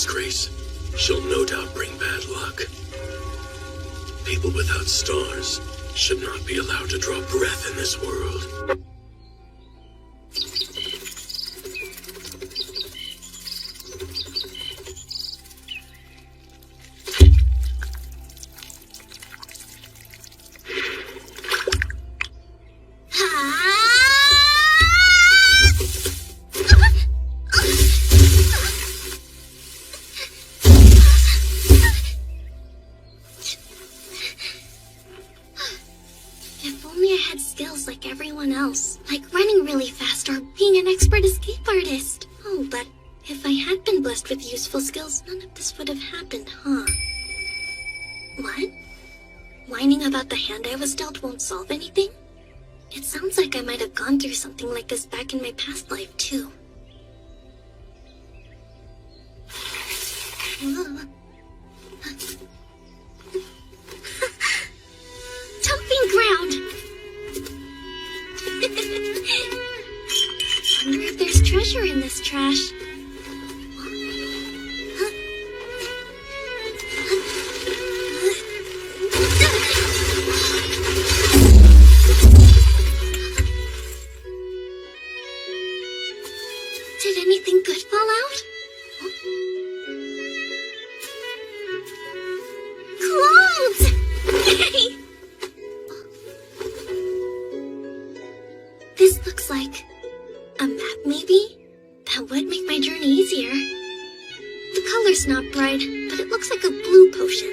disgrace. She'll no doubt bring bad luck. People without stars should not be allowed to draw breath in this world. If only I had skills like everyone else, like running really fast or being an expert escape artist. Oh, but if I had been blessed with useful skills, none of this would have happened, huh? What? Whining about the hand I was dealt won't solve anything? It sounds like I might have gone through something like this back in my past life, too. Dumping ground! Wonder if there's treasure in this trash. Did anything good fall out? Clothes! Yay! This looks like a map, maybe? That would make my journey easier. The color's not bright, but it looks like a blue potion.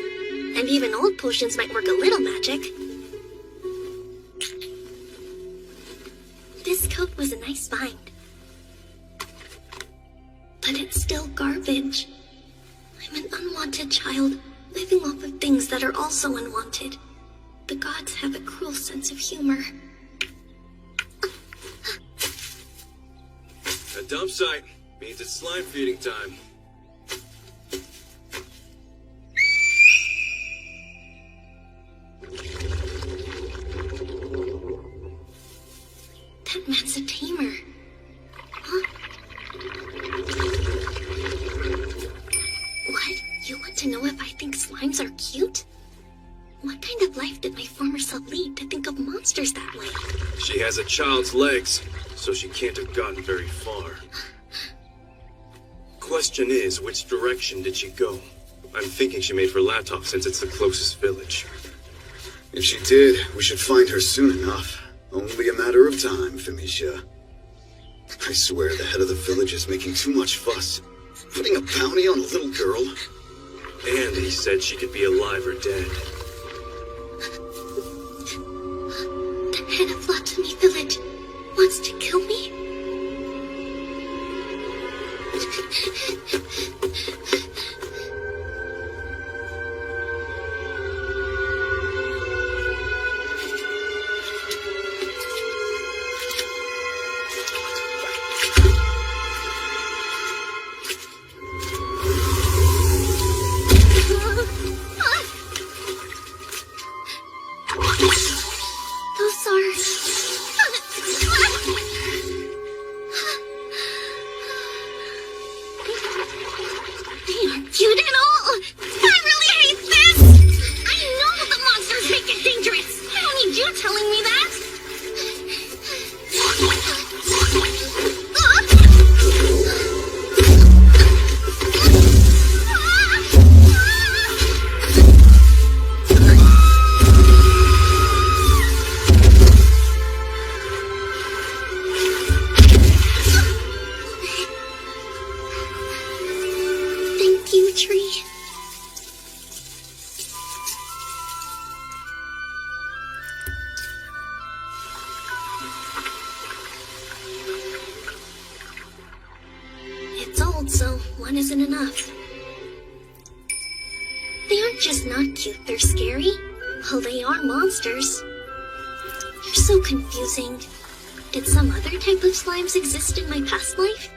And even old potions might work a little magic. This coat was a nice find. But it's still garbage. I'm an unwanted child, living off of things that are also unwanted. The gods have a cruel sense of humor. A dump site means it's slime feeding time. That man's a Tamer. Huh? What? You want to know if I think slimes are cute? What kind of life did my former self lead to think of monsters that way? She has a child's legs, so she can't have gotten very far. Question is, which direction did she go? I'm thinking she made for Latop since it's the closest village. If she did, we should find her soon enough. Only a matter of time, Felicia. I swear the head of the village is making too much fuss. Putting a bounty on a little girl. And he said she could be alive or dead. The head of Latami village wants to kill me? Those are... They aren't cute at all! I really hate this! I know the monsters make it dangerous! I don't need you telling me that! Thank you, tree. It's old, so one isn't enough. They aren't just not cute, they're scary. Well, they are monsters. They're so confusing. Did some other type of slimes exist in my past life?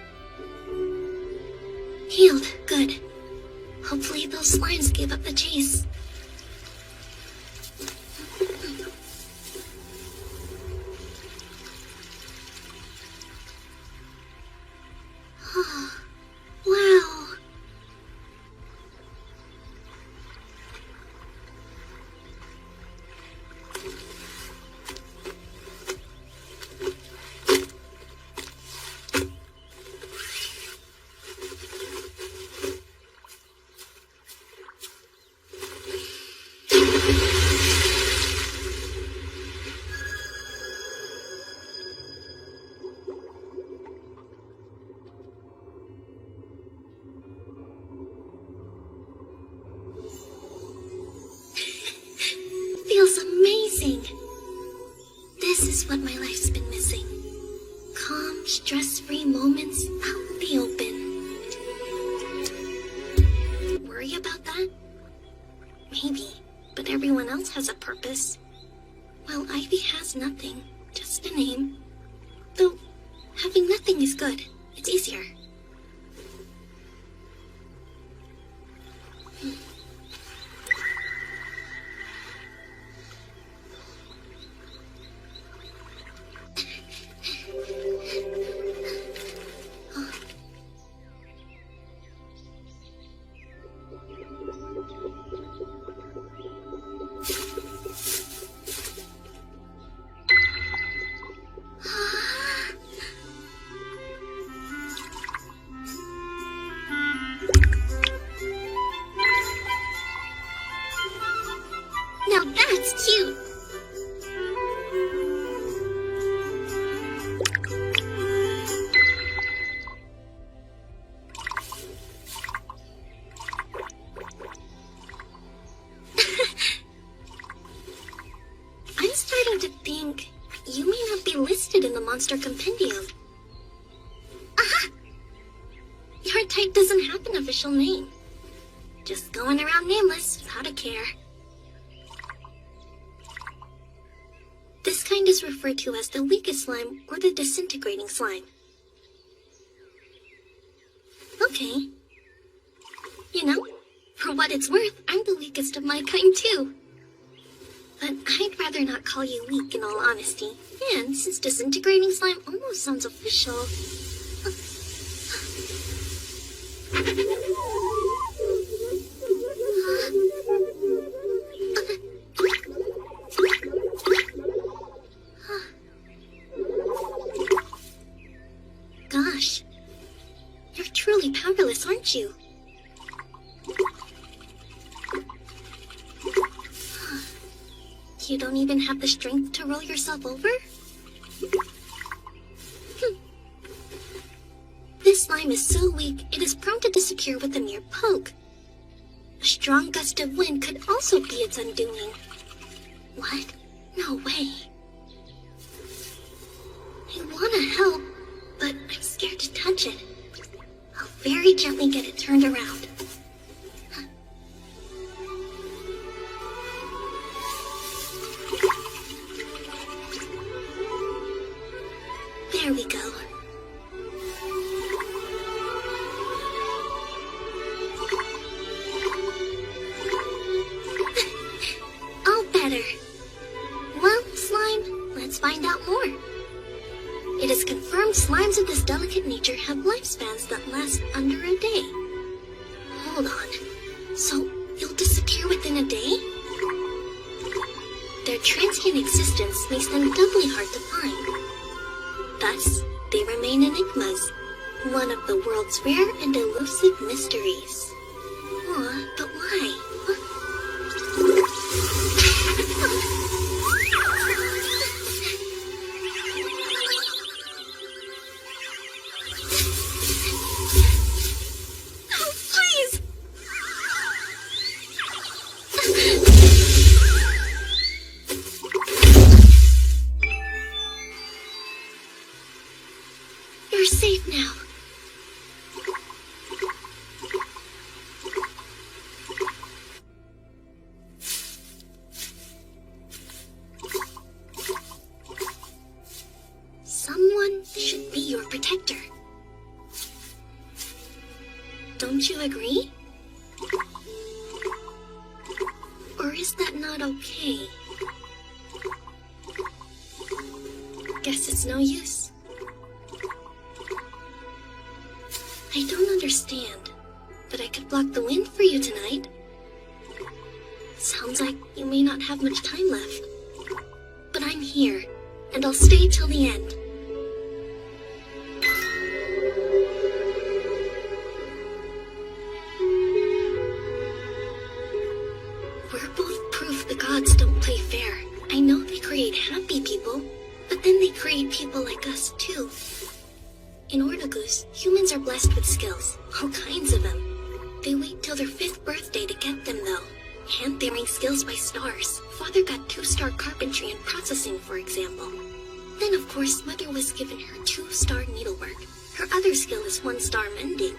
Healed, good. Hopefully those slimes gave up the chase. Wow. This is what my life's been missing. Calm, stress-free moments out in the open. Worry about that? Maybe, but everyone else has a purpose. While Ivy has nothing, just a name. Though, having nothing is good. It's easier. Now that's cute! I'm starting to think you may not be listed in the Monster Compendium. Aha! Your type doesn't have an official name. Just going around nameless without a care. This kind is referred to as the weakest slime or the disintegrating slime. Okay. You know, for what it's worth, I'm the weakest of my kind too. But I'd rather not call you weak in all honesty. And since disintegrating slime almost sounds official... Gosh, you're truly powerless, aren't you? You don't even have the strength to roll yourself over? This slime is so weak, it is prone to disappear with a mere poke. A strong gust of wind could also be its undoing. What? No way. I wanna help, but I'm scared to touch it. I'll very gently get it turned around. There we go. All better. Well, slime, let's find out more. It is confirmed slimes of this delicate nature have lifespans that last under a day. Hold on. So, you'll disappear within a day? Their transient existence makes them doubly hard to find. Thus, they remain enigmas, one of the world's rare and elusive mysteries. Aw, but why? Oh, please! You're safe now. Someone should be your protector. Don't you agree? Or is that not okay? Guess it's no use. I don't understand, but I could block the wind for you tonight. Sounds like you may not have much time left. But I'm here, and I'll stay till the end. We're both proof the gods don't play fair. I know they create happy people, but then they create people like us too. In Ortagus, humans are blessed with skills, all kinds of them. They wait till their 5th birthday to get them though. hand-throwing skills by stars. Father got 2-star carpentry and processing, for example. Then, of course, Mother was given her 2-star needlework. Her other skill is 1-star mending.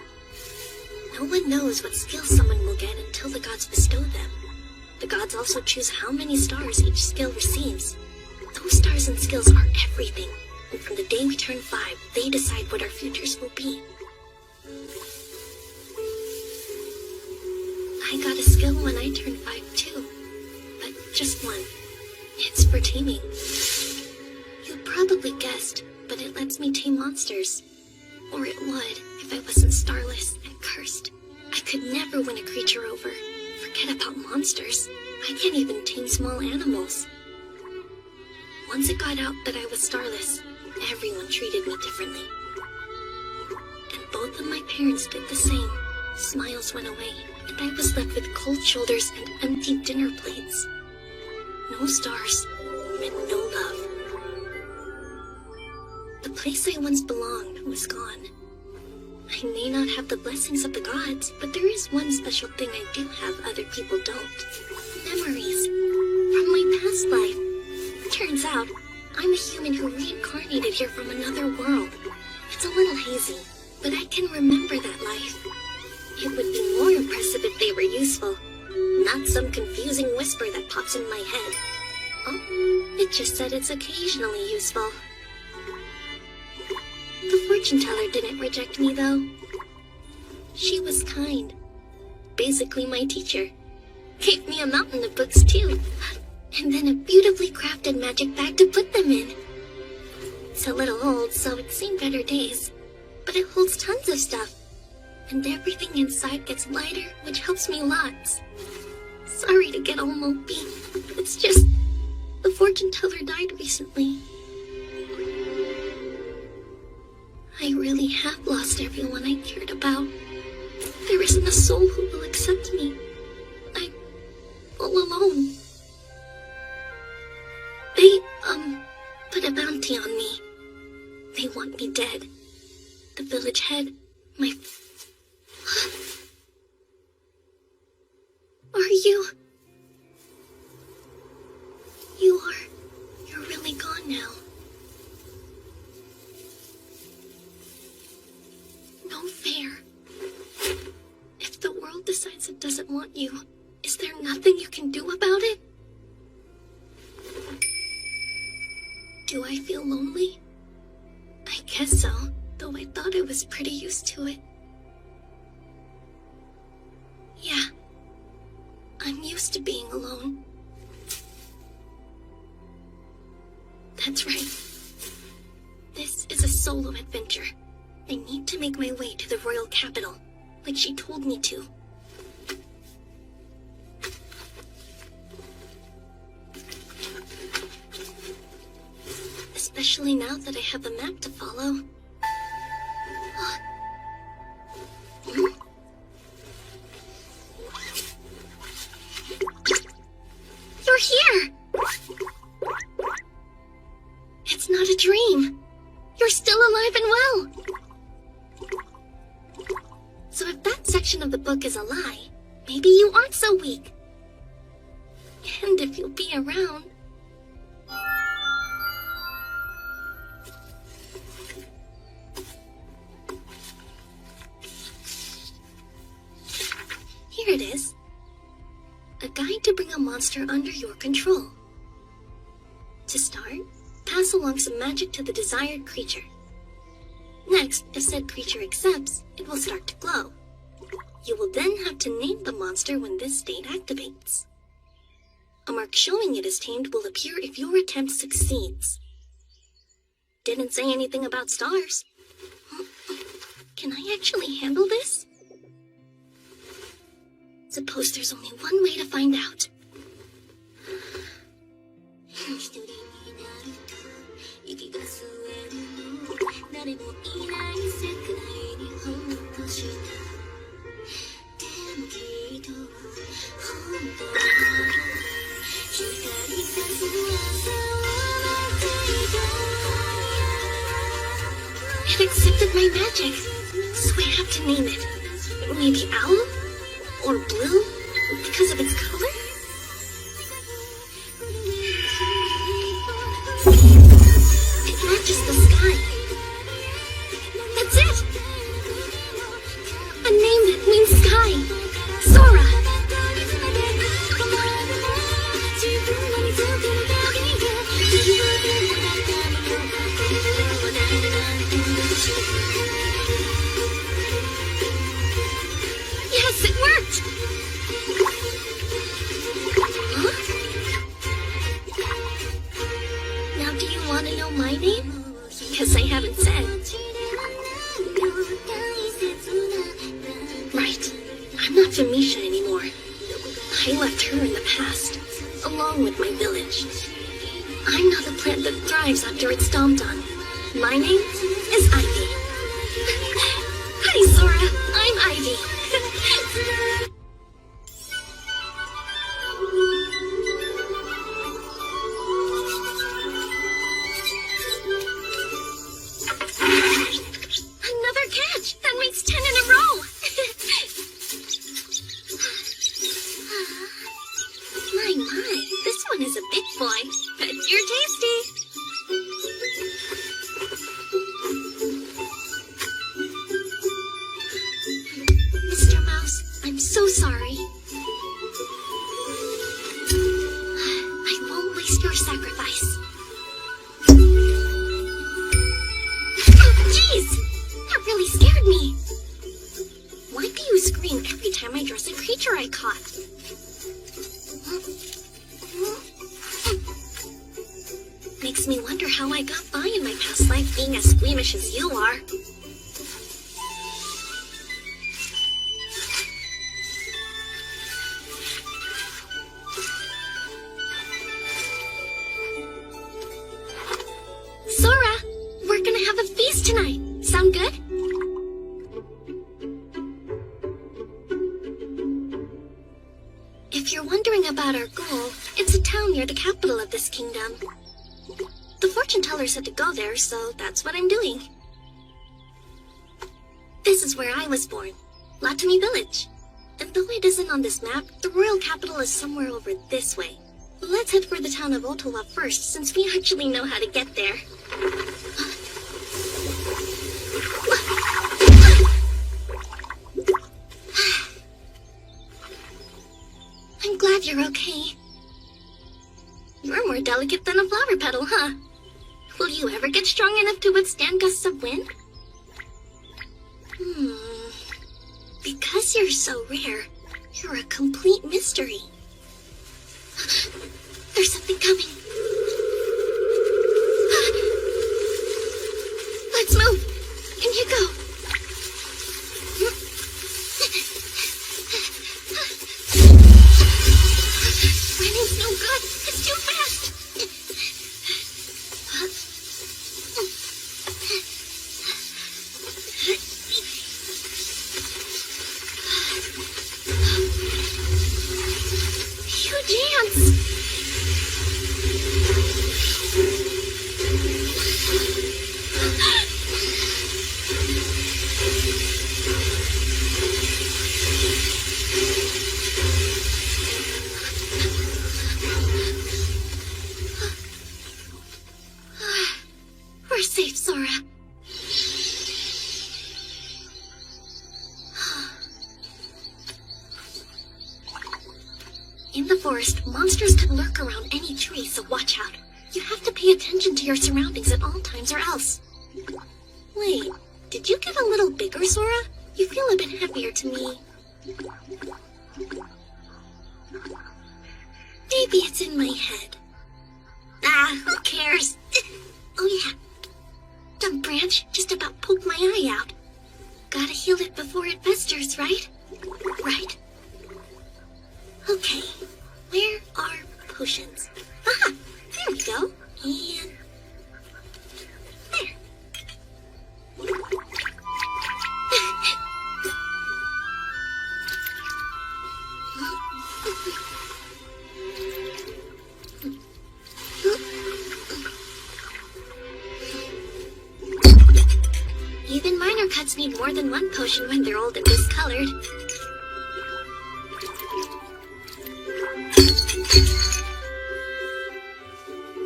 No one knows what skills someone will get until the gods bestow them. The gods also choose how many stars each skill receives. Those stars and skills are everything, and from the day we turn 5, they decide what our futures will be. I got a skill when I turned 5 too, but just one. It's for taming. You probably guessed, but it lets me tame monsters. Or it would, if I wasn't starless and cursed. I could never win a creature over. Forget about monsters. I can't even tame small animals. Once it got out that I was starless, everyone treated me differently. And both of my parents did the same. Smiles went away, and I was left with cold shoulders and empty dinner plates. No stars meant no love. The place I once belonged was gone. I may not have the blessings of the gods, but there is one special thing I do have other people don't. Memories from my past life. Turns out, I'm a human who reincarnated here from another world. It's a little hazy, but I can remember that life. It would be more impressive if they were useful, not some confusing whisper that pops in my head. Oh, it just said it's occasionally useful. The fortune teller didn't reject me, though. She was kind. Basically my teacher. Gave me a mountain of books, too. And then a beautifully crafted magic bag to put them in. It's a little old, so it's seen better days. But it holds tons of stuff. And everything inside gets lighter, which helps me lots. Sorry to get all mopey. It's just, the fortune teller died recently. I really have lost everyone I cared about. There isn't a soul who will accept me. I'm all alone. They, put a bounty on me. They want me dead. The village head, my... Are you... You're really gone now. No fair. If the world decides it doesn't want you, is there nothing you can do about it? Do I feel lonely? I guess so, though I thought I was pretty used to it. Yeah, I'm used to being alone. That's right. This is a solo adventure. I need to make my way to the royal capital, like she told me to. Especially now that I have a map to follow. You're here! It's not a dream. You're still alive and well. So if that section of the book is a lie, maybe you aren't so weak. And if you'll be around... Here it is. A guide to bring a monster under your control. To start, pass along some magic to the desired creature. Next, if said creature accepts, it will start to glow. You will then have to name the monster when this state activates. A mark showing it is tamed will appear if your attempt succeeds. Didn't say anything about stars. Can I actually handle this? Suppose there's only one way to find out. It accepted my magic, so I have to name it. Maybe owl? Or blue? Because of its color? Now do you want to know my name? Because I haven't said. Right. I'm not Famisha anymore. I left her in the past, along with my village. I'm not the plant that thrives after it's stomped on. My name is Ivy. Hi, Sora. I'm Ivy. Another catch! That makes 10 in a row! My, this one is a big boy, but you're tasty. Mr. Mouse, I'm so sorry. I won't waste your sacrifice. Jeez! That really scared me. Why do you scream every time I dress a creature I caught? Makes me wonder how I got by in my past life being as squeamish as you are. Sora, we're gonna have a feast tonight. Sound good? If you're wondering about our goal, it's a town near the capital of this kingdom. The fortune teller said to go there, so that's what I'm doing. This is where I was born, Latami Village. And though it isn't on this map, the royal capital is somewhere over this way. Let's head for the town of Ottawa first, since we actually know how to get there. I'm glad you're okay. You're more delicate than a flower petal, huh? Will you ever get strong enough to withstand gusts of wind? Because you're so rare, you're a complete mystery. There's something coming. Let's move. In you go. Running's no good. It's too fast. Huge ants. We're safe, Sora. In the forest, monsters can lurk around any tree, so watch out. You have to pay attention to your surroundings at all times or else. Wait, did you get a little bigger, Sora? You feel a bit heavier to me. Maybe it's in my head. Who cares? Oh yeah. Dumb branch just about poked my eye out. Gotta heal it before it festers, right? Right. Okay, where are potions? Aha! There we go. And there. Even minor cuts need more than one potion when they're old and discolored.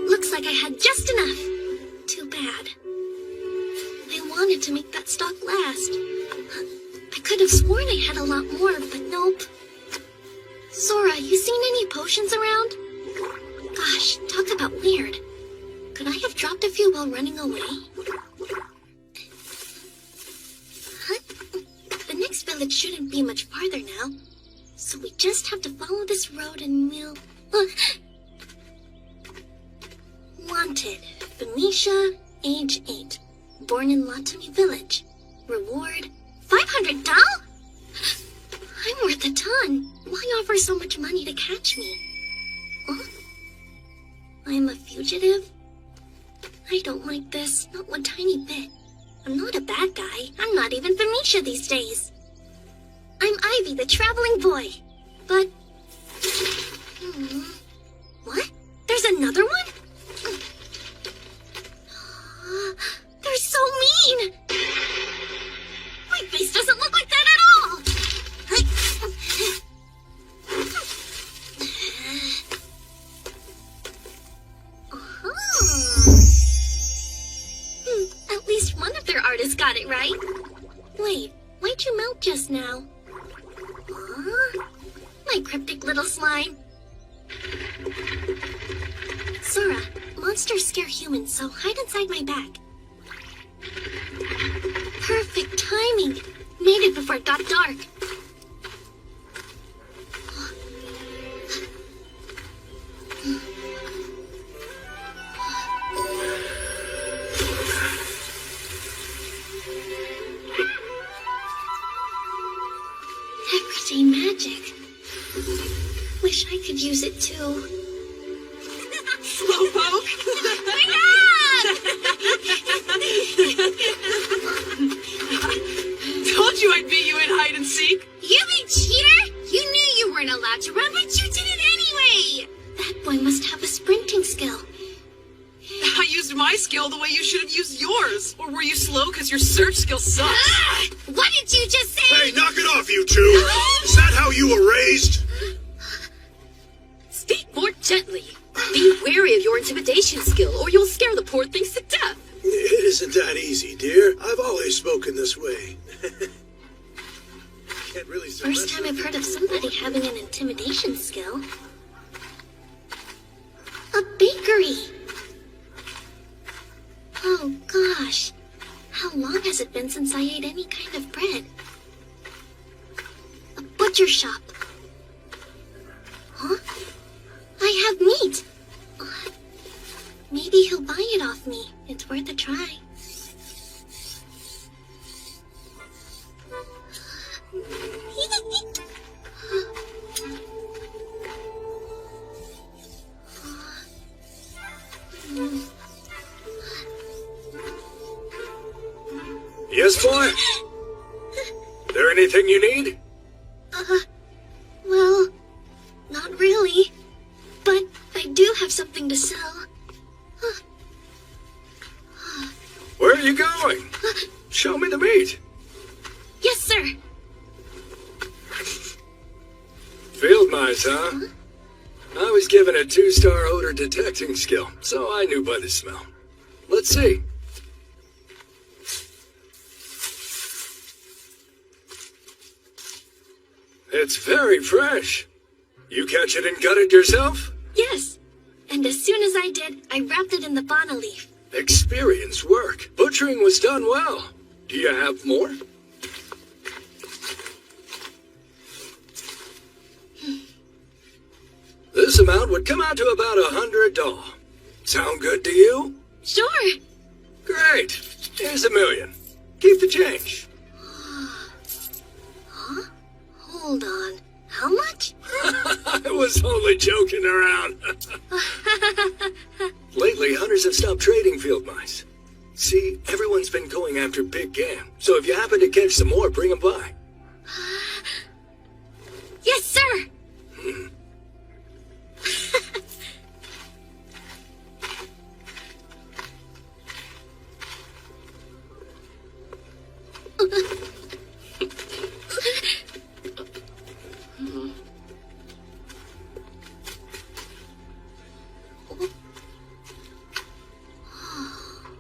Looks like I had just enough. Too bad. I wanted to make that stock last. I could have sworn I had a lot more, but nope. Sora, you seen any potions around? Gosh, talk about weird. Could I have dropped a few while running away? The next village shouldn't be much farther now. So we just have to follow this road and we'll... Wanted, Phoenicia, age 8. Born in Latami Village. Reward, 500 doll? I'm worth a ton. Why offer so much money to catch me? Huh? I'm a fugitive? I don't like this, not one tiny bit. I'm not a bad guy. I'm not even Phoenicia these days. I'm Ivy, the traveling boy. But... What? There's another one? They're so mean! My face doesn't look like that at all! At least one of their artists got it right. Wait, why'd you melt just now? My cryptic little slime. Sora, monsters scare humans, so hide inside my bag. Perfect timing. Made it before it got dark. Everyday magic. Wish I could use it too. Slowpoke? Told you I'd beat you in hide and seek. You big cheater! You knew you weren't allowed to run, but you did it anyway! That boy must have a sprinting skill. I used my skill the way you should have used yours. Or were you slow because your search skill sucks? What did you just say? Hey, knock it off, you two! Is that how you were raised? Speak more gently. Be wary of your intimidation skill, or you'll scare the poor things to death. It isn't that easy, dear. I've always spoken this way. Can't really First time I've heard of somebody having an intimidation skill. A bakery! Oh gosh, how long has it been since I ate any kind of bread? A butcher shop. Huh? I have meat! Maybe he'll buy it off me. It's worth a try. Yes, boy? There anything you need? Well, not really. But I do have something to sell. Where are you going? Show me the meat. Yes, sir. Field mice, huh? I was given a 2-star odor detecting skill, so I knew by the smell. Let's see. It's very fresh. You catch it and gut it yourself? Yes. And as soon as I did, I wrapped it in the bana leaf. Experience work. Butchering was done well. Do you have more? This amount would come out to about $100. Sound good to you? Sure. Great. Here's $1 million. Keep the change. Huh? Hold on. How much? I was only joking around. Lately, hunters have stopped trading field mice. See, everyone's been going after big game, so if you happen to catch some more, bring them by. Yes, sir.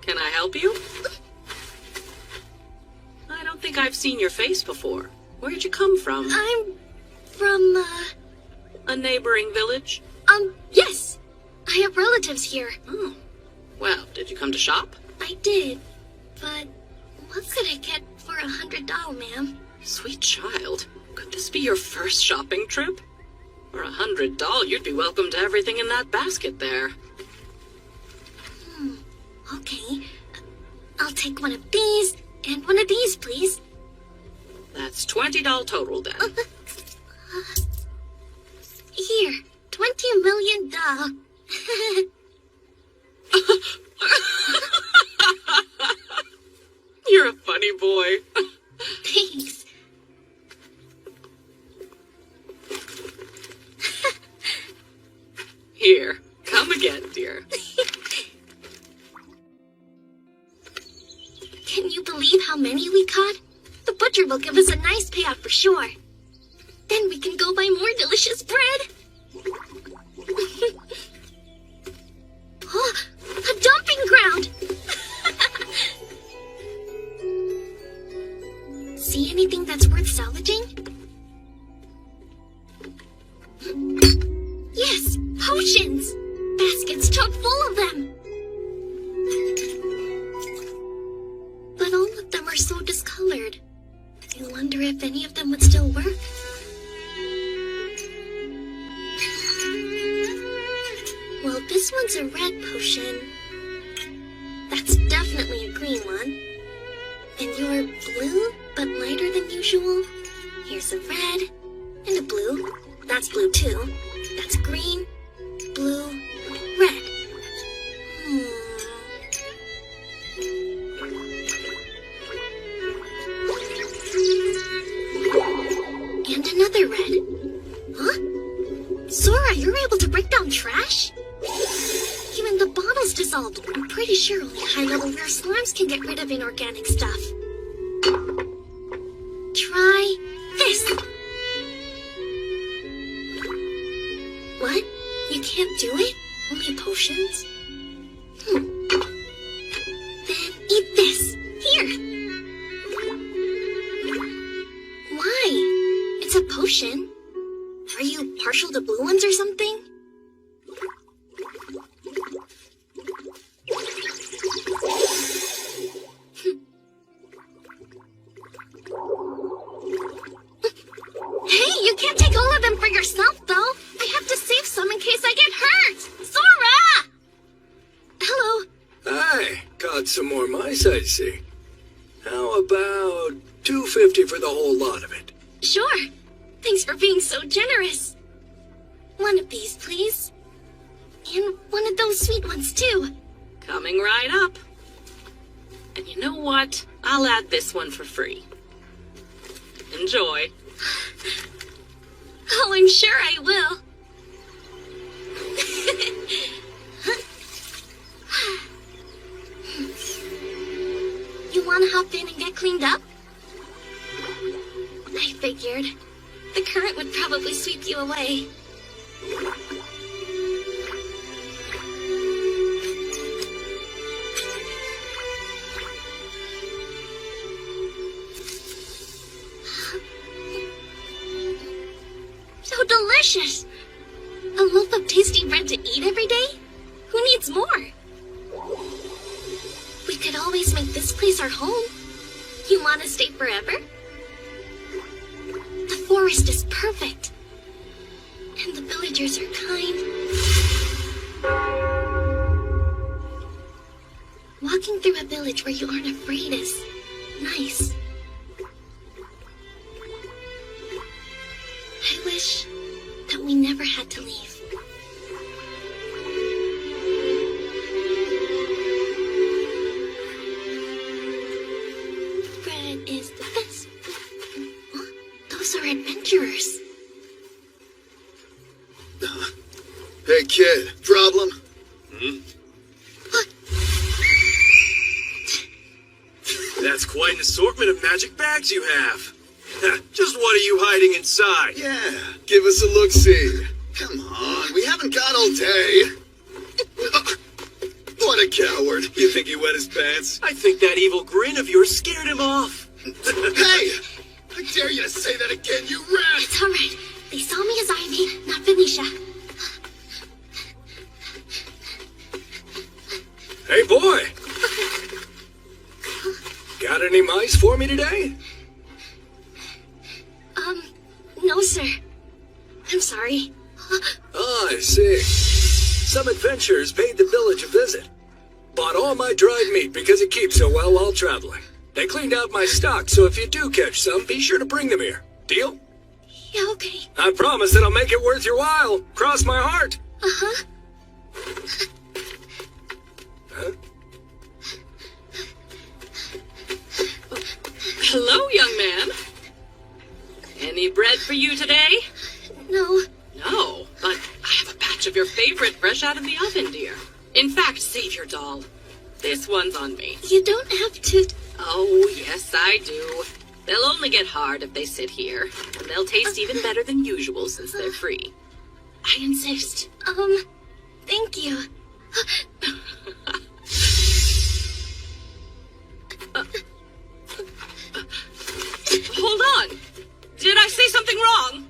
Can I help you? I don't think I've seen your face before. Where'd you come from? I'm from, A neighboring village? yes. I have relatives here. Oh. Well, did you come to shop? I did. But what could I get for $100, ma'am? Sweet child. Could this be your first shopping trip? For $100, you'd be welcome to everything in that basket there. Okay. I'll take one of these and one of these, please. That's $20 total then. Here, 20 million. You're a funny boy. Thanks. Here, come again, dear. Can you believe how many we caught? The butcher will give us a nice payout for sure. Then we can go buy more delicious bread. Oh, a dumping ground! See anything that's worth salvaging? Yes, potions! Baskets chock full of them! But all of them are so discolored. I wonder if any of them would still work. Well, this one's a red potion. That's definitely a green one. And you're blue, but lighter than usual. Here's a red and a blue. That's blue too. That's green, blue, red. And another red. Huh? Sora, you're able to break down trash? Even the bottle's dissolved. I'm pretty sure only high-level rare slimes can get rid of inorganic stuff. Try this. What? You can't do it? Only potions? Then eat this. Here. Why? It's a potion. Are you partial to blue ones or something? Hey, you can't take all of them for yourself, though. I have to save some in case I get hurt. Sora! Hello. Hi, got some more mice, I see. How about $2.50 for the whole lot of it? Sure. Thanks for being so generous. One of these, please. And one of those sweet ones, too. Coming right up. And you know what? I'll add this one for free. Enjoy. Oh, I'm sure I will. You want to hop in and get cleaned up? I figured. The current would probably sweep you away. So delicious! A loaf of tasty bread to eat every day? Who needs more? We could always make this place our home. You want to stay forever? The forest is perfect. And the villagers are kind. Walking through a village where you aren't afraid is nice. I wish that we never had to leave. Bread is the best. Huh? Those are adventurers. Hey, kid, problem? That's quite an assortment of magic bags you have. Just what are you hiding inside? Yeah, give us a look-see. Come on, we haven't got all day. What a coward. You think he wet his pants? I think that evil grin of yours scared him off. Hey! I dare you to say that again, you rat! It's all right. They saw me as Ivy, not Venetia. Hey, boy! Got any mice for me today? No, sir. I'm sorry. Oh, I see. Some adventurers paid the village a visit. Bought all my dried meat because it keeps so well while traveling. They cleaned out my stock, so if you do catch some, be sure to bring them here. Deal? Yeah, okay. I promise that I'll make it worth your while. Cross my heart. Uh-huh. Huh? Hello, young man. Any bread for you today? No. No, but I have a batch of your favorite fresh out of the oven, dear. In fact, save your doll. This one's on me. You don't have to... Oh, yes, I do. They'll only get hard if they sit here, and they'll taste even better than usual since they're free. I insist. Thank you. Hold on. Did I say something wrong?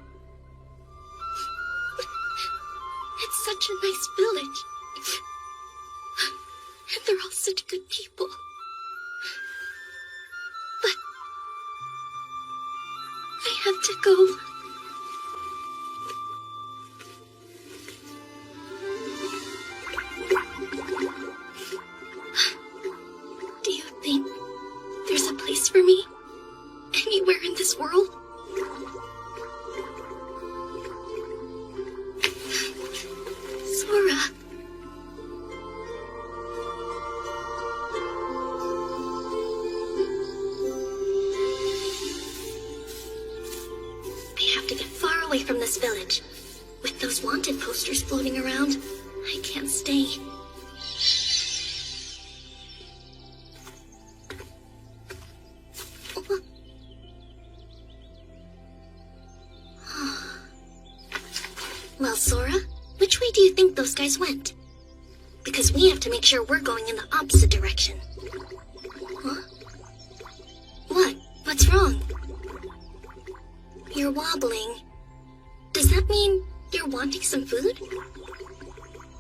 It's such a nice village. And they're all such good people. But... I have to go. Do you think there's a place for me? Anywhere in this world? Sora. I have to get far away from this village. With those wanted posters floating around, I can't stay. Well, Sora, which way do you think those guys went? Because we have to make sure we're going in the opposite direction. Huh? What? What's wrong? You're wobbling. Does that mean you're wanting some food?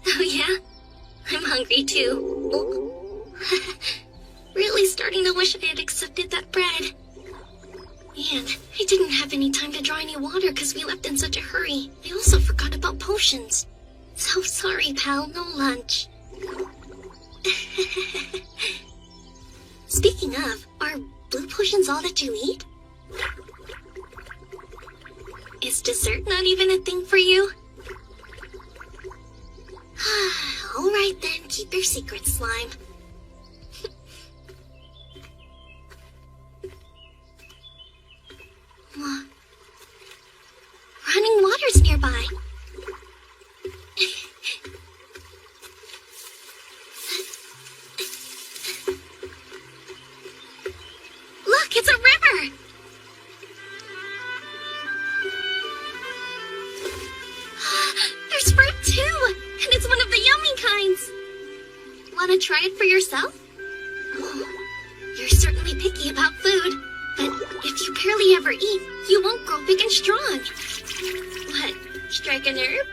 Oh yeah? I'm hungry too. Oh. Really starting to wish I had accepted that bread. Man, I didn't have any time to draw any water because we left in such a hurry. I also forgot about potions. So sorry, pal, no lunch. Speaking of, are blue potions all that you eat? Is dessert not even a thing for you? Alright then, keep your secret, slime. Running water's nearby. Look, it's a river! There's fruit too! And it's one of the yummy kinds! Wanna try it for yourself? You're certainly picky about food, but if you barely ever eat, you won't grow big and strong. What, strike a nerve?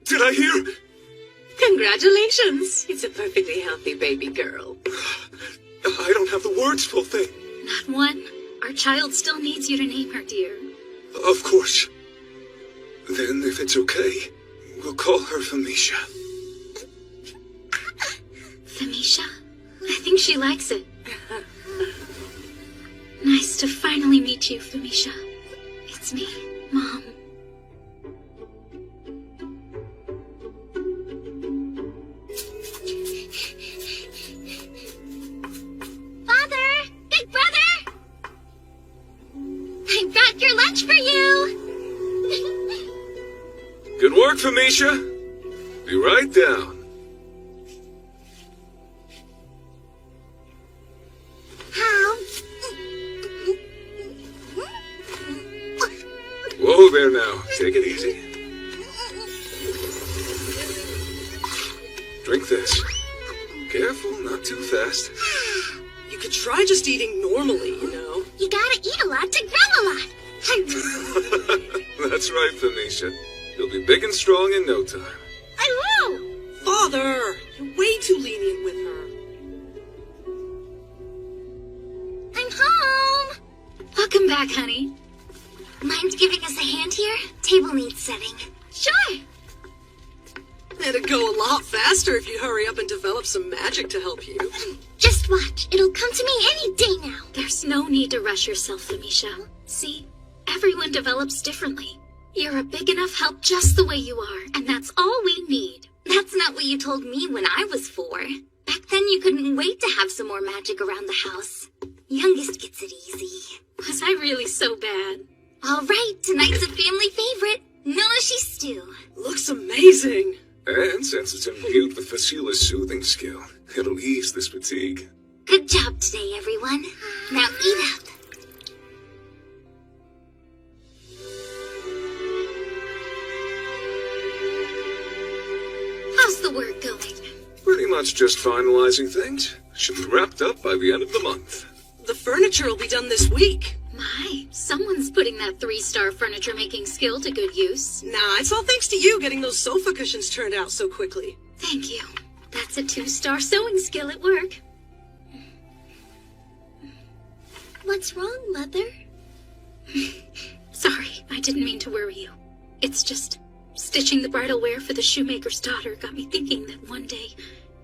Did I hear? Congratulations! Yes, it's a perfectly healthy baby girl. I don't have the words for the thing. Not one. Our child still needs you to name her, dear. Of course. Then, if it's okay, we'll call her Felicia. Felicia? I think she likes it. Nice to finally meet you, Felicia. It's me, Mom. Father! Big brother! I brought your lunch for you! Good work, Felicia. Be right down. Whoa there now. Take it easy. Drink this. Careful, not too fast. You could try just eating normally, you know. You gotta eat a lot to grow a lot. That's right, Felicia. You'll be big and strong in no time. I will! Father, you're way too lenient with her. I'm home! Welcome back, honey. Mind giving us a hand here? Table needs setting. Sure! It'd go a lot faster if you'd hurry up and develop some magic to help you. Just watch. It'll come to me any day now. There's no need to rush yourself, Felicia. See, everyone develops differently. You're a big enough help just the way you are, and that's all we need. That's not what you told me when I was 4. Back then you couldn't wait to have some more magic around the house. Youngest gets it easy. Was I really so bad? All right, tonight's a family favorite. Nourishing stew. Looks amazing. And since it's imbued with Facila's soothing skill, it'll ease this fatigue. Good job today, everyone. Now eat up. How's the work going? Pretty much just finalizing things. Should be wrapped up by the end of the month. The furniture will be done this week. My, someone's putting that 3-star furniture making skill to good use. Nah, it's all thanks to you getting those sofa cushions turned out so quickly. Thank you. That's a 2-star sewing skill at work. What's wrong, Mother? Sorry, I didn't mean to worry you. It's just stitching the bridal wear for the shoemaker's daughter got me thinking that one day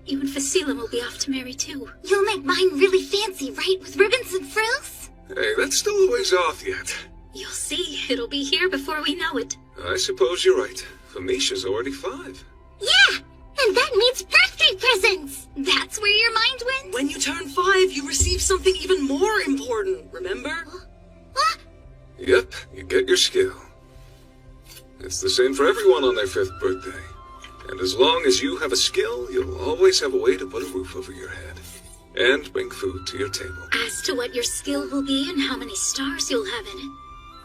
you and Facila will be off to marry too. You'll make mine really fancy, right? With ribbons and frills? Hey, that's still a ways off yet. You'll see. It'll be here before we know it. I suppose you're right. Felicia's already 5. Yeah! And that means birthday presents! That's where your mind went? When you turn 5, you receive something even more important, remember? What? Yep, you get your skill. It's the same for everyone on their 5th birthday. And as long as you have a skill, you'll always have a way to put a roof over your head. And bring food to your table. As to what your skill will be and how many stars you'll have in it,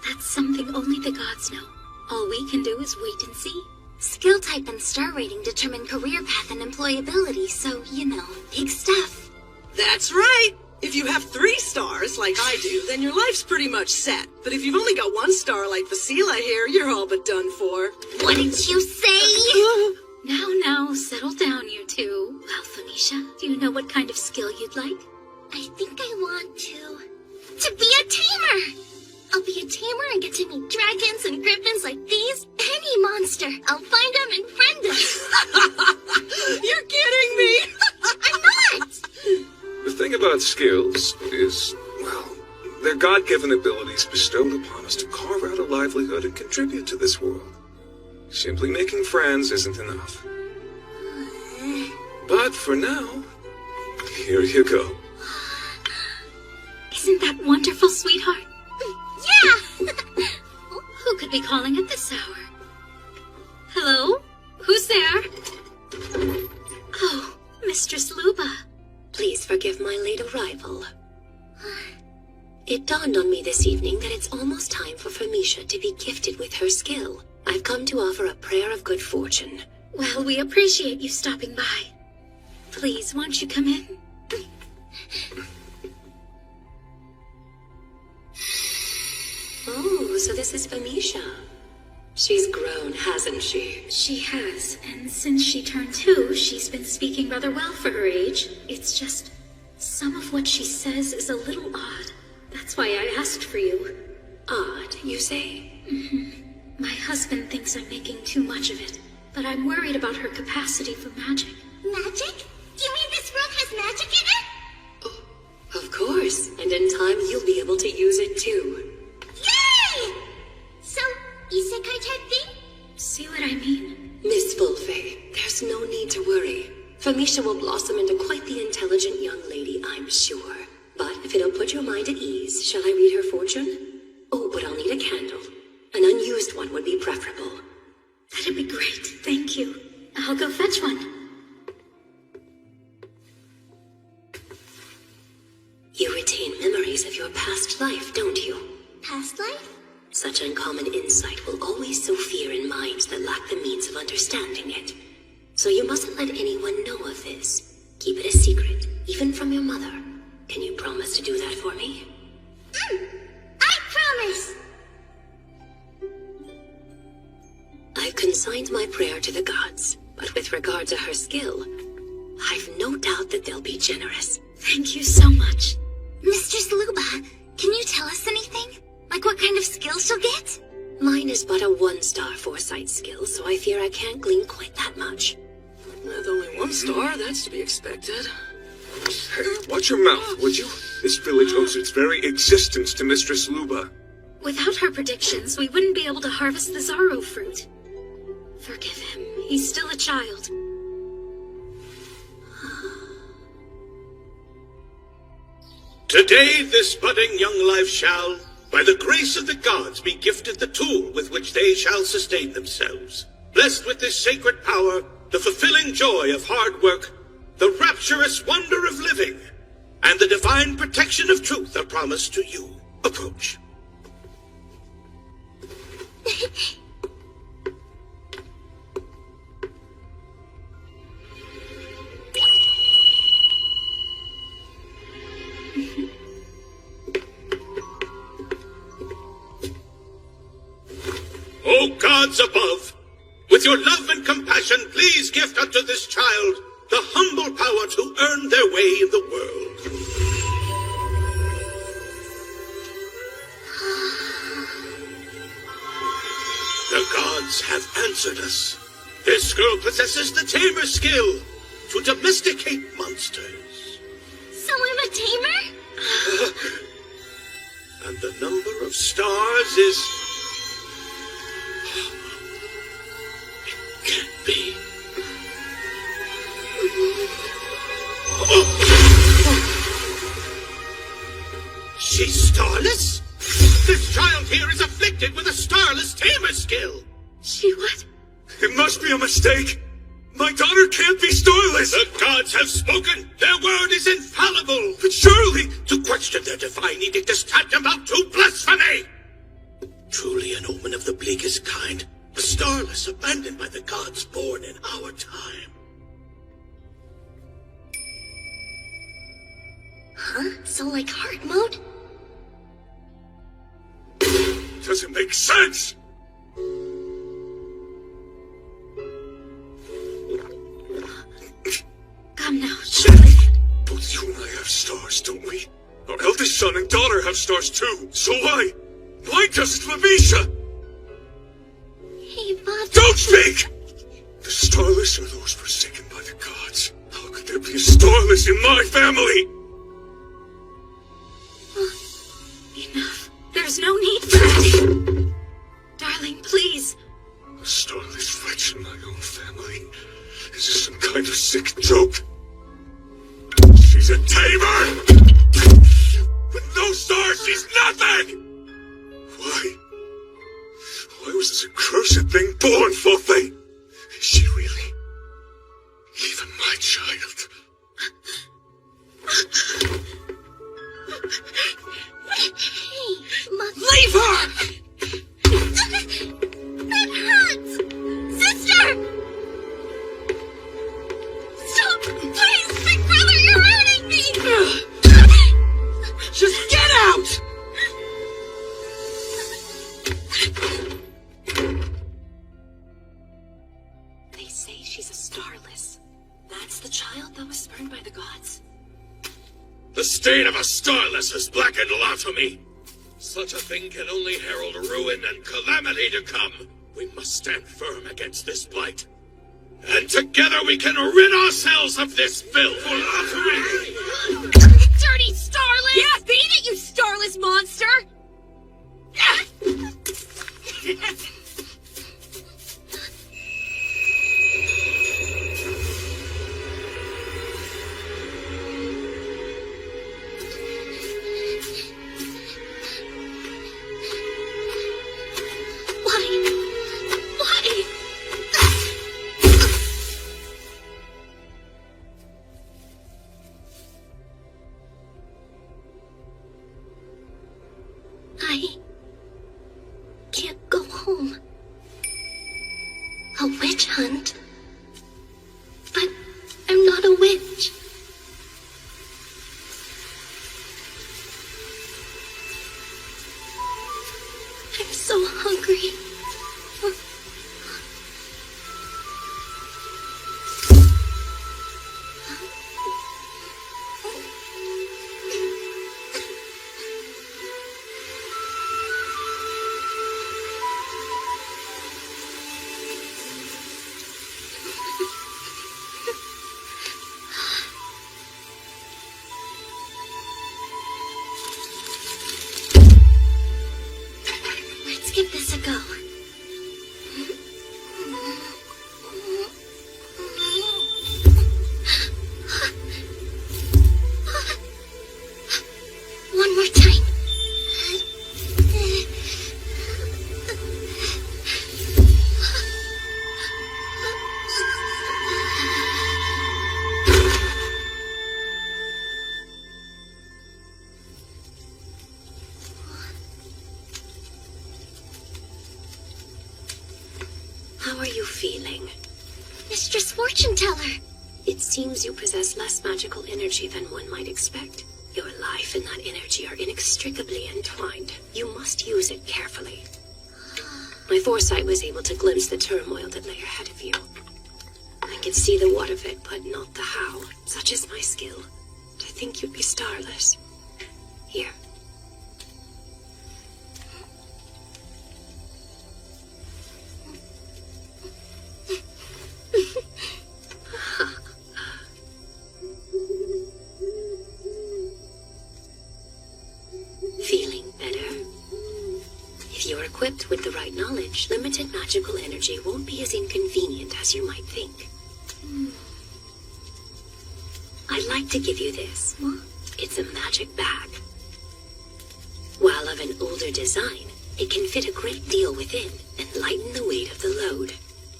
that's something only the gods know. All we can do is wait and see. Skill type and star rating determine career path and employability, so, you know, big stuff. That's right. If you have 3 stars, like I do, then your life's pretty much set. But if you've only got 1 star like Facila here, you're all but done for. What did you say? Now, settle down, you two. Well, Felicia, do you know what kind of skill you'd like? I think I want to be a tamer! I'll be a tamer and get to meet dragons and griffins like these. Any monster. I'll find them and friend them. You're kidding me! I'm not! The thing about skills is, well, they're God-given abilities bestowed upon us to carve out a livelihood and contribute to this world. Simply making friends isn't enough. But for now, here you go. Isn't that wonderful, sweetheart? Yeah! Who could be calling at this hour? Hello? Who's there? Oh, Mistress Luba. Please forgive my late arrival. It dawned on me this evening that it's almost time for Felicia to be gifted with her skill. I've come to offer a prayer of good fortune. Well, we appreciate you stopping by. Please, won't you come in? Oh, so this is Felicia. She's grown, hasn't she? She has, and since she turned 2, she's been speaking rather well for her age. It's just, some of what she says is a little odd. That's why I asked for you. Odd, you say? My husband thinks I'm making too much of it, but I'm worried about her capacity for magic. Magic? You mean this room has magic in it? Oh, of course. And in time, you'll be able to use it too. Yay! So, isekai type thing? See what I mean? Miss Fulfe, there's no need to worry. Felicia will blossom into quite the intelligent young lady, I'm sure. But if it'll put your mind at ease, shall I read her fortune? Oh, but I'll need a candle. An unused one would be preferable. That'd be great, thank you. I'll go fetch one. You retain memories of your past life, don't you? Past life? Such uncommon insight will always sow fear in minds that lack the means of understanding it. So you mustn't let anyone know of this. Keep it a secret, even from your mother. Can you promise to do that for me? I promise! I've consigned my prayer to the gods, but with regard to her skill, I've no doubt that they'll be generous. Thank you so much. Mistress Luba, can you tell us anything? Like what kind of skill she'll get? Mine is but a 1-star foresight skill, so I fear I can't glean quite that much. With only 1 star, that's to be expected. Hey, watch your mouth, would you? This village owes its very existence to Mistress Luba. Without her predictions, we wouldn't be able to harvest the Zaro fruit. Forgive him. He's still a child. Today this budding young life shall, by the grace of the gods, be gifted the tool with which they shall sustain themselves. Blessed with this sacred power, the fulfilling joy of hard work, the rapturous wonder of living, and the divine protection of truth are promised to you. Approach. O gods above, with your love and compassion, please gift unto this child the humble power to earn their way in the world. The gods have answered us. This girl possesses the Tamer skill to domesticate monsters. So I'm a tamer? And the number of stars is... It can't be. She's starless? This child here is afflicted with a starless tamer skill. She what? It must be a mistake. My daughter can't be starless. The gods have spoken. Their word is infallible. But surely... To question their divine edict is tantamount to blasphemy. Truly an omen of the bleakest kind. The starless abandoned by the gods born in our time. Huh? So like hard mode? Doesn't make sense. Come now, surely. Both you and I have stars, don't we? Our eldest son and daughter have stars too. So why? Why doesn't Felicia? Hey, Bob. Don't speak! The starless are those forsaken by the gods. How could there be a starless in my family? Enough. There's no need for that. Darling, please. A starless wretch in my own family? Is this some kind of sick joke? She's a tamer! With no stars, she's nothing! Why? Why was this accursed thing born, Fulfe? Is she really even my child? Hey, Mom. Leave her! That hurts! Sister! Stop! Please, big brother, you're hurting me! The stain of a starless has blackened Latomy. Such a thing can only herald ruin and calamity to come. We must stand firm against this blight. And together we can rid ourselves of this filth. Dirty starlet! Yeah, beat it, you starless monster! I can't go home. A witch hunt? But I'm not a witch. I'm so hungry. Let's give this a go. One more time. How are you feeling? Mistress Fortune Teller. It seems you possess less magical energy than one might expect. Your life and that energy are inextricably entwined. You must use it carefully. My foresight was able to glimpse the turmoil that lay ahead of you. I could see the what of it, but not the how. Such is my skill. To think you'd be starless. Here. Feeling better? If you're equipped with the right knowledge, limited magical energy won't be as inconvenient as you might think. I'd like to give you this. It's a magic bag. While of an older design, it can fit a great deal within and lighten the weight of the load.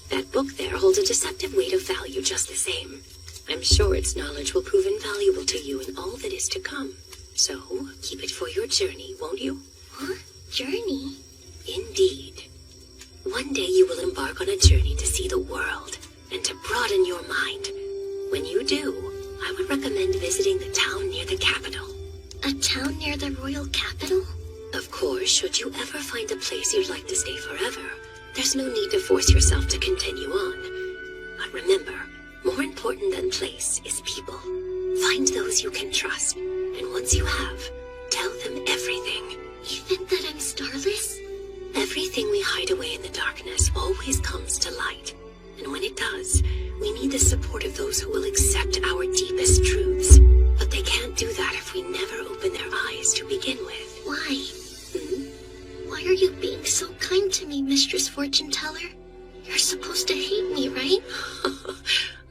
That book there holds a deceptive weight of value just the same. I'm sure its knowledge will prove invaluable to you in all that is to come. So, keep it for your journey, won't you? Huh? Journey? Indeed. One day you will embark on a journey to see the world and to broaden your mind. When you do, I would recommend visiting the town near the capital. A town near the royal capital? Of course, should you ever find a place you'd like to stay forever, there's no need to force yourself to continue on. But remember, more important than place is people. Find those you can trust, and once you have, tell them everything. Even that I'm starless? Everything we hide away in the darkness always comes to light. And when it does, we need the support of those who will accept our deepest truths. But they can't do that if we never open their eyes to begin with. Why? Why are you being so kind to me, Mistress Fortune Teller? You're supposed to hate me, right?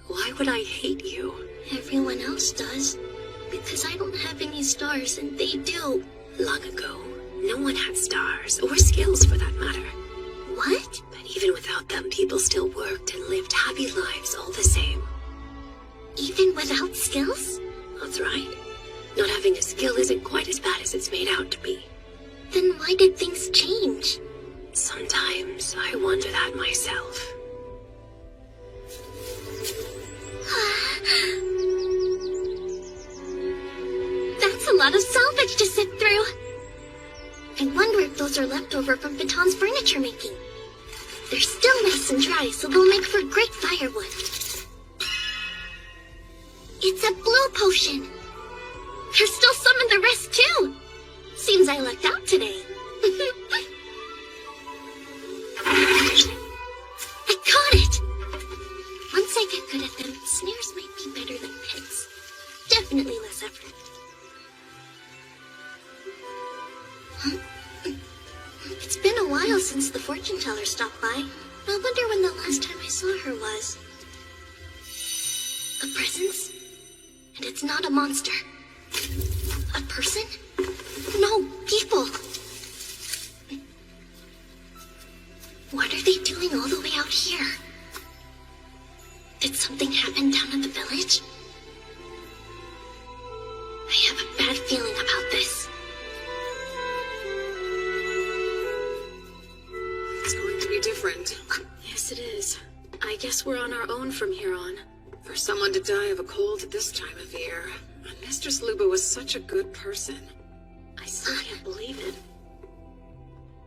Why would I hate you? Everyone else does. Because I don't have any stars and they do. Long ago, no one had stars, or skills for that matter. What? But even without them, people still worked and lived happy lives all the same. Even without skills? That's right. Not having a skill isn't quite as bad as it's made out to be. Then why did things change? Sometimes I wonder that myself. That's a lot of salvage to sit through. I wonder if those are leftover from Baton's furniture making. They're still nice and dry, so they'll make for great firewood. It's a blue potion. There's still means I lucked out today. I caught it! Once I get good at them, snares might be better than pits. Definitely less effort. Huh? It's been a while since the fortune teller stopped by. I wonder when the last time I saw her was. A presence? And it's not a monster. A person? No, people. What are they doing all the way out here? Did something happen down at the village? I have a bad feeling about this. It's going to be different. Yes, it is. I guess we're on our own from here on. For someone to die of a cold at this time of year. And Mistress Luba was such a good person. I still can't believe it.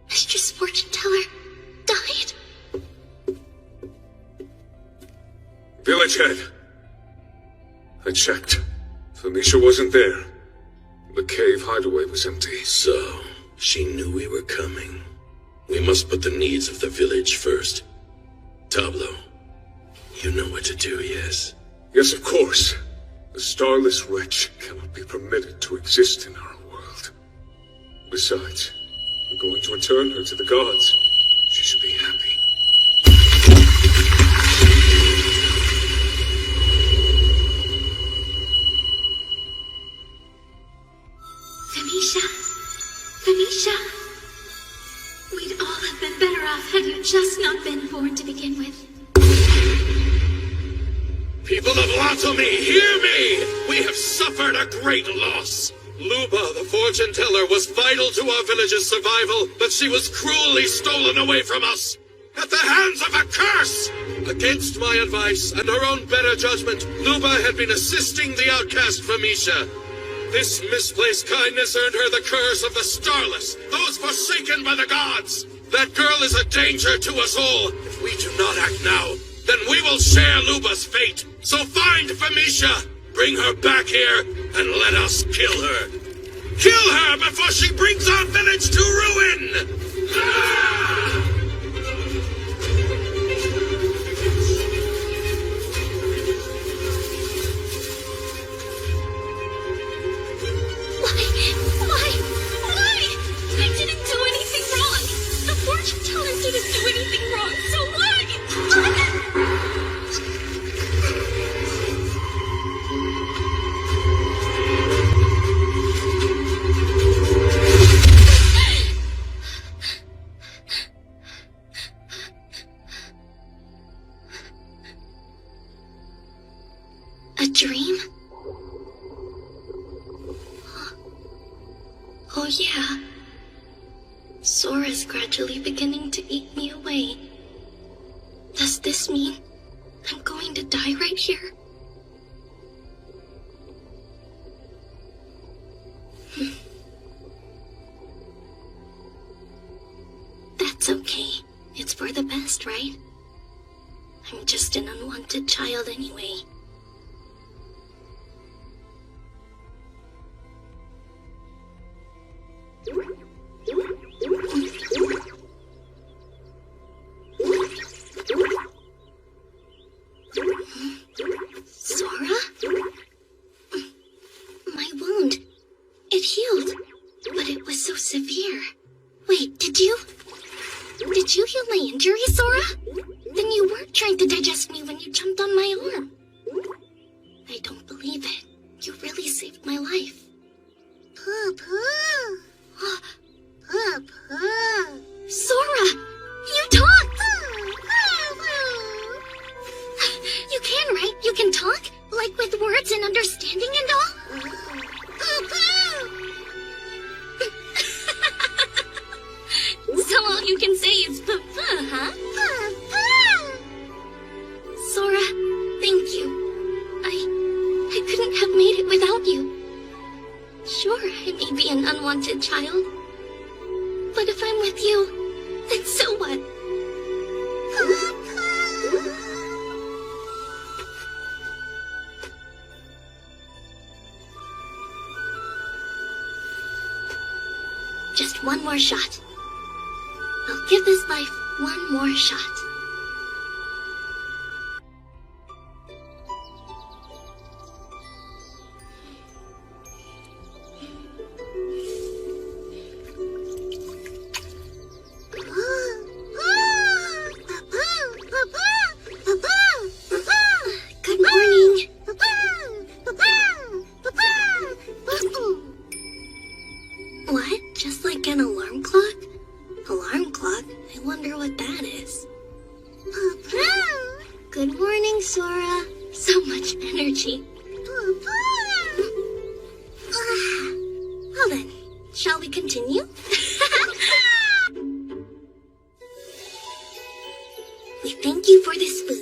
Mistress Fortune Teller died. Village head. I checked. Felicia wasn't there. The cave hideaway was empty. So, she knew we were coming. We must put the needs of the village first. Tableau, you know what to do, yes? Yes, of course. The starless wretch cannot be permitted to exist in our world. Besides, we're going to return her to the gods. She should be happy. Felicia, we'd all have been better off had you just not been born to begin with. People of Latomi, hear me! We have suffered a great loss. Luba, the fortune teller, was vital to our village's survival, but she was cruelly stolen away from us. At the hands of a curse! Against my advice and her own better judgment, Luba had been assisting the outcast Felicia. This misplaced kindness earned her the curse of the Starless, those forsaken by the gods. That girl is a danger to us all. If we do not act now, then we will share Luba's fate. So find Felicia, bring her back here, and let us kill her. Kill her before she brings our village to ruin! Ah! Why? I didn't do anything wrong. The fortune teller didn't do anything wrong, so why? A dream? Oh yeah. Sora's gradually beginning to eat me away. Does this mean I'm going to die right here? That's okay. It's for the best, right? I'm just an unwanted child anyway. Sora? My wound. It healed, but it was so severe. Wait, did you heal my injury, Sora? Then you weren't trying to digest me when you jumped on my arm. I don't believe it. You really saved my life. Sora! You talk! You can, right? You can talk? Like with words and understanding and all? So all you can say is papa, huh? Sora, thank you. I couldn't have made it without you. Sure, I may be an unwanted child. But if I'm with you, then so what? Just one more shot. I'll give this life one more shot. Good morning. What? Just like an alarm clock? Alarm clock? I wonder what that is. Good morning, Sora. So much energy. Well then, shall we continue? We thank you for this food.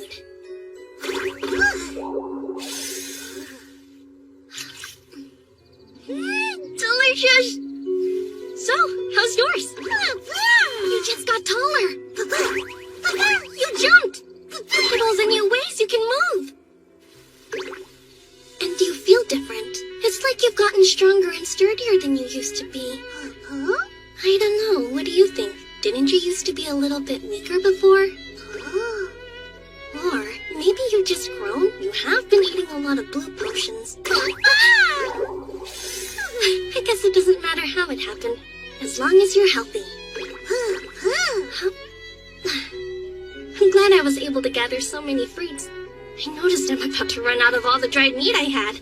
Delicious! So, how's yours? You just got taller. You jumped! It was in new ways you can move. And you feel different. It's like you've gotten stronger and sturdier than you used to be. I don't know, what do you think? Didn't you used to be a little bit weaker before? Or maybe you've just grown. You have been eating a lot of blue potions. I guess it doesn't matter how it happened, as long as you're healthy. Huh? I'm glad I was able to gather so many fruits. I noticed I'm about to run out of all the dried meat I had.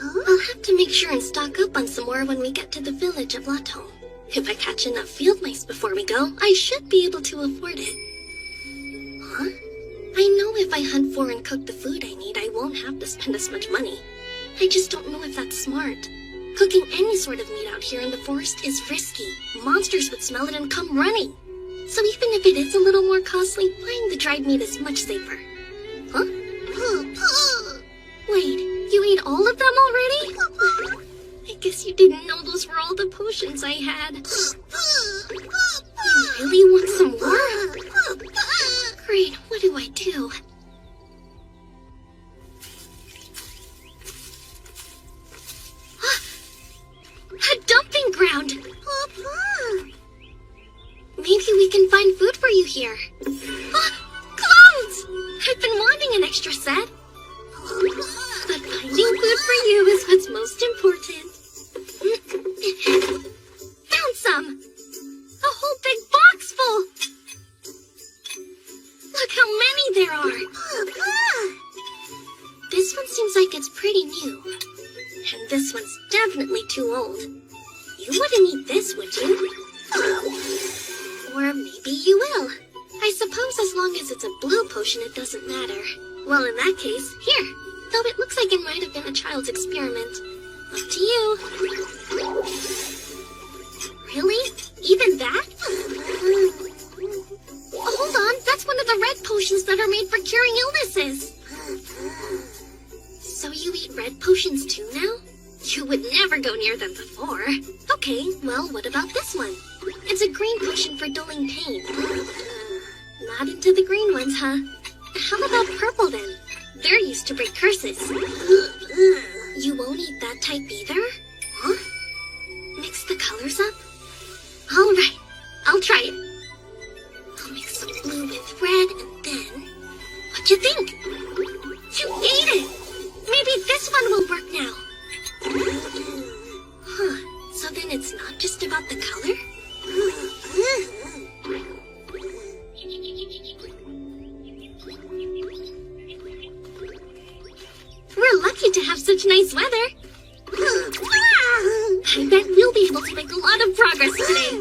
I'll have to make sure and stock up on some more when we get to the village of Lato. If I catch enough field mice before we go, I should be able to afford it. Huh? I know if I hunt for and cook the food I need, I won't have to spend as much money. I just don't know if that's smart. Cooking any sort of meat out here in the forest is risky. Monsters would smell it and come running. So even if it is a little more costly, buying the dried meat is much safer. Huh? Wait, you ate all of them already? I guess you didn't know those were all the potions I had. You really want some more? Great, what do I do? A dumping ground! Maybe we can find food for you here. Clothes! I've been wanting an extra set. But finding food for you is what's most important. Found some! A whole big box full! Look how many there are! This one seems like it's pretty new. And this one's definitely too old. You wouldn't eat this, would you? Or maybe you will. I suppose as long as it's a blue potion, it doesn't matter. Well, in that case, here. Though it looks like it might have been a child's experiment. Up to you. Really? Even that? Hold on, that's one of the red potions that are made for curing illnesses. So you eat red potions too now? You would never go near them before. Okay, well, what about this one? It's a green potion for dulling pain. Not into the green ones, huh? How about purple then? They're used to break curses. You won't eat that type either? Huh? Mix the colors up? Alright, I'll try it. I'll mix some blue with red and then... What'd you think? You ate it! Maybe this one will work now. Huh, so then it's not just about the color? We're lucky to have such nice weather. I bet we'll be able to make a lot of progress today.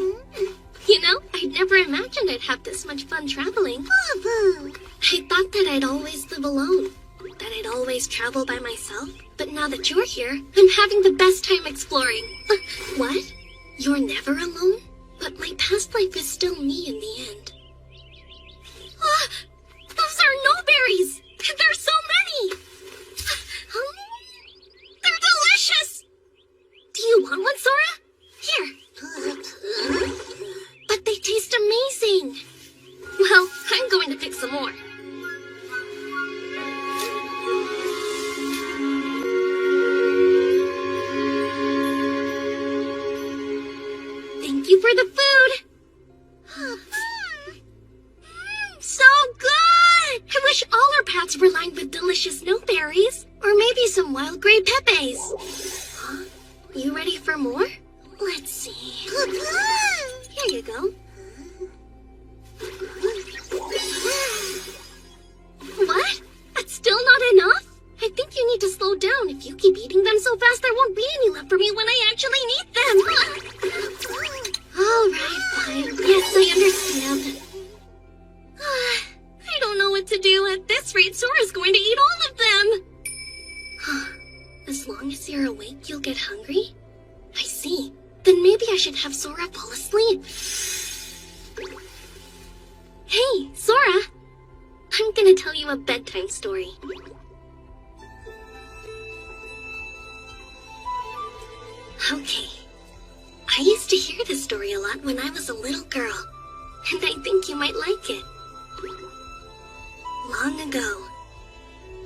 You know, I'd never imagined I'd have this much fun traveling. I thought that I'd always live alone, that I'd always travel by myself. But now that you're here, I'm having the best time exploring. What? You're never alone? But my past life is still me in the end. Those are no berries! There's so many! They're delicious! Do you want one, Sora? Here. But they taste amazing. Well, I'm going to pick some more. Thank you for the food. So good! I wish all our paths were lined with delicious snowberries. Or maybe some wild gray pepes. Huh? You ready for more? Let's see. Here you go. What? That's still not enough? I think you need to slow down. If you keep eating them so fast, there won't be any left for me when I actually need them. Alright, fine. Yes, I understand. I don't know what to do. At this rate, Sora's going to eat all of them. As long as you're awake, you'll get hungry? I see. Then maybe I should have Sora fall asleep. Hey, Sora! I'm gonna tell you a bedtime story. Okay. I used to hear this story a lot when I was a little girl, and I think you might like it. Long ago,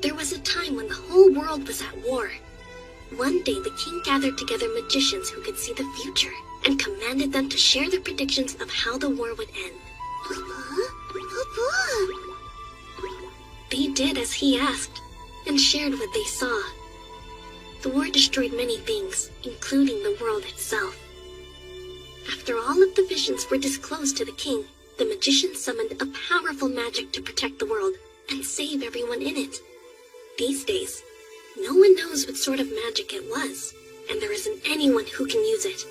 there was a time when the whole world was at war. One day, the king gathered together magicians who could see the future and commanded them to share their predictions of how the war would end. They did as he asked and shared what they saw. The war destroyed many things, including the world itself. After all of the visions were disclosed to the king, the magician summoned a powerful magic to protect the world and save everyone in it. These days, no one knows what sort of magic it was, and there isn't anyone who can use it.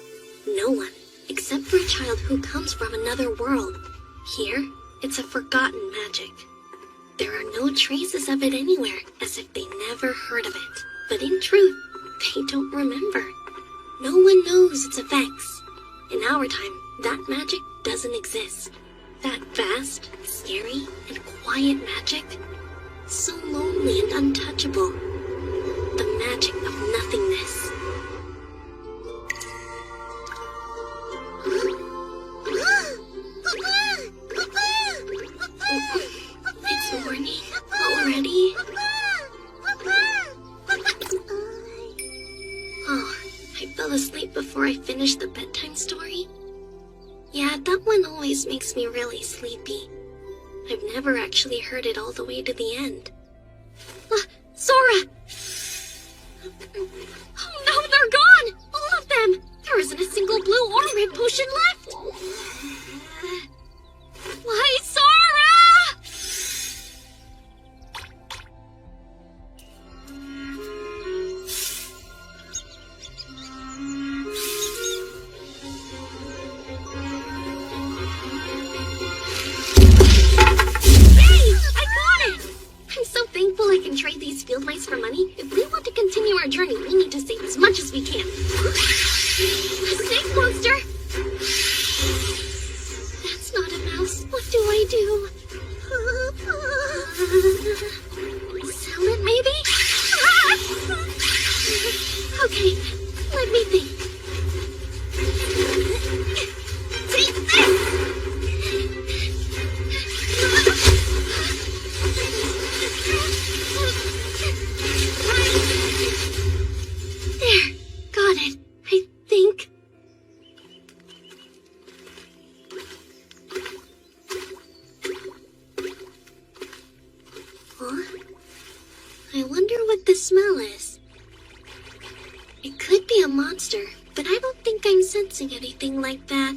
No one, except for a child who comes from another world. Here, it's a forgotten magic. There are no traces of it anywhere, as if they never heard of it. But in truth, they don't remember. No one knows its effects. In our time, that magic doesn't exist. That vast, scary, and quiet magic, so lonely and untouchable. The magic of nothingness. It's morning already. Oh, I fell asleep before I finished the bedtime story. Yeah, that one always makes me really sleepy. I've never actually heard it all the way to the end. Sora! Oh no, they're gone! All of them! There isn't a single blue or red potion left! Why, Sora? Thankful I can trade these field mice for money. If we want to continue our journey, we need to save as much as we can. A snake monster! That's not a mouse. What do I do? Sell it, maybe? Okay, let me think. Take this! There, got it, I think. Huh? I wonder what the smell is. It could be a monster, but I don't think I'm sensing anything like that.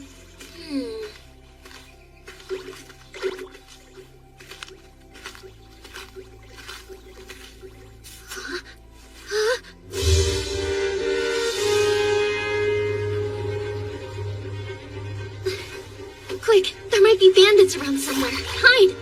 Quick, there might be bandits around somewhere. Hide!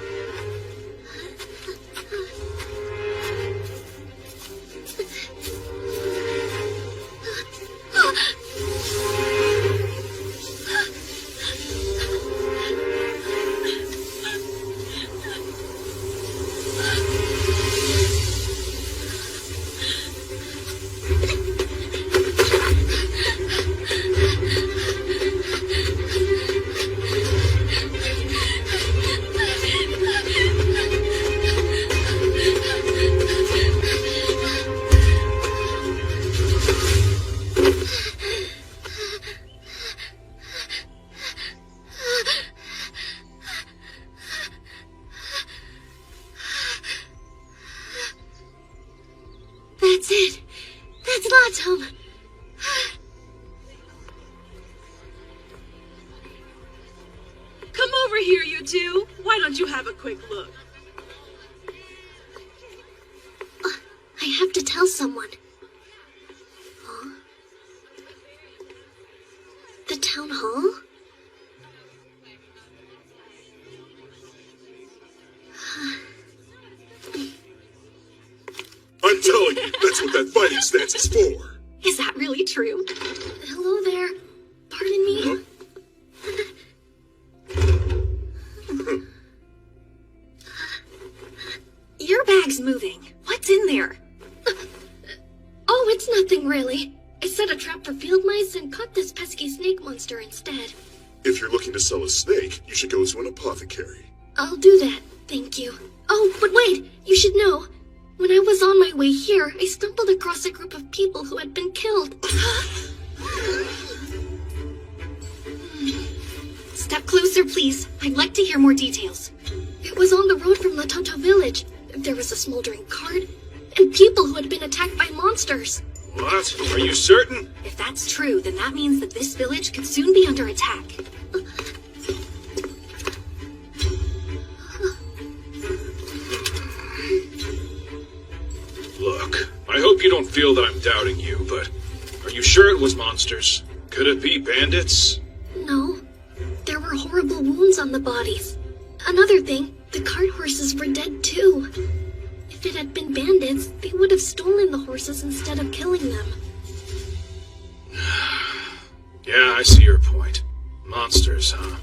over here, you two. Why don't you have a quick look? I have to tell someone. Huh? The town hall? I'm telling you, that's what that fighting stance is for. Is that really true? Hello there. Pardon me? Huh? Your bag's moving. What's in there? Oh, it's nothing really. I set a trap for field mice and caught this pesky snake monster instead. If you're looking to sell a snake, you should go to an apothecary. I'll do that, thank you. Oh, but wait, you should know. When I was on my way here, I stumbled across a group of people who had been killed. Step closer, please. I'd like to hear more details. It was on the road from the Toto village. There was a smoldering cart, and people who had been attacked by monsters. What? Are you certain? If that's true, then that means that this village could soon be under attack. Look, I hope you don't feel that I'm doubting you, but are you sure it was monsters? Could it be bandits? No, there were horrible wounds on the bodies. Another thing, the cart horses were dead too. If it had been bandits, they would have stolen the horses instead of killing them. Yeah, I see your point. Monsters, huh?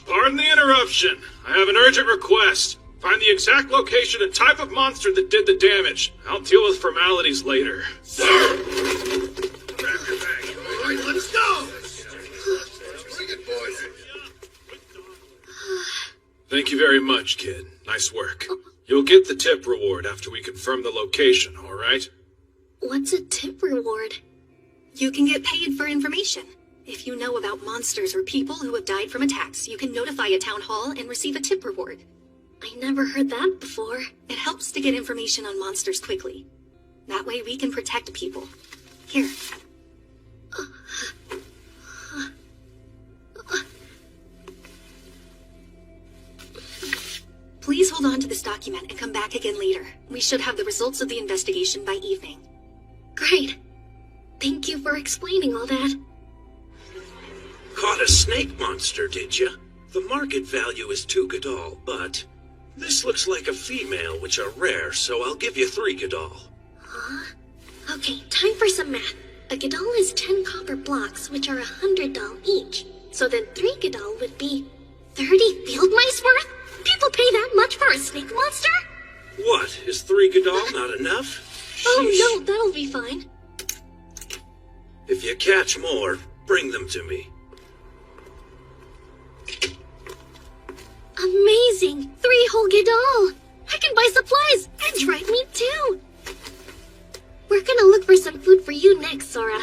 Pardon the interruption. I have an urgent request. Find the exact location and type of monster that did the damage. I'll deal with formalities later. Sir! Grab your bag. All right, let's go! Bring it, boys. Thank you very much, kid. Nice work. You'll get the tip reward after we confirm the location, all right? What's a tip reward? You can get paid for information. If you know about monsters or people who have died from attacks, you can notify a town hall and receive a tip reward. I never heard that before. It helps to get information on monsters quickly. That way we can protect people. Here. Please hold on to this document and come back again later. We should have the results of the investigation by evening. Great. Thank you for explaining all that. Caught a snake monster, did you? The market value is 2 Gadol, but this looks like a female, which are rare, so I'll give you 3 Gadol. Huh? Okay, time for some math. A Gadol is 10 copper blocks, which are 100 doll each. So then 3 Gadol would be 30 field mice worth? People pay that much for a snake monster? What, is 3 Gadol not enough? Oh no, that'll be fine. If you catch more, bring them to me. Amazing! 3 whole Gadol! I can buy supplies and dried meat too! We're gonna look for some food for you next, Sora.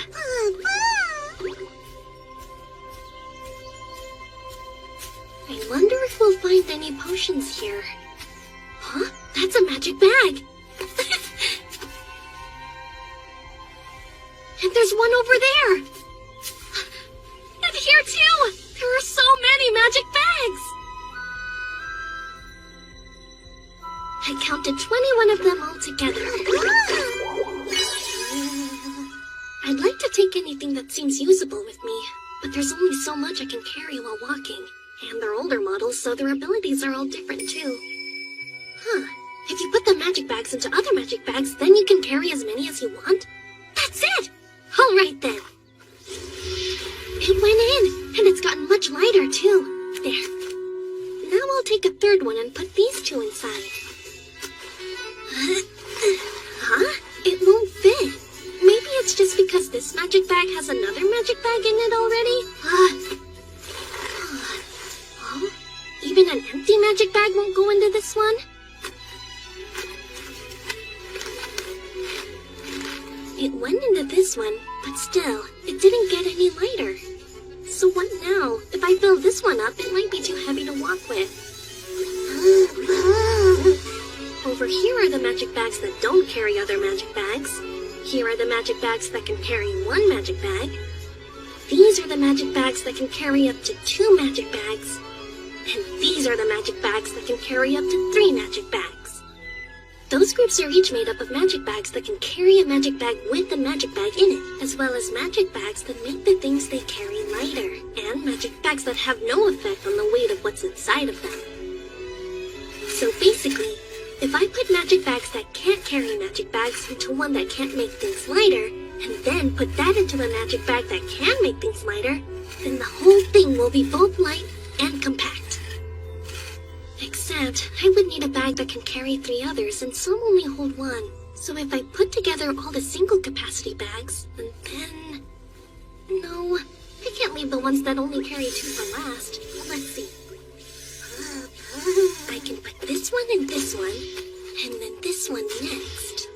I wonder if we'll find any potions here. Huh? That's a magic bag! And there's one over there! And here too! There are so many magic bags! I counted 21 of them all together. I'd like to take anything that seems usable with me, but there's only so much I can carry while walking. And they're older models, so their abilities are all different too. Huh. If you put the magic bags into other magic bags, then you can carry as many as you want? That's it! Alright then. It went in, and it's gotten much lighter too. There. Now I'll take a third one and put these 2 inside. Huh? It won't fit. Maybe it's just because this magic bag has another magic bag in it already? Oh, even an empty magic bag won't go into this one? It went into this one, but still, it didn't get any lighter. So what now? If I fill this one up, it might be too heavy to walk with. Over here are the magic bags that don't carry other magic bags. Here are the magic bags that can carry 1 magic bag. These are the magic bags that can carry up to 2 magic bags. And these are the magic bags that can carry up to 3 magic bags. Those groups are each made up of magic bags that can carry a magic bag with a magic bag in it, as well as magic bags that make the things they carry lighter, and magic bags that have no effect on the weight of what's inside of them. So basically, if I put magic bags that can't carry magic bags into one that can't make things lighter, and then put that into a magic bag that can make things lighter, then the whole thing will be both light and compact. Except, I would need a bag that can carry 3 others, and some only hold 1. So if I put together all the single capacity bags, and then... No, I can't leave the ones that only carry 2 for last. Let's see. I can put this one and this one, and then this one next.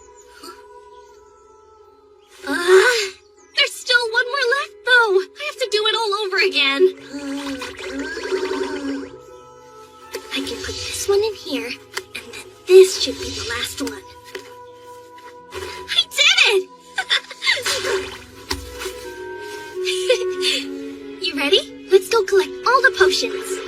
There's still 1 more left, though. I have to do it all over again. I can put this one in here, and then this should be the last one. I did it! You ready? Let's go collect all the potions.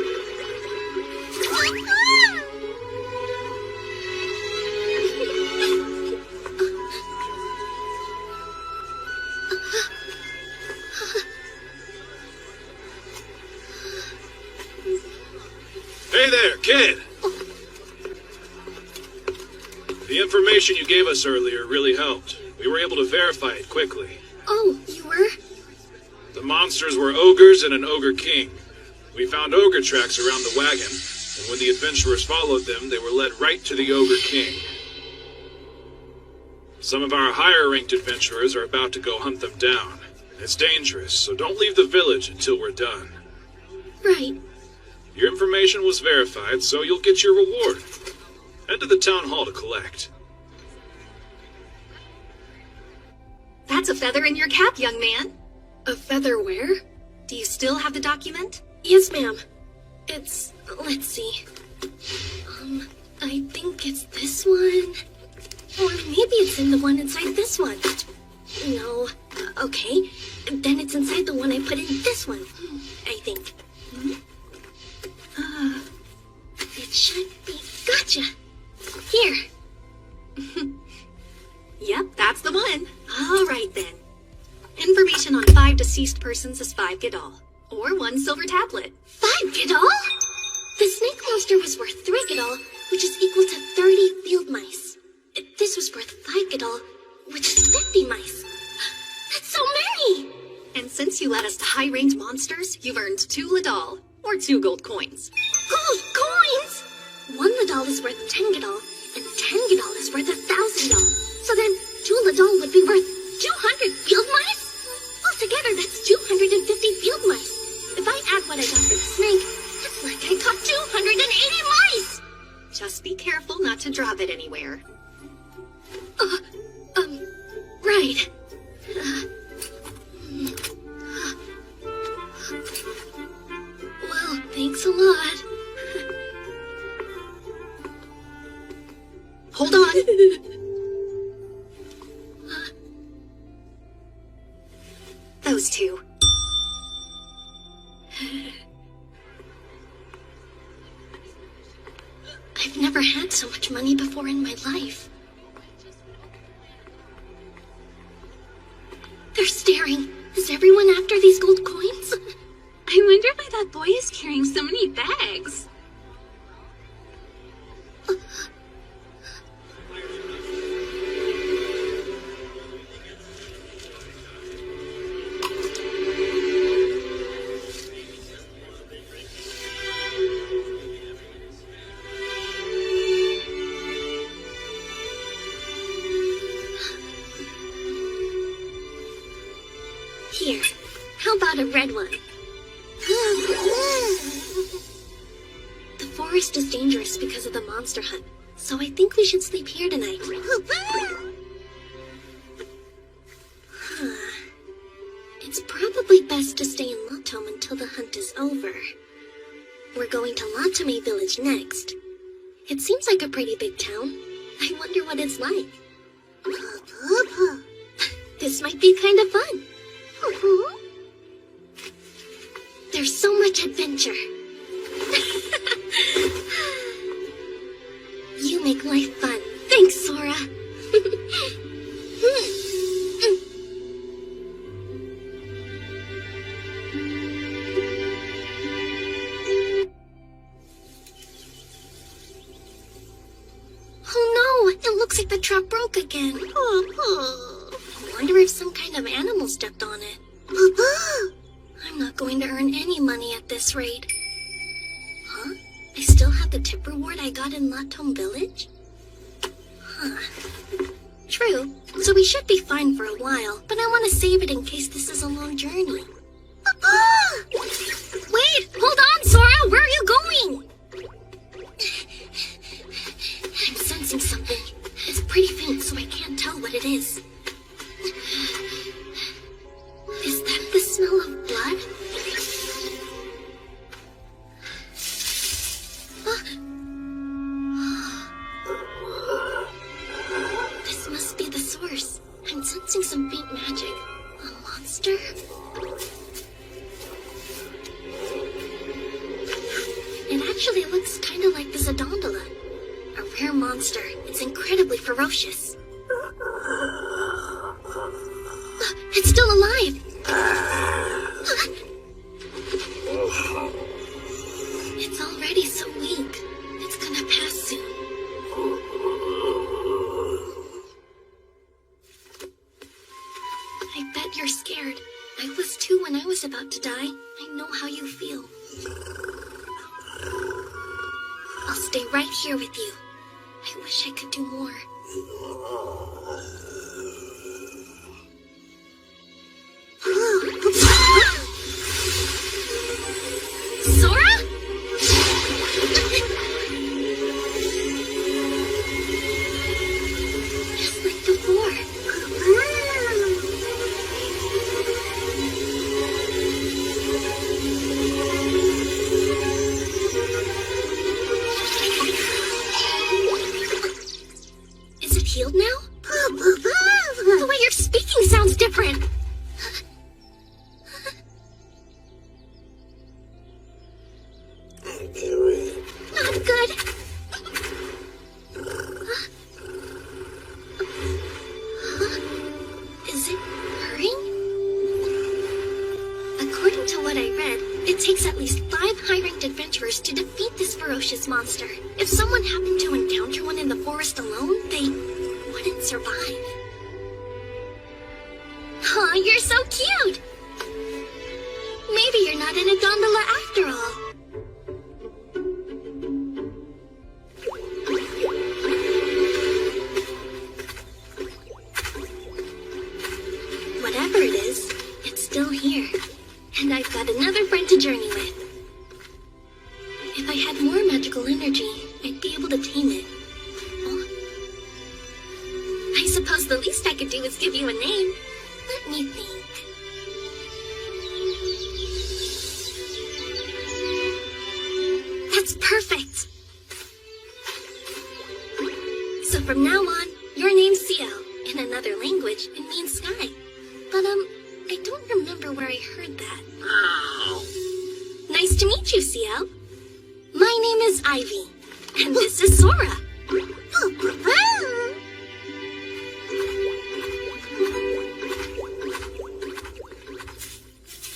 Hey there, kid! The information you gave us earlier really helped. We were able to verify it quickly. Oh, you were? The monsters were ogres and an ogre king. We found ogre tracks around the wagon, and when the adventurers followed them, they were led right to the ogre king. Some of our higher-ranked adventurers are about to go hunt them down. It's dangerous, so don't leave the village until we're done. Right. Your information was verified, so you'll get your reward. Head to the town hall to collect. That's a feather in your cap, young man. A feather where? Do you still have the document? Yes, ma'am. It's... let's see. I think it's this one. Or maybe it's in the one inside this one. No. Okay. Then it's inside the one I put in this one. I think. It should be... Gotcha! Here. Yep, that's the one. All right, then. Information on 5 deceased persons is 5 Gadol. Or 1 silver tablet. 5 Gadol? The snake monster was worth 3 Gadol, which is equal to 30 field mice. This was worth 5 Gadol, which is 50 mice. That's so many! And since you led us to high-ranked monsters, you've earned 2 Ladol, or 2 gold coins. Gold coins? 1 Ladol is worth 10 Gadol, and 10 Gadol is worth 1,000 Gadol. So then, 2 Ladol would be worth 200 field mice? Altogether, that's 250 field mice. If I add what I got for the snake, that's like I caught 280 mice! Just be careful not to drop it anywhere. Right. Well, thanks a lot. Hold on. Those 2. I've never had so much money before in my life. They're staring. Is everyone after these gold coins? I wonder why that boy is carrying so many bags. Here, how about a red one? The forest is dangerous because of the monster hunt, so I think we should sleep here tonight. It's probably best to stay in Lotom until the hunt is over. We're going to Latame village next. It seems like a pretty big town. I wonder what it's like. This might be kind of fun. There's so much adventure. making life fun. Thanks, Sora. Oh no, it looks like the trap broke again. I wonder if some kind of animal stepped on it. I'm not going to earn any money at this rate. Huh? I still have the tip reward I got in Latom Village? Huh. True, so we should be fine for a while, but I want to save it in case this is a long journey. Wait, hold on, Sora! Where are you going? I'm sensing something. It's pretty faint, so I can't tell what it is. Is that the smell of blood? This must be the source. I'm sensing some faint magic. A monster? It actually looks kind of like the Zadondola. A rare monster. It's incredibly ferocious. It's still alive! It's already so weak. It's gonna pass soon. I bet you're scared. I was too when I was about to die. I know how you feel. I'll stay right here with you. I wish I could do more. Sora? Just like before. Is it healed now? The way you're speaking sounds different. Not good. Is it hurting? According to what I read, it takes at least 5 high-ranked adventurers to defeat this ferocious monster. If someone happened to encounter one in the forest alone, they wouldn't survive. Aw, you're so cute! Maybe you're not in a gondola after all. Whatever it is, it's still here. And I've got another friend to journey with. If I had more magical energy, I'd be able to tame it. Oh. I suppose the least I could do is give you a name. Let me think. That's perfect! So from now on, your name's Ciel. In another language, it means sky. But, I don't remember where I heard that. Nice to meet you, Ciel. My name is Ivy. And this is Sora.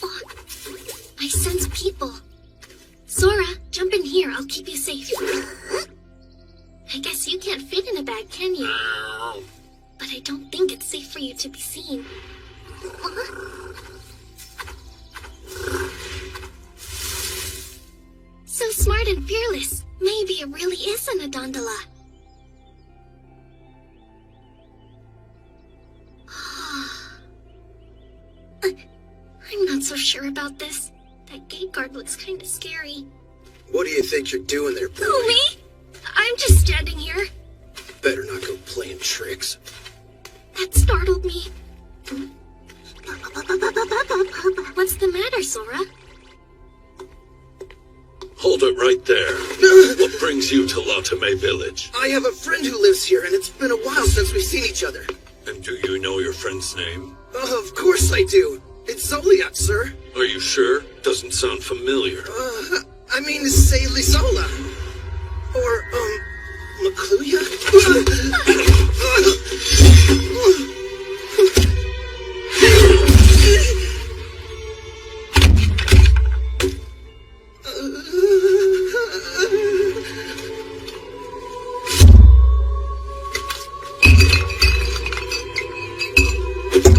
Oh, I sense people. Sora, jump in here. I'll keep you safe. I guess you can't fit in a bag, can you? But I don't think it's safe for you to be seen. So smart and fearless. Maybe it really isn't a gondola. I'm not so sure about this. That gate guard looks kind of scary. What do you think you're doing there, boy? Who, me? I'm just standing here. Better not go playing tricks. That startled me. What's the matter, Sora? Hold it right there. What brings you to Latame Village? I have a friend who lives here, and it's been a while since we've seen each other. And do you know your friend's name? Of course I do. It's Zoliot, sir. Are you sure? Doesn't sound familiar. I mean, say Lisola. Or, clue yet?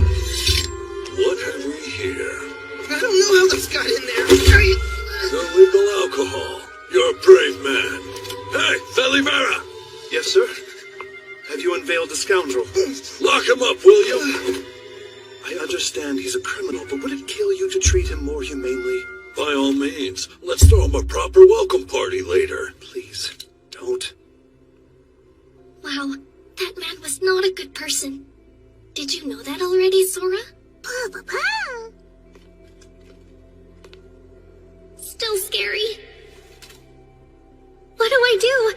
What have we here? I don't know how this got in there. Illegal alcohol. You're a brave man. Hey, Felivera! Yes, sir? Have you unveiled the scoundrel? Lock him up, will you? I understand he's a criminal, but would it kill you to treat him more humanely? By all means, let's throw him a proper welcome party later. Please, don't. Wow, that man was not a good person. Did you know that already, Sora? Still scary. What do I do?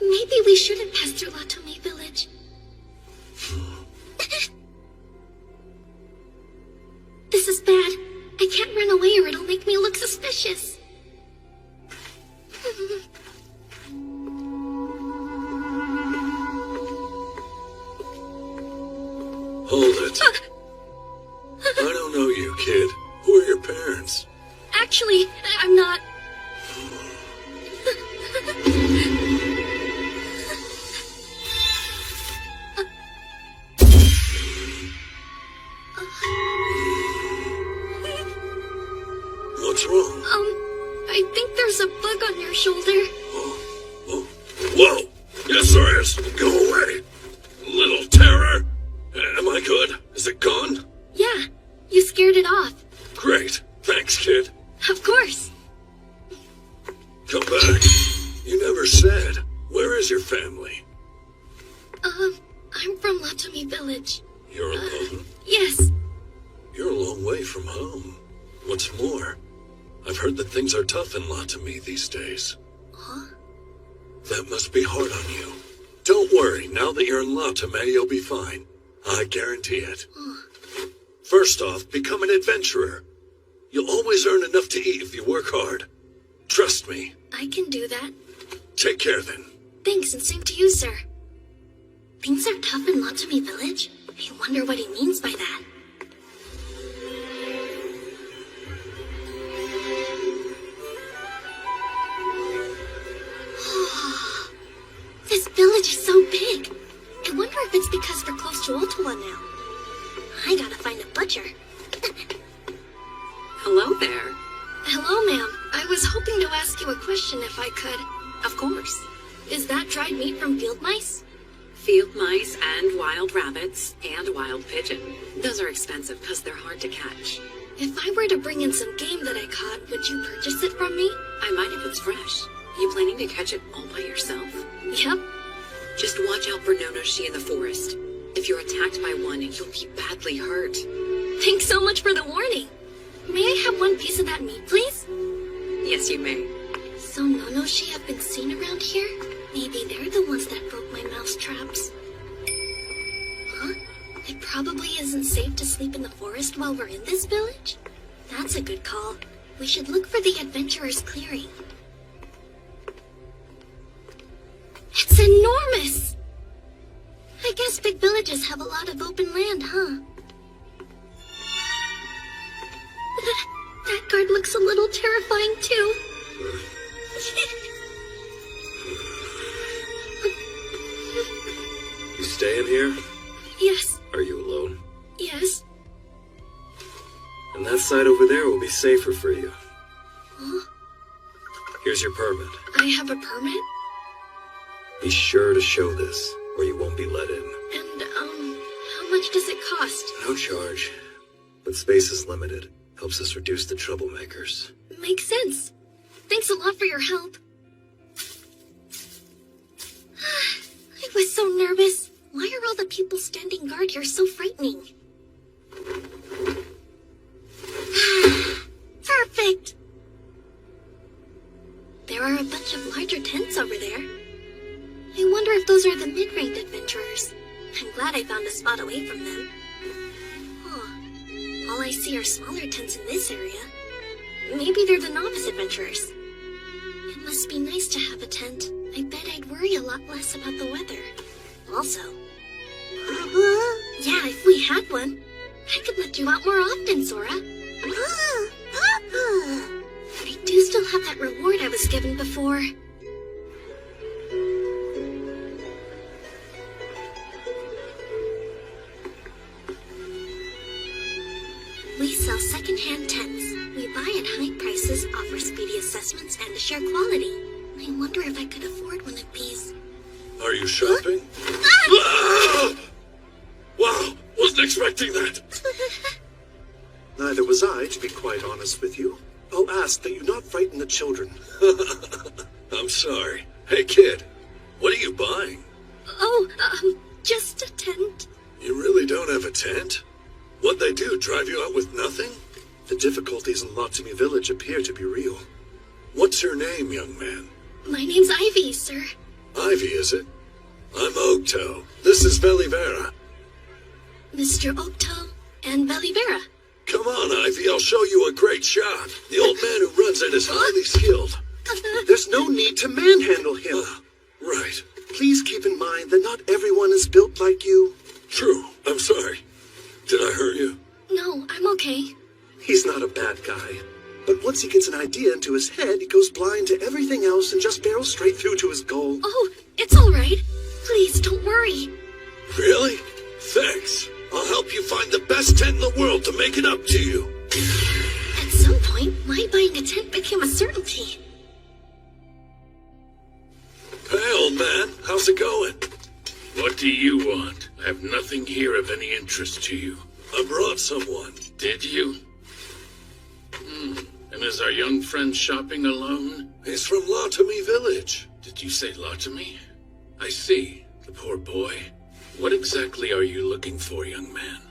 Maybe we shouldn't pass through Latomi Village. This is bad. I can't run away or it'll make me look suspicious. Hold it. I don't know you, kid. Who are your parents? Actually, I'm not. What's wrong? I think there's a bug on your shoulder. Whoa! Yes, there is. Go away. Little terror. Am I good? Is it gone? Yeah, you scared it off. Great. Thanks, kid. Of course. Come back. You never said. Where is your family? I'm from Latomi Village. You're alone? Yes. You're a long way from home. What's more, I've heard that things are tough in Latomi these days. Huh? That must be hard on you. Don't worry, now that you're in Latomi, you'll be fine. I guarantee it. First off, become an adventurer. You'll always earn enough to eat if you work hard. Trust me. I can do that. Take care then. Thanks, and same to you, sir. Things are tough in Latomi Village? I wonder what he means by that. This village is so big. I wonder if it's because we're close to Ottawa now. I gotta find a butcher. Hello there. Hello, ma'am. I was hoping to ask you a question if I could. Of course. Is that dried meat from field mice? Field mice and wild rabbits and wild pigeon. Those are expensive because they're hard to catch. If I were to bring in some game that I caught, would you purchase it from me? I might if it's fresh. You planning to catch it all by yourself? Yep. Just watch out for Nonoshi in the forest. If you're attacked by one, you'll be badly hurt. Thanks so much for the warning. May I have one piece of that meat, please? Yes, you may. So Nonoshi have been seen around here? Maybe they're the ones that broke my mouse traps. Huh? It probably isn't safe to sleep in the forest while we're in this village? That's a good call. We should look for the adventurer's clearing. It's enormous! I guess big villages have a lot of open land, huh? That guard looks a little terrifying, too. You staying here? Yes, Are you alone? yes. And that side over there will be safer for you. Huh? Here's your permit. I have a permit? Be sure to show this, or you won't be let in. And, how much does it cost? No charge. But space is limited. Helps us reduce the troublemakers. Makes sense. Thanks a lot for your help. I was so nervous. Why are all the people standing guard here so frightening? Perfect! There are a bunch of larger tents over there. I wonder if those are the mid-ranked adventurers. I'm glad I found a spot away from them. Huh. All I see are smaller tents in this area. Maybe they're the novice adventurers. It must be nice to have a tent. I I bet I'd worry a lot less about the weather. Also, yeah, if we had one, I could let you out more often, Sora. Papa! I do still have that reward I was given before. We sell second-hand tents. We buy at high prices, offer speedy assessments, and assure quality. I wonder if I could afford one of these. Are you shopping? Ah! Wow, wasn't expecting that. Neither was I, to be quite honest with you. I'll ask that you not frighten the children. I'm sorry. Hey, kid, what are you buying? Oh, just a tent. You really don't have a tent? What'd they do, drive you out with nothing? The difficulties in Lotimi Village appear to be real. What's your name, young man? My name's Ivy, sir. Ivy, is it? I'm Ogto. This is Velivera. Mr. Octo and Velivera. Come on, Ivy, I'll show you a great shop. The old man who runs it is highly skilled. There's no need to manhandle him. Right. Please keep in mind that not everyone is built like you. True. I'm sorry. Did I hurt you? No, I'm okay. He's not a bad guy. But once he gets an idea into his head, he goes blind to everything else and just barrels straight through to his goal. Oh, it's all right. Please, don't worry. Really? Thanks. I'll help you find the best tent in the world to make it up to you. At some point, my buying a tent became a certainty. Hey, old man, how's it going? What do you want? I have nothing here of any interest to you. I brought someone. Did you? And is our young friend shopping alone? He's from Lotimi Village. Did you say Lotimi? I see. The poor boy. What exactly are you looking for, young man?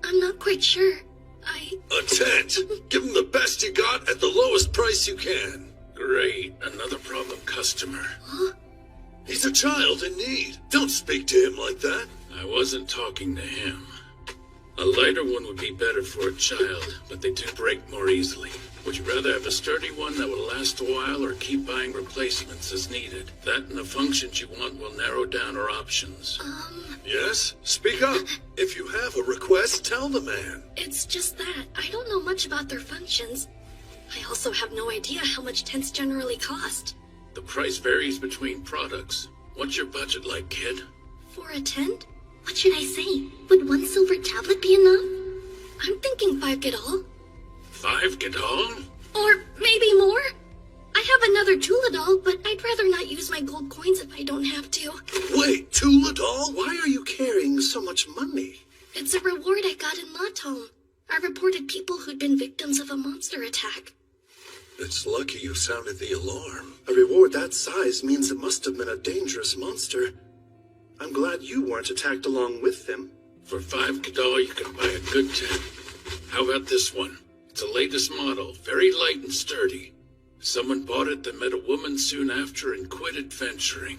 I'm not quite sure. A tent. Give him the best you got at the lowest price you can. Great. Another problem customer. Huh? He's a child in need. Don't speak to him like that. I wasn't talking to him. A lighter one would be better for a child, but they do break more easily. Would you rather have a sturdy one that will last a while or keep buying replacements as needed? That and the functions you want will narrow down our options. Yes? Speak up. If you have a request, tell the man. It's just that I don't know much about their functions. I also have no idea how much tents generally cost. The price varies between products. What's your budget like, kid? For a tent? What should I say? Would one silver tablet be enough? I'm thinking 5 Gadol. 5 Gadol? Or maybe more? I have another Tuladol, but I'd rather not use my gold coins if I don't have to. Wait, Tuladol? Why are you carrying so much money? It's a reward I got in Lotome. I reported people who'd been victims of a monster attack. It's lucky you sounded the alarm. A reward that size means it must have been a dangerous monster. I'm glad you weren't attacked along with them. For 5 Gadol, you can buy a good tent. How about this one? It's the latest model, very light and sturdy. Someone bought it that met a woman soon after and quit adventuring.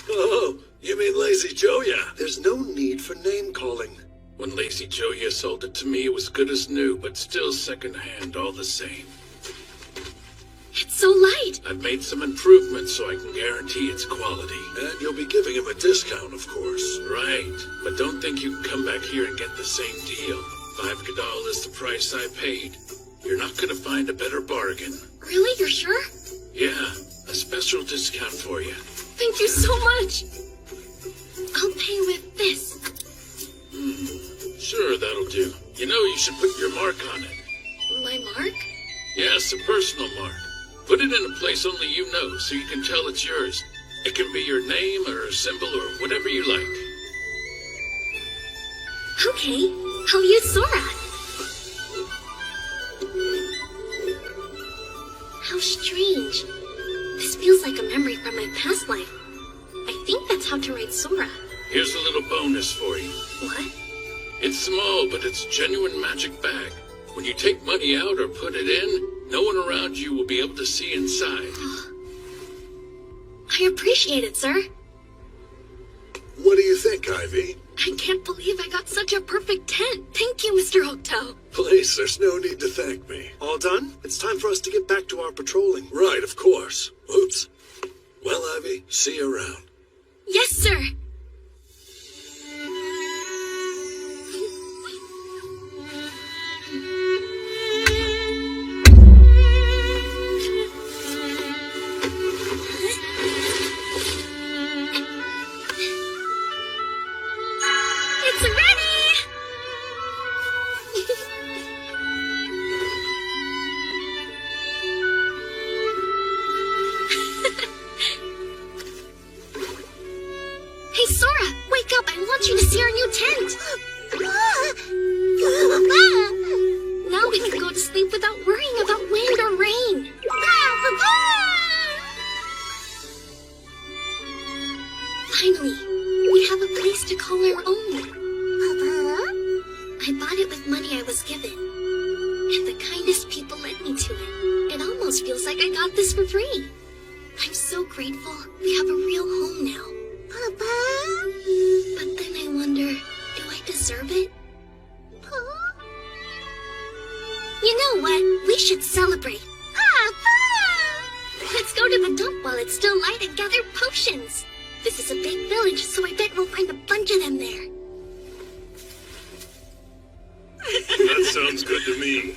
Oh, you mean Lazy Joya? There's no need for name-calling. When Lazy Joya sold it to me, it was good as new, but still second-hand all the same. It's so light. I've made some improvements so I can guarantee its quality. And you'll be giving him a discount, of course. Right, but don't think you can come back here and get the same deal. 5 Gadol is the price I paid. You're not gonna find a better bargain. Really? You're sure? Yeah, a special discount for you. Thank you so much. I'll pay with this. Sure, that'll do. You know, you should put your mark on it. My mark? Yes, a personal mark. Put it in a place only you know, so you can tell it's yours. It can be your name or a symbol or whatever you like. Okay, I'll use Sora. How strange. This feels like a memory from my past life. I think that's how to write Sora. Here's a little bonus for you. What? It's small, but it's a genuine magic bag. When you take money out or put it in, no one around you will be able to see inside. I appreciate it, sir. What do you think, Ivy? I can't believe I got such a perfect tent. Thank you, Mr. Octo. Please, there's no need to thank me. All done? It's time for us to get back to our patrolling. Right, of course. Oops. Well, Ivy, see you around. Yes, sir. It's ready! Hey, Sora, wake up. I want you to see our new tent. Now we can go to sleep without worrying about wind or rain. Finally, we have a place to call our own. I bought it with money I was given. And the kindest people led me to it. It almost feels like I got this for free. I'm so grateful we have a real home now. But then I wonder, do I deserve it? You know what? We should celebrate. Let's go to the dump while it's still light and gather potions. This is a big village, so I bet we'll find a bunch of them there. That sounds good to me.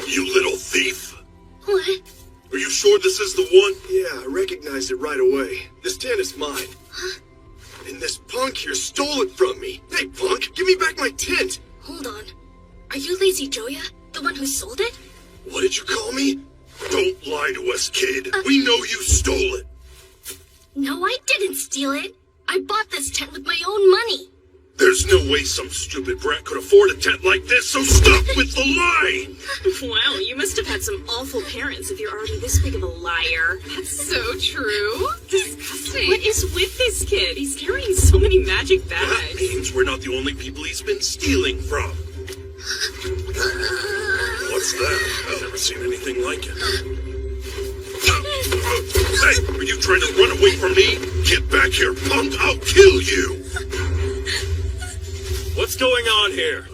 You little thief! What? Are you sure this is the one? Yeah, I recognized it right away. This tent is mine. Huh? And this punk here stole it from me. Hey, punk, give me back my tent. Hold on. Are you Lazy Joya? The one who sold it? What did you call me? Don't lie to us, kid. We know you stole it. No, I didn't steal it. I bought this tent with my own money. There's no way some stupid brat could afford a tent like this, so stop with the lying! Wow, you must have had some awful parents if you're already this big of a liar. That's so true. Disgusting. What is with this kid? He's carrying so many magic bags. That means we're not the only people he's been stealing from. What's that? I've never seen anything like it. Hey, are you trying to run away from me? Get back here, punk! I'll kill you! What's going on here?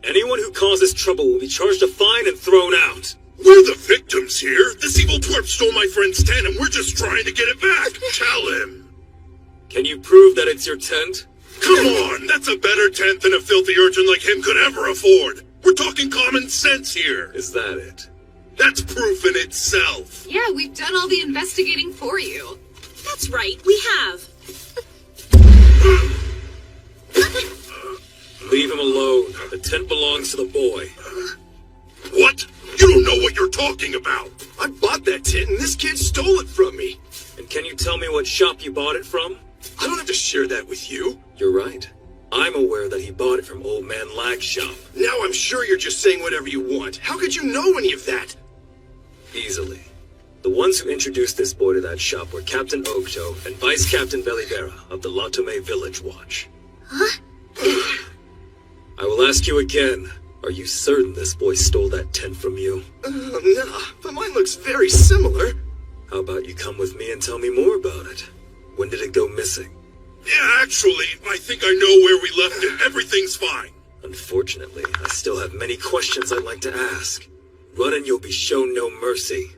Anyone who causes trouble will be charged a fine and thrown out. We're the victims here. This evil twerp stole my friend's tent and we're just trying to get it back. Tell him. Can you prove that it's your tent? Come on, that's a better tent than a filthy urchin like him could ever afford. We're talking common sense here. Is that it? That's proof in itself. Yeah, we've done all the investigating for you. That's right, we have. Leave him alone. The tent belongs to the boy. What? You don't know what you're talking about. I bought that tent and this kid stole it from me. And can you tell me what shop you bought it from? I don't have to share that with you. You're right. I'm aware that he bought it from Old Man Lag's shop. Now I'm sure you're just saying whatever you want. How could you know any of that? Easily. The ones who introduced this boy to that shop were Captain Octo and Vice Captain Belivera of the Latome Village Watch. Huh? I will ask you again. Are you certain this boy stole that tent from you? Nah, but mine looks very similar. How about you come with me and tell me more about it? When did it go missing? Yeah, actually, I think I know where we left it. Everything's fine. Unfortunately, I still have many questions I'd like to ask. Run and you'll be shown no mercy.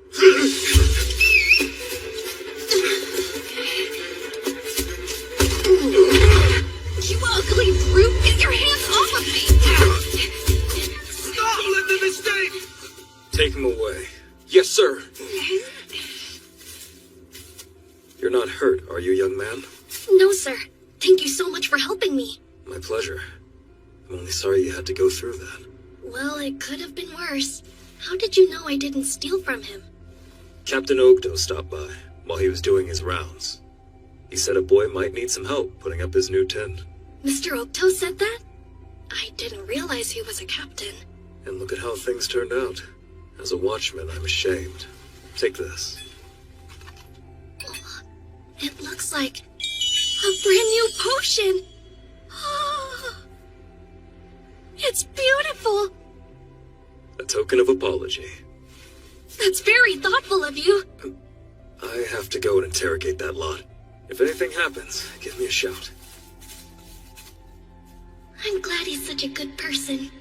You ugly brute! Get your hands off of me! Stop! Let the mistake! Take him away. Yes, sir. You're not hurt, are you, young man? No, sir. Thank you so much for helping me. My pleasure. I'm only sorry you had to go through that. Well, it could have been worse. How did you know I didn't steal from him? Captain Ogdo stopped by while he was doing his rounds. He said a boy might need some help putting up his new tent. Mr. Octo said that? I didn't realize he was a captain. And look at how things turned out. As a watchman, I'm ashamed. Take this. It looks like a brand new potion. It's beautiful. A token of apology. That's very thoughtful of you. I have to go and interrogate that lot. If anything happens, give me a shout. I'm glad he's such a good person.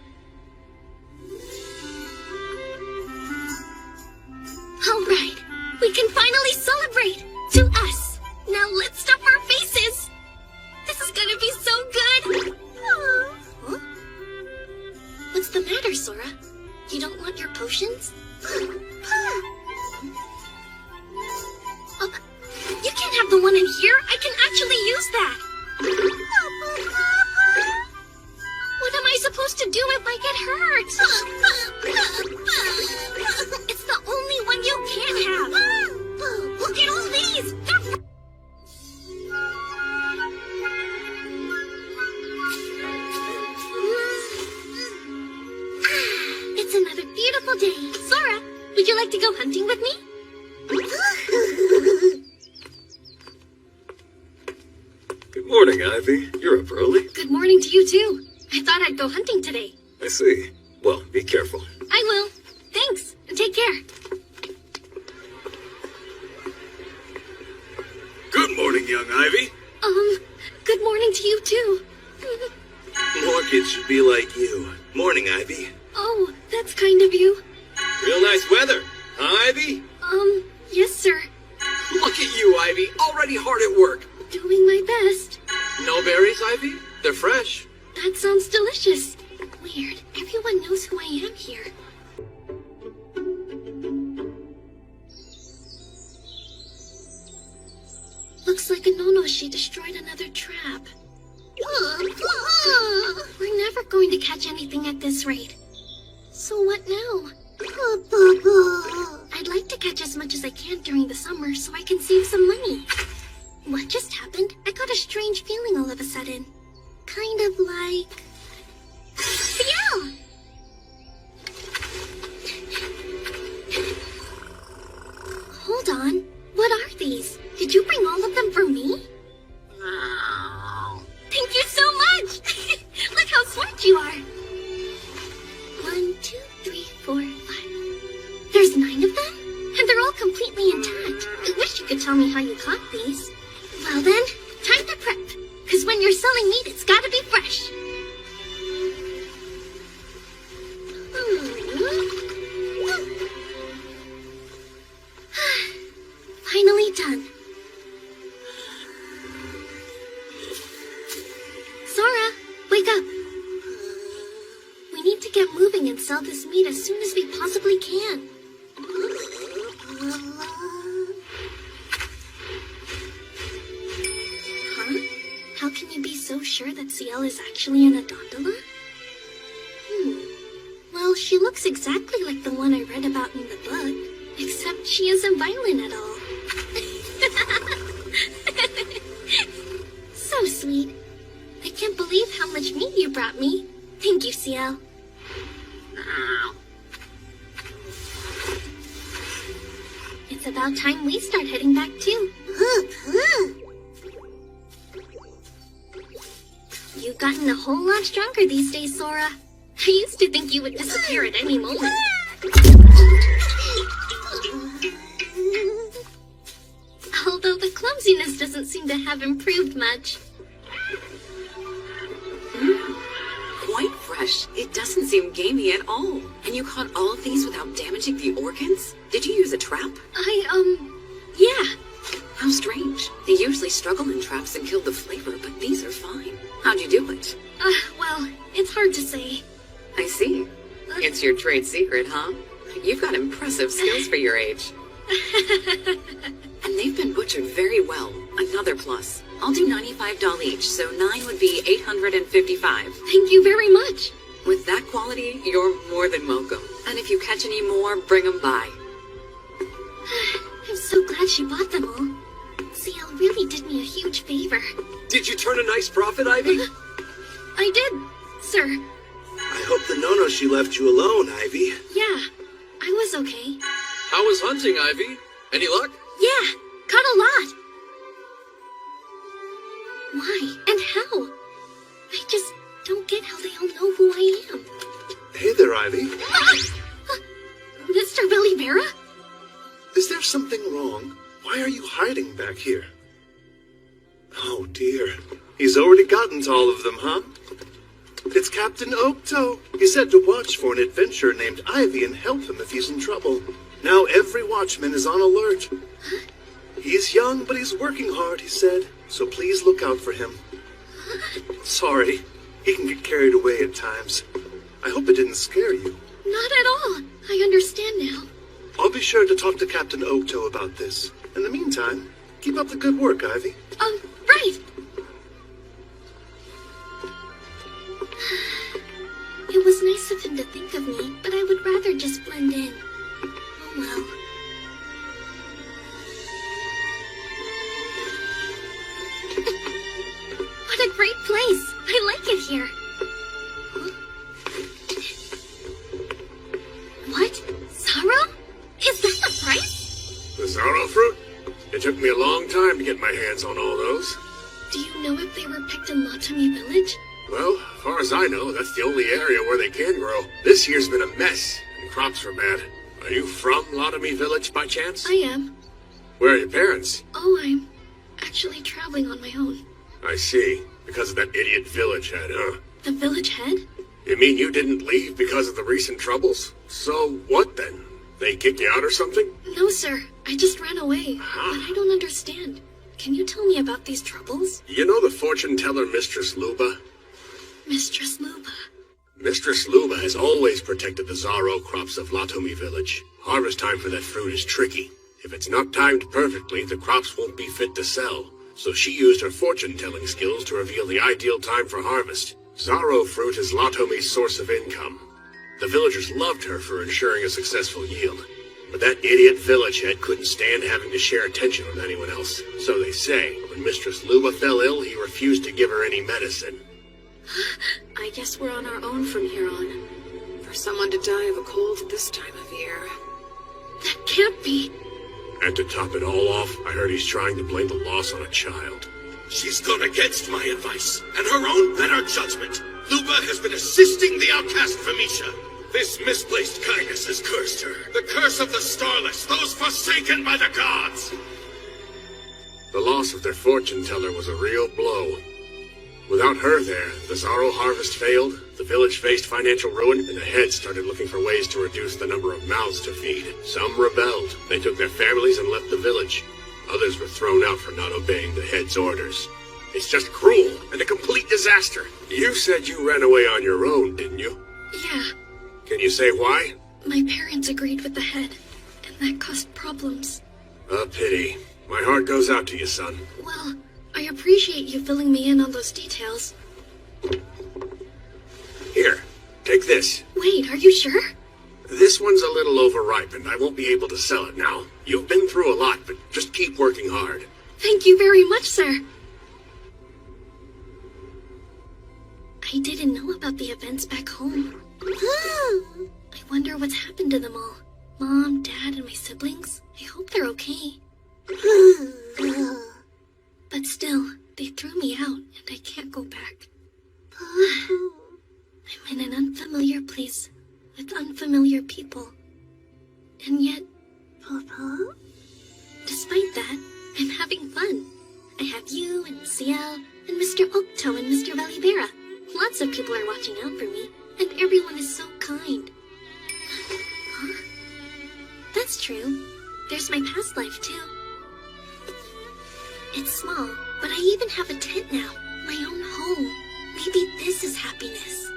All right, we can finally celebrate! To us! Now let's stuff our faces! This is gonna be so good! Huh? What's the matter, Sora? You don't want your potions? You can't have the one in here! I can actually use that! What am I supposed to do if I get hurt? It's the only one you can't have! Look at all these! It's another beautiful day. Sora, would you like to go hunting with me? Good morning, Ivy. You're up early. Good morning to you, too. I thought I'd go hunting today. I see. Well, be careful. I will. Thanks. Take care. Good morning, young Ivy. Good morning to you, too. More kids should be like you. Morning, Ivy. Oh, that's kind of you. Real nice weather, huh, Ivy? Yes, sir. Look at you, Ivy. Already hard at work. Doing my best. No berries, Ivy? They're fresh. That sounds delicious. Weird. Everyone knows who I am here. Looks like Nonoshi destroyed another trap. We're never going to catch anything at this rate. So what now? I'd like to catch as much as I can during the summer so I can save some money. What just happened? I got a strange feeling all of a sudden. Kind of like... Ciel! Hold on. What are these? Did you bring all of them for me? Thank you so much! Look how smart you are! 1, 2, 3, 4, 5. There's 9 of them? And they're all completely intact. I wish you could tell me how you caught these. Well then, time to prep. Because when you're selling meat, it's gotta be fresh. Finally done. Sora, wake up. We need to get moving and sell this meat as soon as we possibly can. Huh? How can you be so sure that Ciel is actually in a gondola? Well, she looks exactly like the one I read about in the book, except she isn't violent at all. So sweet. I can't believe how much meat you brought me. Thank you, Ciel. It's about time we start heading back too. You've gotten a whole lot stronger these days, Sora. I used to think you would disappear at any moment. Although the clumsiness doesn't seem to have improved much. Quite fresh. It doesn't seem gamey at all. And you caught all of these without damaging the organs? Did you use a trap? Yeah. How strange. They usually struggle in traps and kill the flavor, but these are fine. How'd you do it? Well, it's hard to say. I see. It's your trade secret, huh? You've got impressive skills for your age. And they've been butchered very well. Another plus. I'll do $95 each, so 9 would be $855. Thank you very much. With that quality, you're more than welcome. And if you catch any more, bring them by. I'm so glad she bought them all. Ciel really did me a huge favor. Did you turn a nice profit, Ivy? I did, sir. I hope the Nonoshi left you alone, Ivy. Yeah, I was okay. How was hunting, Ivy? Any luck? Yeah, caught a lot. Why and how? I just don't get how they all know who I am. Hey there, Ivy. Mr. Belivera? Is there something wrong? Why are you hiding back here? Oh dear. He's already gotten to all of them, huh? It's Captain Oaktoe. He said to watch for an adventurer named Ivy and help him if he's in trouble. Now every watchman is on alert. He's young, but he's working hard, he said. So please look out for him. Sorry, he can get carried away at times. I hope it didn't scare you. Not at all. I understand now. I'll be sure to talk to Captain Oaktoe about this. In the meantime, keep up the good work, Ivy. Right. It was nice of him to think of me, but I would rather just blend in. Oh well. What a great place! I like it here. Huh? What? Sorrow? Is that the price? The sorrow fruit? It took me a long time to get my hands on all those. Do you know if they were picked in Latomi Village? Well, as far as I know, that's the only area where they can grow. This year's been a mess, and crops were bad. Are you from Latomi Village by chance? I am. Where are your parents? Oh, I'm actually traveling on my own. I see. Because of that idiot village head, huh? The village head? You mean you didn't leave because of the recent troubles? So what then? They kicked you out or something? No, sir. I just ran away. But I don't understand. Can you tell me about these troubles? You know the fortune teller Mistress Luba? Mistress Luba. Mistress Luba has always protected the Zaro crops of Latomi Village. Harvest time for that fruit is tricky. If it's not timed perfectly, the crops won't be fit to sell. So she used her fortune-telling skills to reveal the ideal time for harvest. Zaro fruit is Latomi's source of income. The villagers loved her for ensuring a successful yield. But that idiot village head couldn't stand having to share attention with anyone else. So they say, when Mistress Luba fell ill, he refused to give her any medicine. I guess we're on our own from here on. For someone to die of a cold at this time of year. That can't be. And to top it all off, I heard he's trying to blame the loss on a child. She's gone against my advice and her own better judgment. Luba has been assisting the outcast Famisha. This misplaced kindness has cursed her. The curse of the starless, those forsaken by the gods. The loss of their fortune teller was a real blow. Without her there, the Zaro harvest failed, the village faced financial ruin, and the heads started looking for ways to reduce the number of mouths to feed. Some rebelled. They took their families and left the village. Others were thrown out for not obeying the head's orders. It's just cruel and a complete disaster. You said you ran away on your own, didn't you? Yeah. Can you say why? My parents agreed with the head, and that caused problems. A pity. My heart goes out to you, son. Well, I appreciate you filling me in on those details. Here, take this. Wait, are you sure? This one's a little overripe, and I won't be able to sell it now. You've been through a lot, but just keep working hard. Thank you very much, sir. I didn't know about the events back home. I wonder what's happened to them all. Mom, Dad, and my siblings. I hope they're okay. But still, they threw me out, and I can't go back. I'm in an unfamiliar place, with unfamiliar people. And yet, despite that, I'm having fun. I have you, and Ciel, and Mr. Oaktoe, and Mr. Valivera. Lots of people are watching out for me, and everyone is so kind. Huh? That's true. There's my past life, too. It's small, but I even have a tent now. My own home. Maybe this is happiness.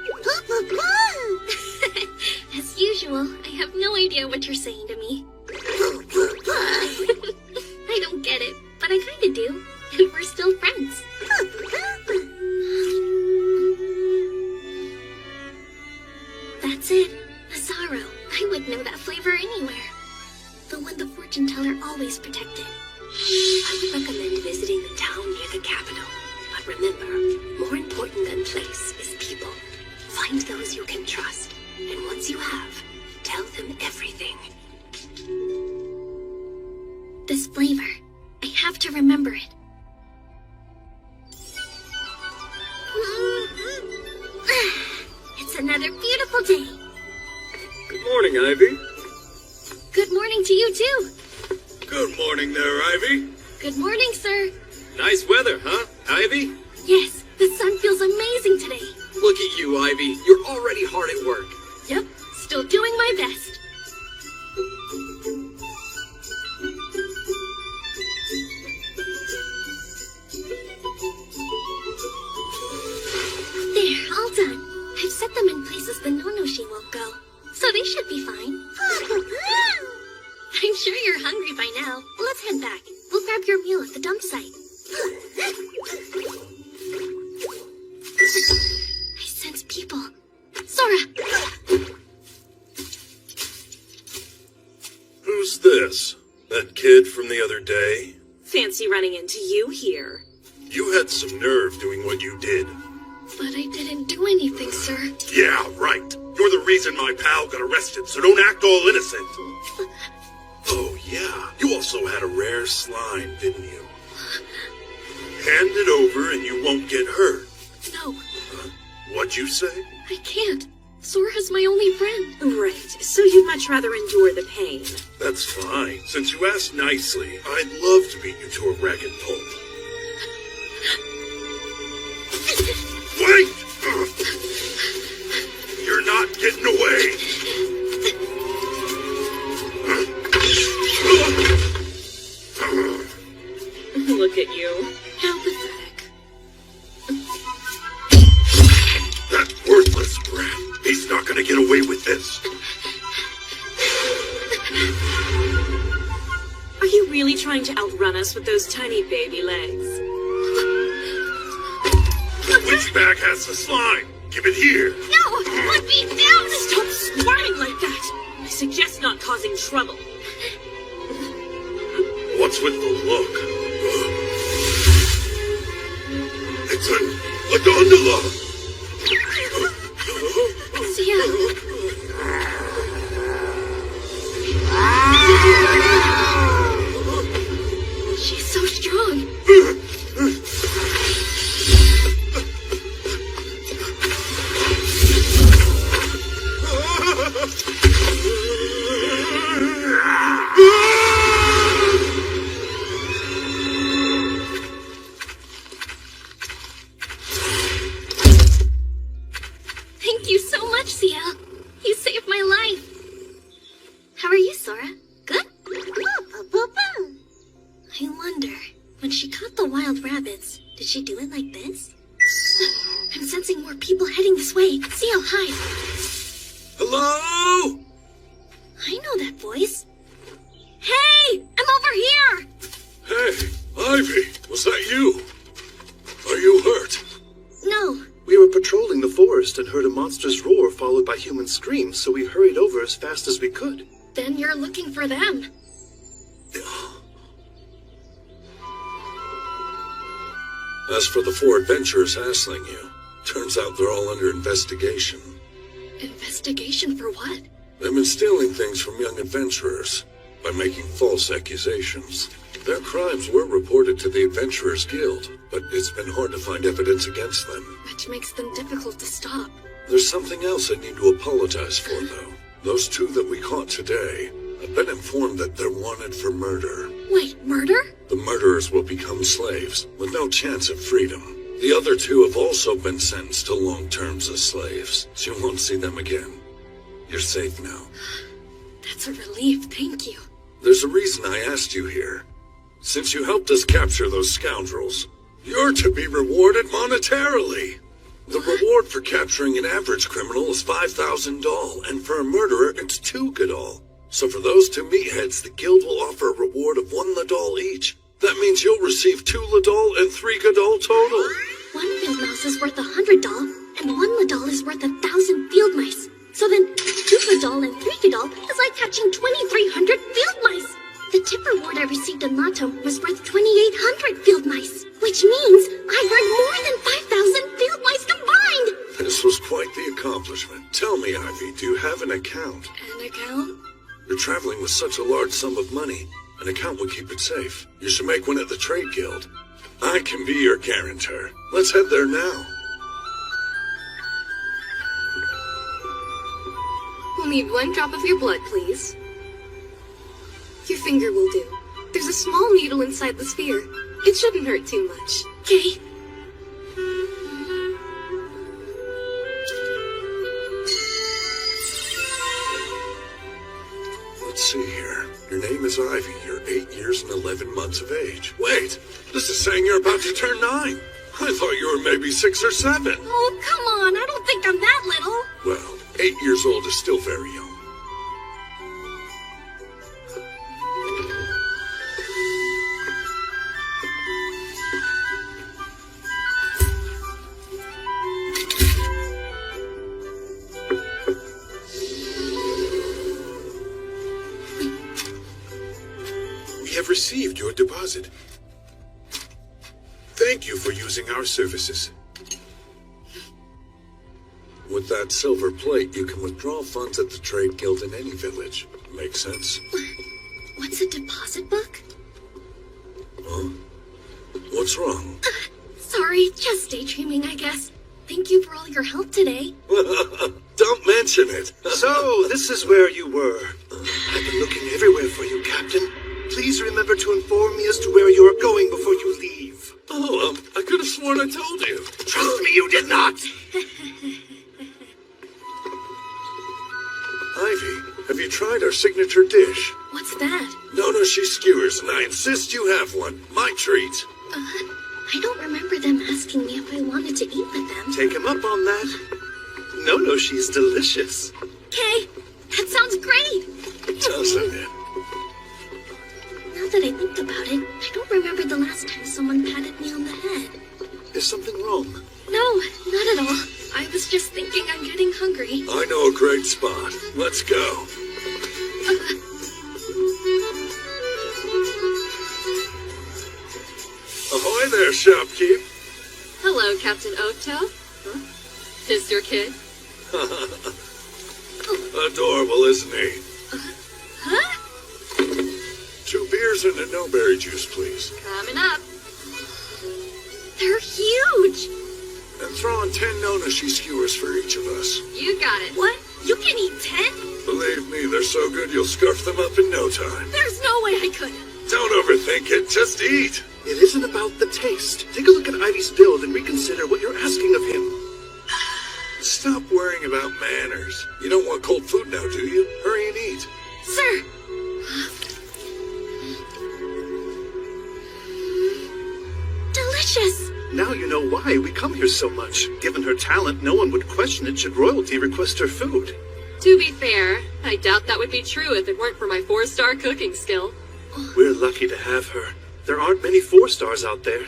As usual, I have no idea what you're saying to me. I don't get it, but I kinda do. And we're still friends. That's it. Azaro. I would know that flavor anywhere. The one the fortune teller always protected. I would recommend visiting the town near the capital. But remember, more important than place is people. Find those you can trust. And once you have, tell them everything. This flavor. I have to remember it. It's another beautiful day. Good morning, Ivy. Good morning to you, too. Good morning there, Ivy. Good morning, sir. Nice weather, huh, Ivy? Yes, the sun feels amazing today. Look at you, Ivy. You're already hard at work. Yep, still doing my best. There, all done. I've set them in places the Nonoshi won't go, so they should be fine. I'm sure you're hungry by now. Let's head back. We'll grab your meal at the dump site. I sense people. Sora! Who's this? That kid from the other day? Fancy running into you here. You had some nerve doing what you did. But I didn't do anything, sir. Yeah, right. You're the reason my pal got arrested, so don't act all innocent. Oh, yeah. You also had a rare slime, didn't you? Hand it over and you won't get hurt. No. What'd you say? I can't. Sora's my only friend. Right, so you'd much rather endure the pain. That's fine. Since you asked nicely, I'd love to beat you to a ragged pulp. Wait! You're not getting away! Look at you. How pathetic. That worthless brat! He's not gonna get away with this! Are you really trying to outrun us with those tiny baby legs? Which bag has the slime? Give it here! No! Let me down! Stop squirming like that! I suggest not causing trouble. What's with the look? It's a gondola! She's so strong. Thank you so much, Sia. You saved my life. How are you, Sora? Good? I wonder, when she caught the wild rabbits, did she do it like this? I'm sensing more people heading this way. Sia, hide. Hello? I know that voice. Hey, I'm over here. Hey, Ivy, was that you? Are you hurt? No. We were patrolling the forest and heard a monster's roar followed by human screams, so we hurried over as fast as we could. Then you're looking for them. As for the four adventurers hassling you, turns out they're all under investigation. Investigation for what? They've been stealing things from young adventurers by making false accusations. Their crimes were reported to the Adventurers Guild, but it's been hard to find evidence against them. Which makes them difficult to stop. There's something else I need to apologize for, though. Those two that we caught today, I've been informed that they're wanted for murder. Wait, murder? The murderers will become slaves, with no chance of freedom. The other two have also been sentenced to long terms as slaves, so you won't see them again. You're safe now. That's a relief, thank you. There's a reason I asked you here. Since you helped us capture those scoundrels, you're to be rewarded monetarily. The reward for capturing an average criminal is 5,000 doll, and for a murderer, it's 2 Gadol. So for those two meatheads, the guild will offer a reward of 1 Ladol each. That means you'll receive 2 Ladol and 3 Gadol total. 1 field mouse is worth 100 doll, and 1 Ladol is worth 1,000 field mice. So then, 2 Gadol and 3 Gadol is like catching 2,300 field mice. The tip reward I received in Lotto was worth 2,800 field mice, which means I earned more than 5,000 field mice combined! This was quite the accomplishment. Tell me, Ivy, do you have an account? An account? You're traveling with such a large sum of money. An account would keep it safe. You should make one at the Trade Guild. I can be your guarantor. Let's head there now. We'll need 1 drop of your blood, please. Your finger will do. There's a small needle inside the sphere. It shouldn't hurt too much. Okay. see here. Your name is Ivy. You're 8 years and 11 months of age. Wait, this is saying you're about to turn 9. I thought you were maybe 6 or 7. Oh, come on. I don't think I'm that little. Well, 8 years old is still very young. We have received your deposit. Thank you for using our services. With that silver plate, you can withdraw funds at the Trade Guild in any village. Makes sense? What's a deposit book? Huh? What's wrong? Sorry, just daydreaming, I guess. Thank you for all your help today. Don't mention it. So, this is where you were. I've been looking everywhere for you, Captain. Please remember to inform me as to where you are going before you leave. Oh, I could have sworn I told you. Trust me, you did not. Ivy, have you tried our signature dish? What's that? Nono-shi skewers, and I insist you have one. My treat. I don't remember them asking me if I wanted to eat with them. Take him up on that. No, she's delicious. Okay, that sounds great. Doesn't it? Now that I think about it, I don't remember the last time someone patted me on the head. Is something wrong? No, not at all. I was just thinking I'm getting hungry. I know a great spot. Let's go. Ahoy there, shopkeep. Hello, Captain Oaktoe. Huh? This your kid? Adorable, isn't he? Huh? 2 beers and a no-berry juice, please. Coming up. They're huge. And throw in 10 Nono-shi skewers for each of us. You got it. What? You can eat 10? Believe me, they're so good you'll scarf them up in no time. There's no way I could. Don't overthink it, just eat. It isn't about the taste. Take a look at Ivy's build and reconsider what you're asking of him. Stop worrying about manners. You don't want cold food now, do you? Hurry and eat. Sir. Delicious. Now you know why we come here so much. Given her talent, no one would question it should royalty request her food. To be fair, I doubt that would be true if it weren't for my 4-star cooking skill. We're lucky to have her. There aren't many 4-stars out there.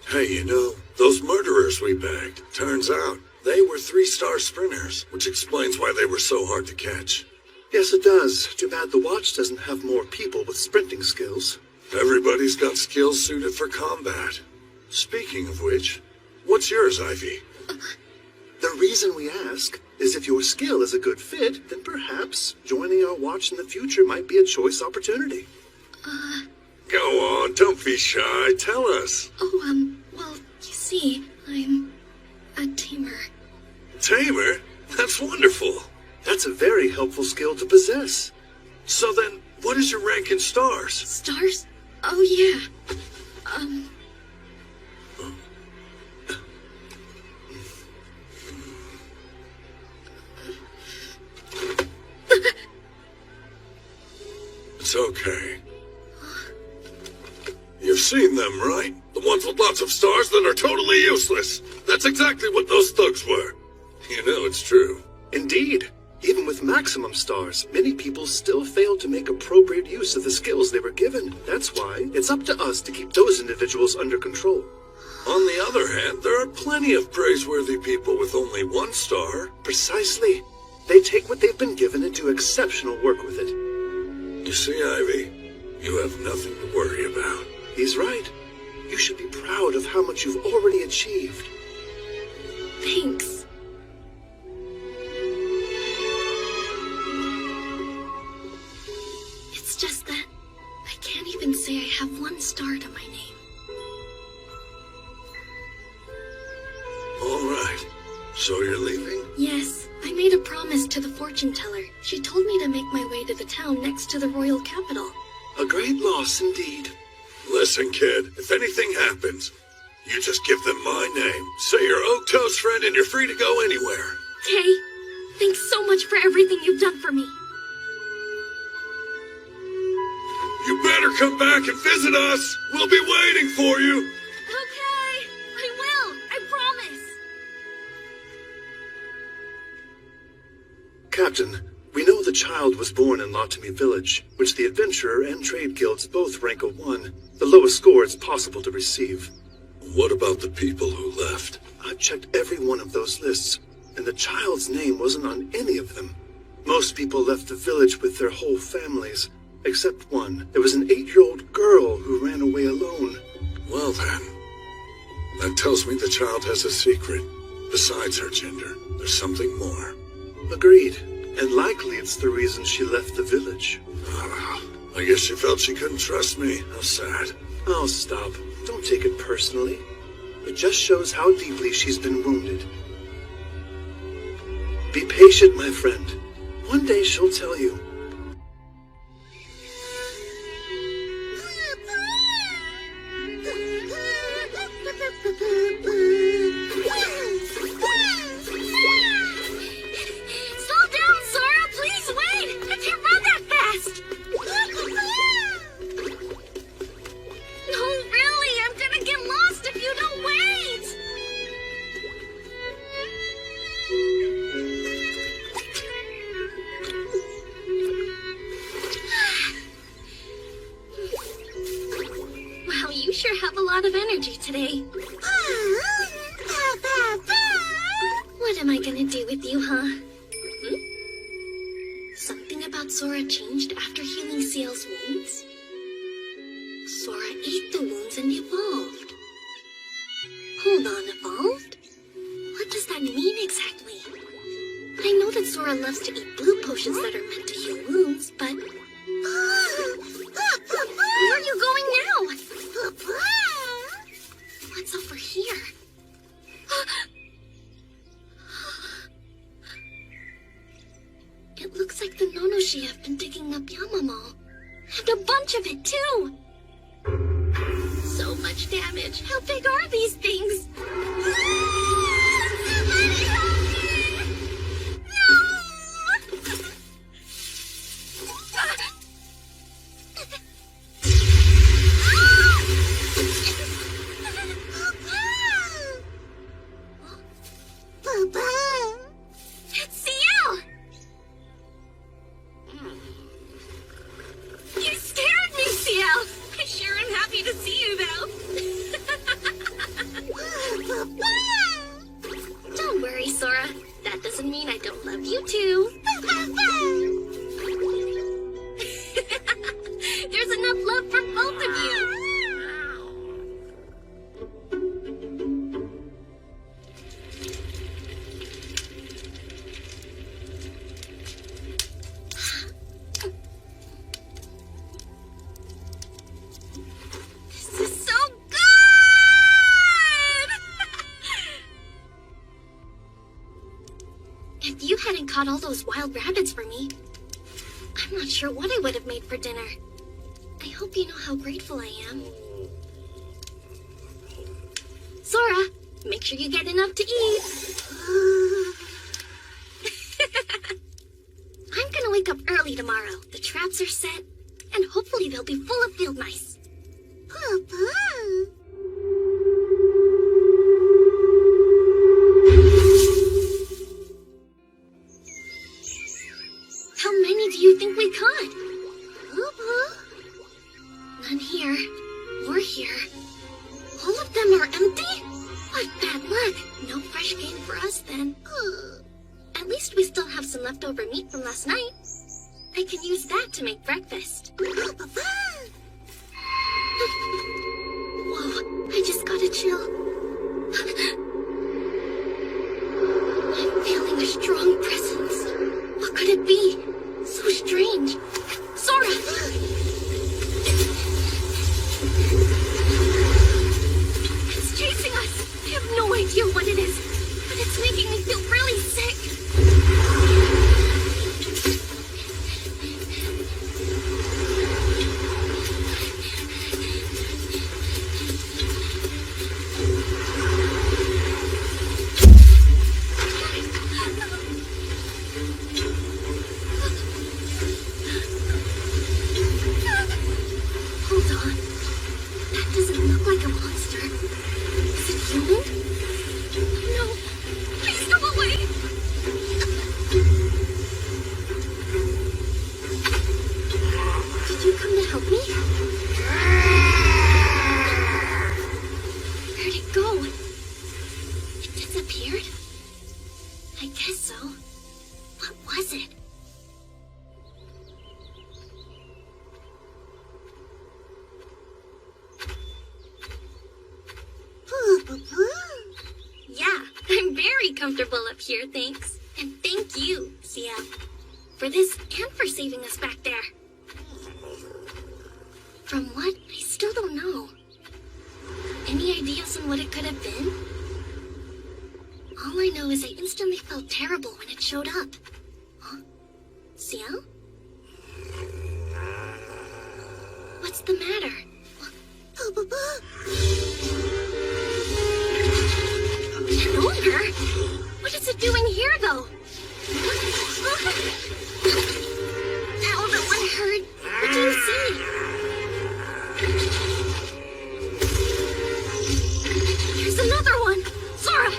Hey, you know, those murderers we bagged, turns out they were 3-star sprinters, which explains why they were so hard to catch. Yes, it does. Too bad the watch doesn't have more people with sprinting skills. Everybody's got skills suited for combat. Speaking of which, what's yours, Ivy? The reason we ask is if your skill is a good fit, then perhaps joining our watch in the future might be a choice opportunity. Go on, don't be shy. Tell us. Well, you see, I'm a tamer. Tamer? That's wonderful. That's a very helpful skill to possess. So then, what is your rank in stars? Stars? Oh, yeah. It's okay. You've seen them, right? The ones with lots of stars that are totally useless. That's exactly what those thugs were. You know it's true. Indeed. Even with maximum stars, many people still fail to make appropriate use of the skills they were given. That's why it's up to us to keep those individuals under control. On the other hand, there are plenty of praiseworthy people with only 1 star. Precisely. They take what they've been given and do exceptional work with it. You see, Ivy, you have nothing to worry about. He's right. You should be proud of how much you've already achieved. Thanks. It's just that I can't even say I have 1 star to my name. All right. So you're leaving? Yes, I made a promise to the fortune teller. She told me to make my way to the town next to the royal capital. A great loss indeed. Listen, kid, if anything happens, you just give them my name. Say you're Oaktoe's friend and you're free to go anywhere. Kay, thanks so much for everything you've done for me. come back and visit us, we'll be waiting for you. Okay, I will. I promise. Captain, we know the child was born in Latomy Village, which the Adventurer and Trade Guilds both rank a 1, the lowest score it's possible to receive. What about the people who left? I've checked every one of those lists, and the child's name wasn't on any of them. Most people left the village with their whole families, except one. There was an 8-year-old girl who ran away alone. Well then, that tells me the child has a secret. Besides her gender, there's something more. Agreed. And likely it's the reason she left the village. I guess she felt she couldn't trust me. How sad. Oh, stop. Don't take it personally. It just shows how deeply she's been wounded. Be patient, my friend. One day she'll tell you. Slow down, Sora! Please wait! I can't run that fast! No, really! I'm gonna get lost if you don't wait! Wow, you sure have a lot of energy today. What am I gonna do with you, huh? Something about Sora changed after healing Ciel's wounds? Sora ate the wounds and evolved. Hold on, evolved? What does that mean exactly? I know that Sora loves to eat blue potions that are meant to heal wounds, but... Where are you going now? What's over here? It looks like the Nonoshi have been digging up Yamamo. And a bunch of it, too! So much damage. How big are these things? Somebody help me! It's Ciel! You scared me, Ciel! I sure am happy to see you, though. Don't worry, Sora. That doesn't mean I don't love you, too. There's enough love for both of you. This is so good! If you hadn't caught all those wild rabbits for me, I'm not sure what I would have made for dinner. I hope you know how grateful I am. Sora, make sure you get enough to eat. I'm gonna wake up early tomorrow. The traps are set, and hopefully they'll be full of field mice. Papa. How many do you think we caught? None here, or here. All of them are empty? What bad luck. No fresh game for us then. At least we still have some leftover meat from last night. I can use that to make breakfast. Whoa, I just got a chill. I'm feeling a strong presence. What could it be? So strange. Sora! It's chasing us. I have no idea what it is, but it's making me feel really sick. comfortable up here, thanks. And thank you, Sia, for this and for saving us back there. From what? I still don't know. Any ideas on what it could have been? All I know is I instantly felt terrible when it showed up. Huh? Sia? What's the matter? An ogre? What is it doing here, though? Ow, that one hurt. What do you see? Here's another one! Sora!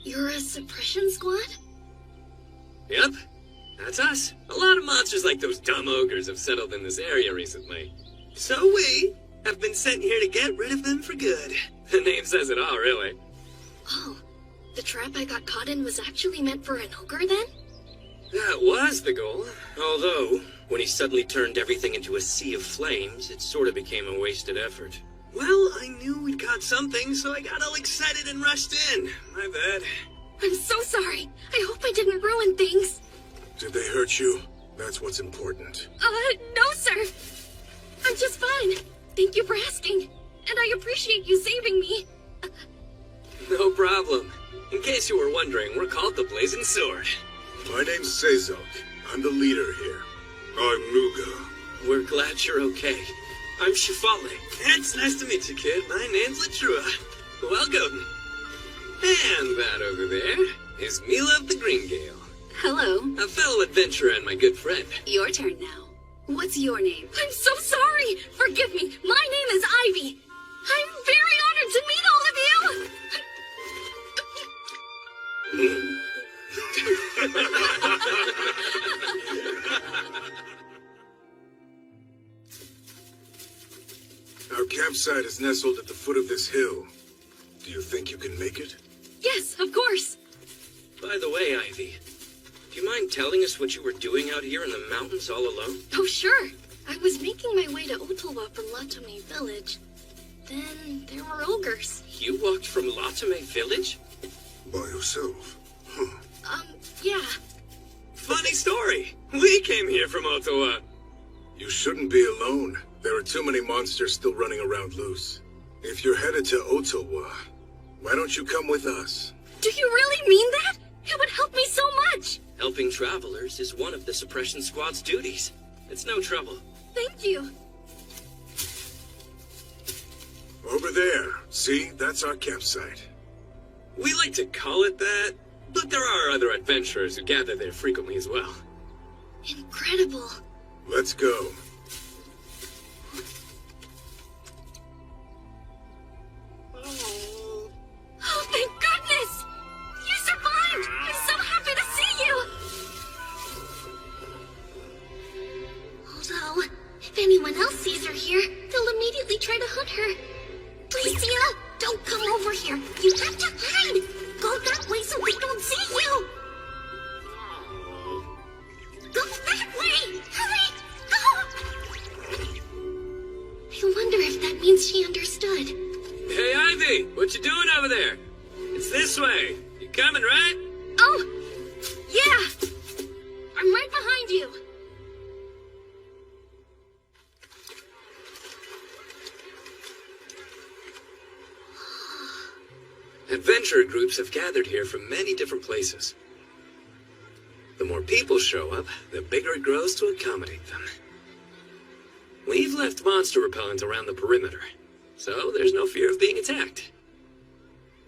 You're a suppression squad? Yep, that's us. A lot of monsters like those dumb ogres have settled in this area recently. So we have been sent here to get rid of them for good. The name says it all, really. Oh, the trap I got caught in was actually meant for an ogre, then? That was the goal. Although, when he suddenly turned everything into a sea of flames, it sort of became a wasted effort. Well, I knew we'd caught something, so I got all excited and rushed in. My bad. I'm so sorry. I hope I didn't ruin things. Did they hurt you? That's what's important. No, sir. I'm just fine. Thank you for asking. And I appreciate you saving me. No problem. In case you were wondering, we're called the Blazing Sword. My name's Sezok. I'm the leader here. I'm Muga. We're glad you're okay. I'm Shifale. It's nice to meet you, kid. My name's Latrua. Welcome. And that over there is Mila of the Greengale. Hello. A fellow adventurer and my good friend. Your turn now. What's your name? I'm so sorry. Forgive me. My name is Ivy. I'm very honored to meet all of you. Our campsite is nestled at the foot of this hill. Do you think you can make it? Yes, of course. By the way, Ivy, do you mind telling us what you were doing out here in the mountains all alone? Oh, sure. I was making my way to Ottawa from Latome Village. Then there were ogres. You walked from Latome Village? By yourself? Yeah. Funny story. We came here from Ottawa. You shouldn't be alone. There are too many monsters still running around loose. If you're headed to Ottawa, why don't you come with us? Do you really mean that? It would help me so much. Helping travelers is one of the suppression squad's duties. It's no trouble. Thank you. Over there. See, that's our campsite. We like to call it that, but there are other adventurers who gather there frequently as well. Incredible. Let's go. Oh, thank goodness! You survived! I'm so happy to see you! Although, if anyone else sees her here, they'll immediately try to hunt her. Please, Tia, don't come over here. You have to hide! Go that way so they don't see you! Go that way! Hurry! Go! I wonder if that means she understood. Hey, Ivy, what you doing over there? It's this way. You coming, right? Oh, yeah. I'm right behind you. Adventure groups have gathered here from many different places. The more people show up, the bigger it grows to accommodate them. We've left monster repellent around the perimeter, so there's no fear of being attacked.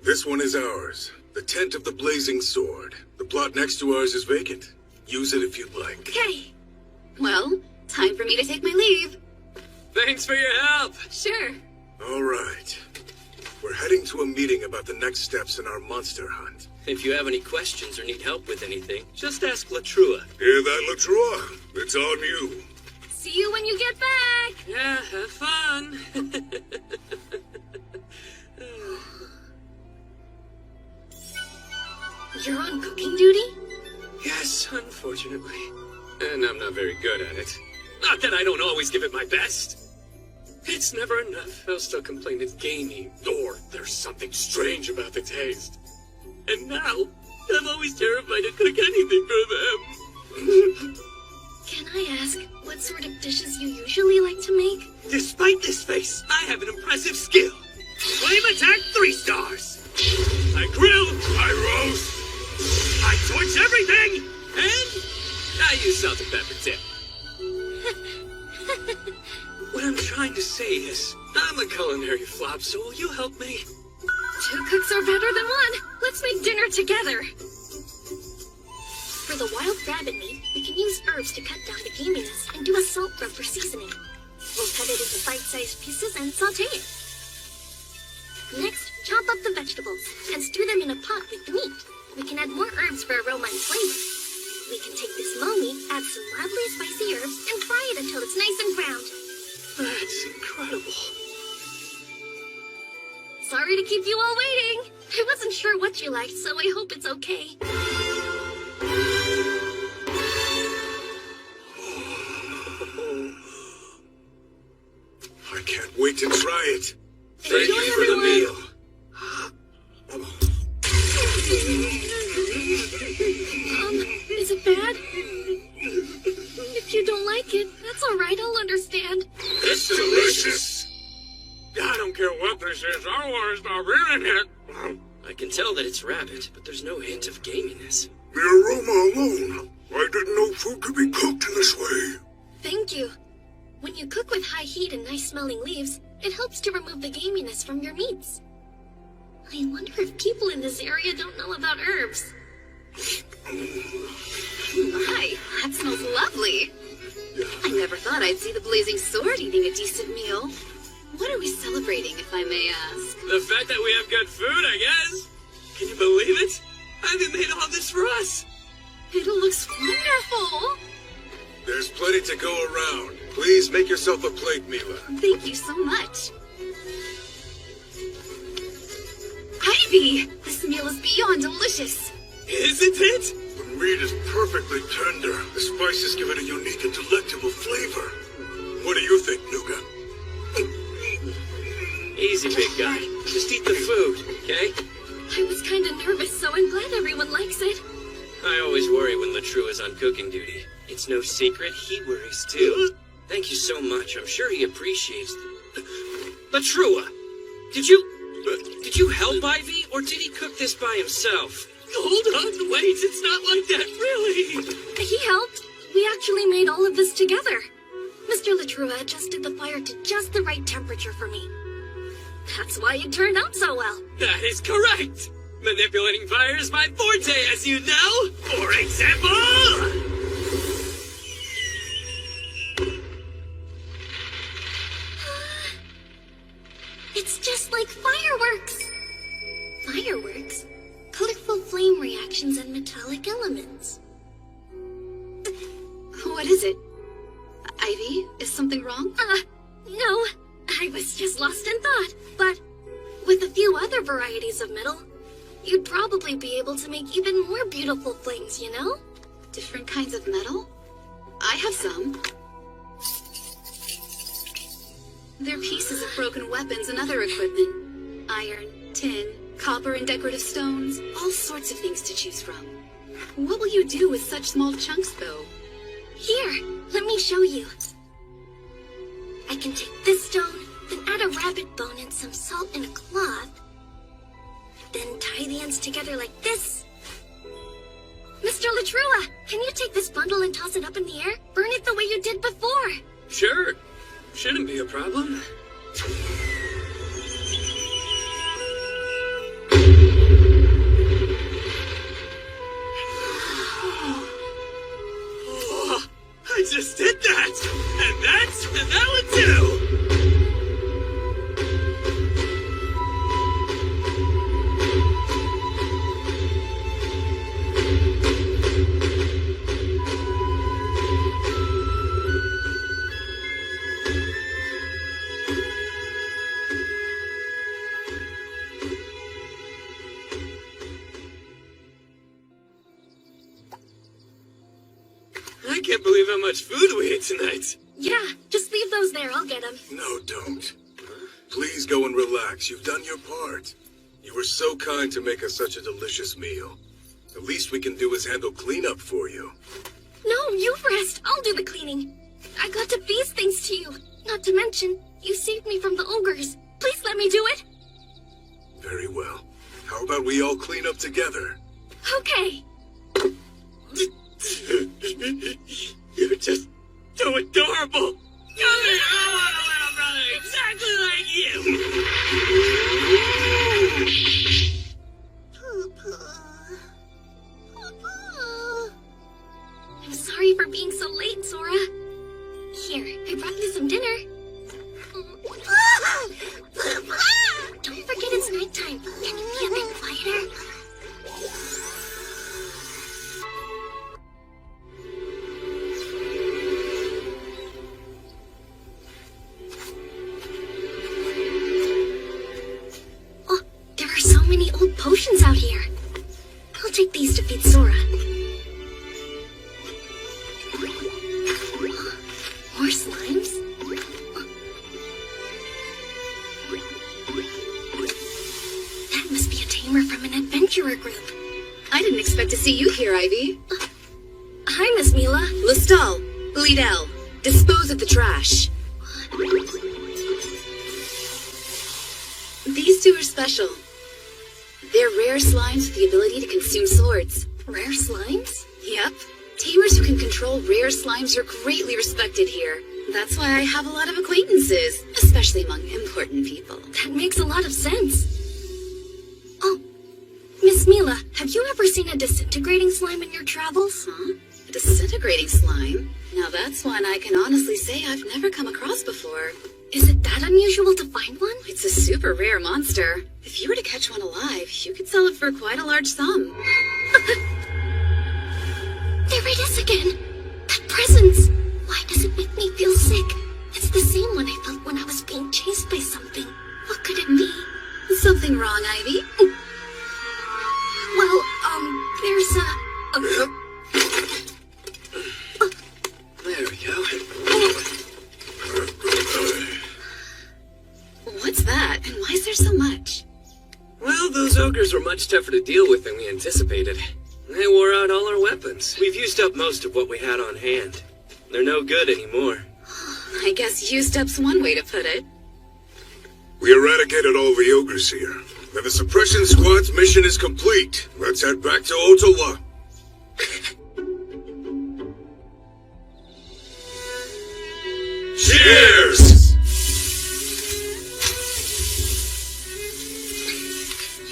This one is ours. The tent of the Blazing Sword. The plot next to ours is vacant. Use it if you'd like. Okay. Well, time for me to take my leave. Thanks for your help. Sure. All right. We're heading to a meeting about the next steps in our monster hunt. If you have any questions or need help with anything, just ask Latrua. Hear that, Latrua? It's on you. See you when you get back. Yeah, have fun. You're on cooking duty? Yes, unfortunately. And I'm not very good at it. Not that I don't always give it my best. It's never enough. They'll still complain it's gamey, or there's something strange about the taste. And now, I'm always terrified to cook anything for them. Can I ask what sort of dishes you usually like to make? Despite this face, I have an impressive skill. Flame attack 3 stars. I grill, I roast, I torch everything, and I use salt and pepper tip. What I'm trying to say is, I'm a culinary flop, so will you help me? 2 cooks are better than 1. Let's make dinner together. For the wild rabbit meat, we can use herbs to cut down the gaminess and do a salt rub for seasoning. We'll cut it into bite-sized pieces and saute it. Next, chop up the vegetables and stew them in a pot with the meat. We can add more herbs for aroma and flavor. We can take this small meat, add some mildly spicy herbs, and fry it until it's nice and browned. That's incredible. Sorry to keep you all waiting. I wasn't sure what you liked, so I hope it's okay. I can't wait to try it. Thank you for the meal. strawberry in it. I can tell that it's rabbit, but there's no hint of gaminess. The aroma alone. I didn't know food could be cooked in this way. Thank you. When you cook with high heat and nice-smelling leaves, it helps to remove the gaminess from your meats. I wonder if people in this area don't know about herbs. My, that smells lovely. I never thought I'd see the blazing sword eating a decent meal. What are we celebrating, if I may ask? The fact that we have good food, I guess. Can you believe it? Ivy made all this for us. It looks wonderful. There's plenty to go around. Please make yourself a plate, Mila. Thank you so much. Ivy, this meal is beyond delicious. Isn't it? The meat is perfectly tender. The spices give it a unique and delectable flavor. What do you think, Nuga? Easy, big guy. Just eat the food, okay? I was kind of nervous, so I'm glad everyone likes it. I always worry when Latrue is on cooking duty. It's no secret, he worries too. Thank you so much. I'm sure he appreciates it. Latrue, did you help Ivy, or did he cook this by himself? Hold on, wait, it's not like that, really. He helped. We actually made all of this together. Mr. Latrue adjusted the fire to just the right temperature for me. That's why it turned out so well. That is correct. Manipulating fire is my forte, as you know. For example... It's just like fireworks. Fireworks? Colorful flame reactions and metallic elements. What is it? Ivy, is something wrong? No. I was just lost in thought. But with a few other varieties of metal, you'd probably be able to make even more beautiful flames, you know? Different kinds of metal? I have some. They're pieces of broken weapons and other equipment. Iron, tin, copper, and decorative stones. All sorts of things to choose from. What will you do with such small chunks, though? Here, let me show you. I can take this stone, then add a rabbit bone and some salt in a cloth. Then tie the ends together like this. Mr. Latrue, can you take this bundle and toss it up in the air? Burn it the way you did before. Sure. Shouldn't be a problem. Oh, I just did that! And that one too! I can't believe how much food we ate tonight. Yeah, just leave those there. I'll get them. No, don't. Please go and relax. You've done your part. You were so kind to make us such a delicious meal. The least we can do is handle cleanup for you. No, you rest. I'll do the cleaning. I got to feast thanks to you. Not to mention, you saved me from the ogres. Please let me do it. Very well. How about we all clean up together? Okay. You're just so adorable. Come here, I want a little brother exactly like you. I'm sorry for being so late, Sora. Here, I brought you some dinner. Don't forget it's nighttime. Can you be a bit quieter? Oh, there are so many old potions out here. I'll take these to feed Sora. More slimes? That must be a Tamer from an adventurer group. I didn't expect to see you here, Ivy. Hi, Miss Mila. Listal, Lidel, dispose of the trash. These two are special. They're rare slimes with the ability to consume swords. Rare slimes? Yep. Tamers who can control rare slimes are greatly respected here. That's why I have a lot of acquaintances, especially among important people. That makes a lot of sense. Oh, Miss Mila, have you ever seen a disintegrating slime in your travels? Huh? A disintegrating slime? Now that's one I can honestly say I've never come across before. Is it that unusual to find one? It's a super rare monster. If you were to catch one alive, you could sell it for quite a large sum. There it is again! That presence! Why does it make me feel sick? It's the same one I felt when I was being chased by something. What could it be? Something wrong, Ivy? Well, there's There we go. What's that? And why is there so much? Well, those ogres were much tougher to deal with than we anticipated. They wore out all our weapons. We've used up most of what we had on hand. They're no good anymore. I guess used up's one way to put it. We eradicated all the ogres here. And the suppression squad's mission is complete. Let's head back to Ottawa. Cheers!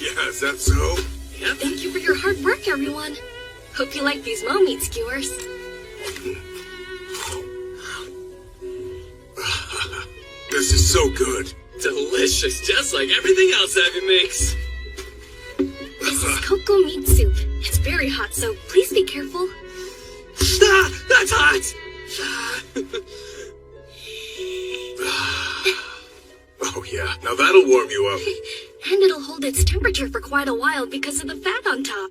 Yeah, is that so? Yep. Thank you for your hard work, everyone. Hope you like these mo meat skewers. This is so good. Delicious, just like everything else Ivy makes. This is cocoa meat soup. It's very hot, so please be careful. Ah, that's hot! Oh yeah, now that'll warm you up. And it'll hold its temperature for quite a while because of the fat on top.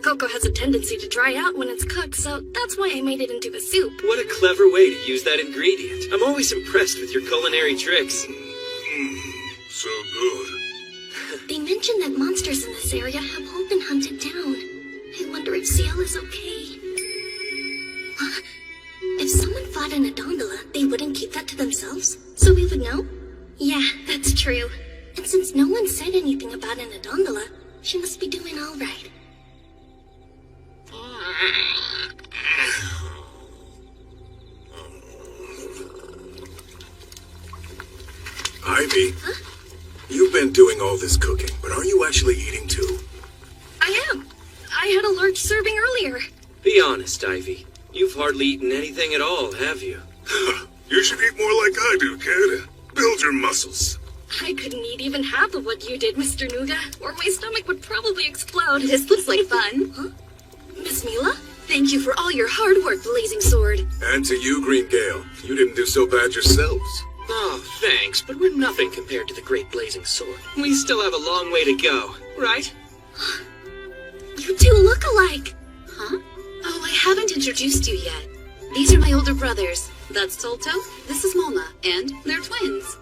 Cocoa has a tendency to dry out when it's cooked, so that's why I made it into a soup. What a clever way to use that ingredient. I'm always impressed with your culinary tricks. So good. They mentioned that monsters in this area have all been hunted down. I wonder if CL is okay. If someone fought in a gondola, they wouldn't keep that to themselves, so we would know? Yeah, that's true. And since no one said anything about an Adondola, she must be doing all right. Ivy, Huh? you've been doing all this cooking, but are you actually eating too? I am. I had a large serving earlier. Be honest, Ivy. You've hardly eaten anything at all, have you? You should eat more like I do, kid. Build your muscles. I couldn't eat even half of what you did, Mr. Nuga, or my stomach would probably explode. This looks like fun. Huh? Miss Mila? Thank you for all your hard work, Blazing Sword. And to you, Green Gale. You didn't do so bad yourselves. Oh, thanks, but we're nothing compared to the Great Blazing Sword. We still have a long way to go, right? You two look alike. Huh? Oh, I haven't introduced you yet. These are my older brothers. That's Tolto, this is Molma, and they're twins.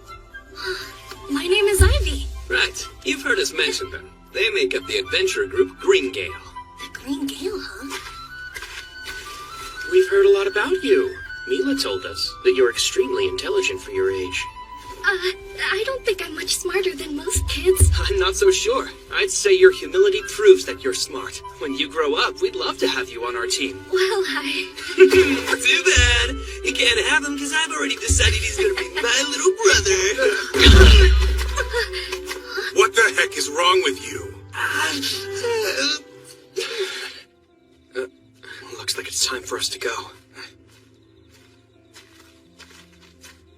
My name is Ivy. Right. You've heard us mention them. They make up the adventure group Green Gale. The Green Gale, huh? We've heard a lot about you. Mila told us that you're extremely intelligent for your age. I don't think I'm much smarter than most kids. I'm not so sure. I'd say your humility proves that you're smart. When you grow up, we'd love to have you on our team. Well, Too bad. You can't have him because I've already decided he's going to be my little brother. What the heck is wrong with you? Looks like it's time for us to go.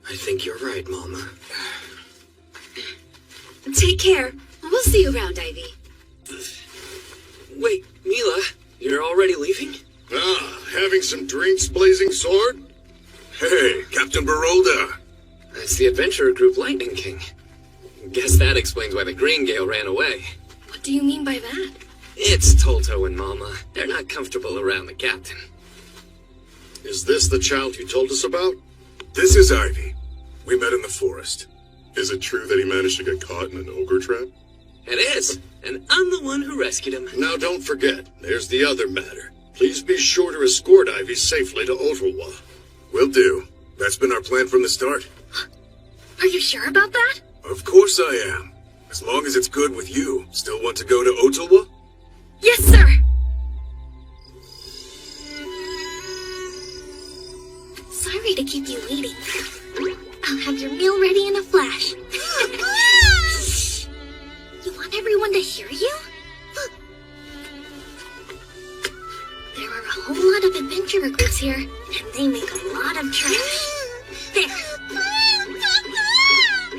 I think you're right, Mama. Take care. We'll see you around, Ivy. Wait, Mila, you're already leaving? Having some drinks, Blazing Sword? Hey, Captain Barolda. That's the adventurer group Lightning King. Guess that explains why the Green Gale ran away. what do you mean by that? It's Tolto and Mama. They're not comfortable around the captain. Is this the child you told us about? This is Ivy. We met in the forest. Is it true that he managed to get caught in an ogre trap? It is, and I'm the one who rescued him. Now don't forget, there's the other matter. Please be sure to escort Ivy safely to Ottawa. Will do. That's been our plan from the start. Are you sure about that? Of course I am. As long as it's good with you. Still want to go to Ottawa? Yes, sir! Sorry to keep you waiting. I'll have your meal ready in a flash. Shh. You want everyone to hear you? There are a whole lot of adventurer groups here, and they make a lot of trash. There.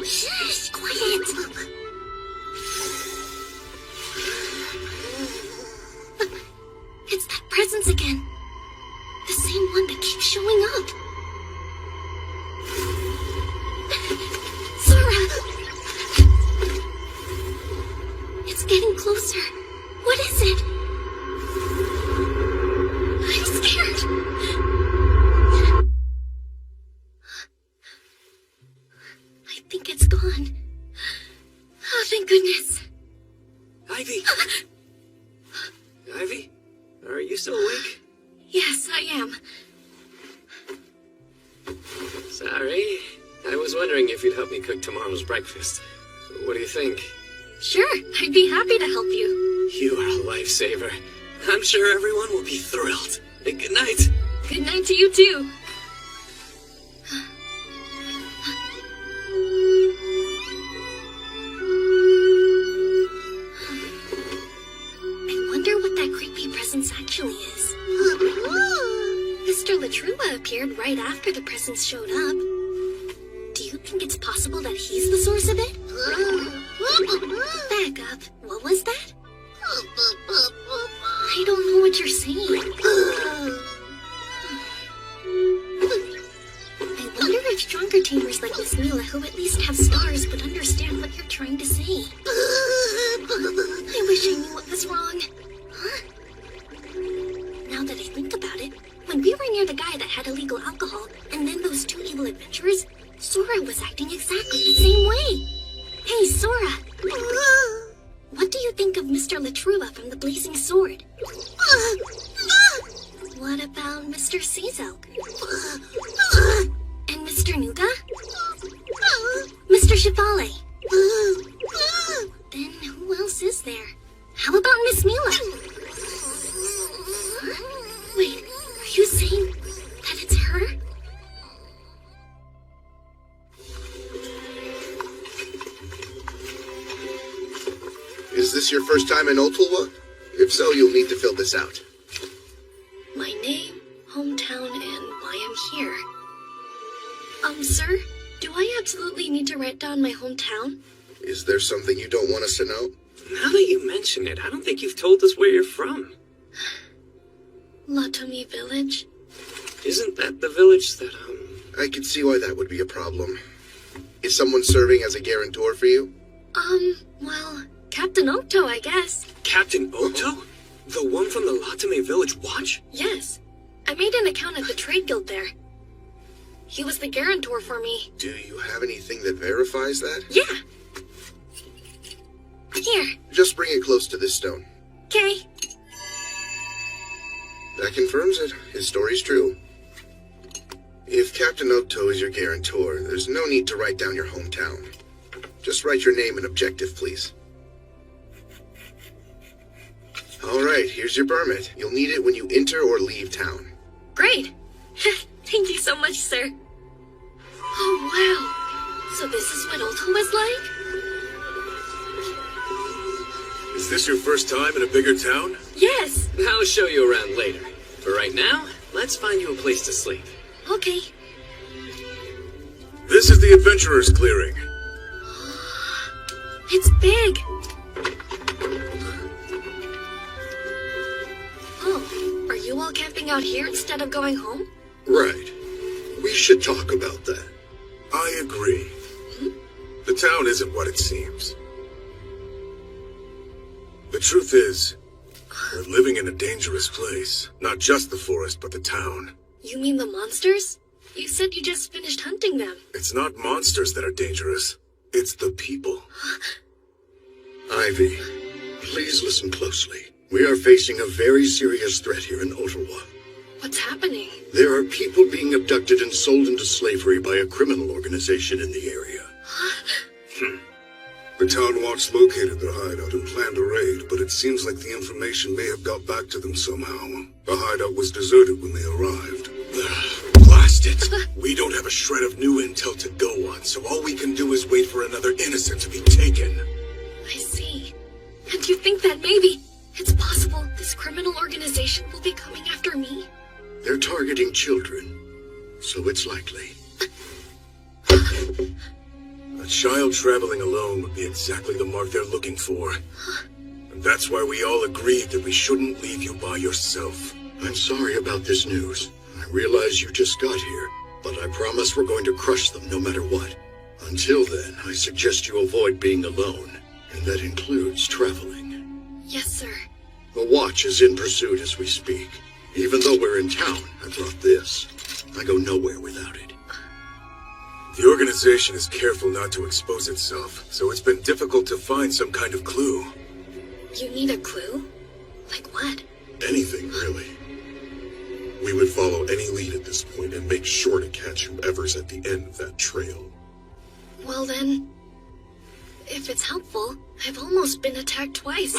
Shh, quiet. It's that presence again. The same one that keeps showing up. Sora! It's getting closer. What is it? I'm scared. I think it's gone. Oh, thank goodness. Ivy! Ivy? Are you still awake? Yes, I am. Sorry. I was wondering if you'd help me cook tomorrow's breakfast. What do you think? Sure, I'd be happy to help you. You are a lifesaver. I'm sure everyone will be thrilled. Good night. Good night to you, too. I wonder what that creepy presence actually is. Mr. Latruba appeared right after the presence showed up. Do you think it's possible that he's the source of it? Back up. What was that? I don't know what you're saying. I wonder if stronger tamers like Miss Mila, who at least have stars, would understand what you're trying to say. I wish I knew what was wrong. Huh? Now that I think about it, when we were near the guy that had illegal alcohol, and then those two evil adventurers, Sora was acting exactly the same way. Hey, Sora! What do you think of Mr. Latruba from the Blazing Sword? What about Mr. Caesalk? And Mr. Nuga? Mr. Shivale? Then who else is there? How about Miss Mila? Wait, are you saying that it's her? Is this your first time in Ottawa? If so, you'll need to fill this out. My name, hometown, and why I'm here. Sir, do I absolutely need to write down my hometown? Is there something you don't want us to know? Now that you mention it, I don't think you've told us where you're from. Latomi Village. Isn't that the village that, I can see why that would be a problem. Is someone serving as a guarantor for you? Well, Captain Okto, I guess. Captain Okto? The one from the Latomi Village Watch? Yes. I made an account at the trade guild there. He was the guarantor for me. Do you have anything that verifies that? Yeah. Here. Just bring it close to this stone. Okay. That confirms it. His story's true. If Captain Okto is your guarantor, there's no need to write down your hometown. Just write your name and objective, please. All right, here's your permit. You'll need it when you enter or leave town. Great. Thank you so much, sir. Oh, wow. So this is what Ottawa's like? Is this your first time in a bigger town? Yes. I'll show you around later. For right now, let's find you a place to sleep. Okay. This is the Adventurer's Clearing. It's big. Oh, are you all camping out here instead of going home? Right. We should talk about that. I agree. The town isn't what it seems. The truth is, we're living in a dangerous place. Not just the forest, but the town. You mean the monsters? You said you just finished hunting them. It's not monsters that are dangerous. It's the people. Ivy, please listen closely. We are facing a very serious threat here in Ottawa. What's happening? There are people being abducted and sold into slavery by a criminal organization in the area. The The Town Watch located their hideout and planned a raid, but it seems like the information may have got back to them somehow. The hideout was deserted when they arrived. Blast it! We don't have a shred of new intel to go on, so all we can do is wait for another innocent to be taken. I see. And you think that maybe it's possible this criminal organization will be coming after me? They're targeting children, so it's likely. A child traveling alone would be exactly the mark they're looking for. And that's why we all agreed that we shouldn't leave you by yourself. I'm sorry about this news. I realize you just got here, but I promise we're going to crush them no matter what. Until then, I suggest you avoid being alone, and that includes traveling. Yes, sir. The watch is in pursuit as we speak. Even though we're in town, I brought this. I go nowhere without it. The organization is careful not to expose itself, so it's been difficult to find some kind of clue. You need a clue? Like what? Anything, really. We would follow any lead at this point and make sure to catch whoever's at the end of that trail. Well then, if it's helpful, I've almost been attacked twice.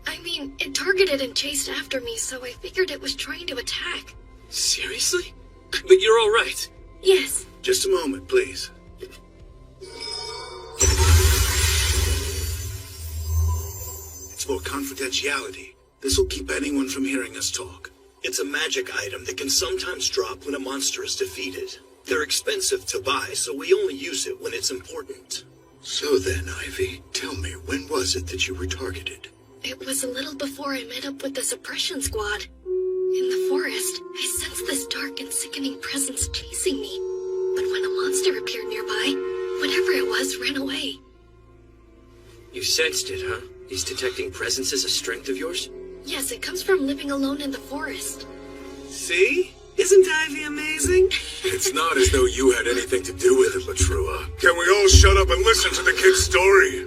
I mean, it targeted and chased after me, so I figured it was trying to attack. Seriously? But you're all right. Yes. Just a moment, please. It's for confidentiality. This will keep anyone from hearing us talk. It's a magic item that can sometimes drop when a monster is defeated. They're expensive to buy, so we only use it when it's important. So then, Ivy, tell me, when was it that you were targeted? It was a little before I met up with the suppression squad. In the forest, I sensed this dark and sickening presence chasing me. But when a monster appeared nearby, whatever it was ran away. You sensed it, huh? Is detecting presences a strength of yours? Yes, it comes from living alone in the forest. See? Isn't Ivy amazing? It's not as though you had anything to do with it, Latrua. Can we all shut up and listen to the kid's story?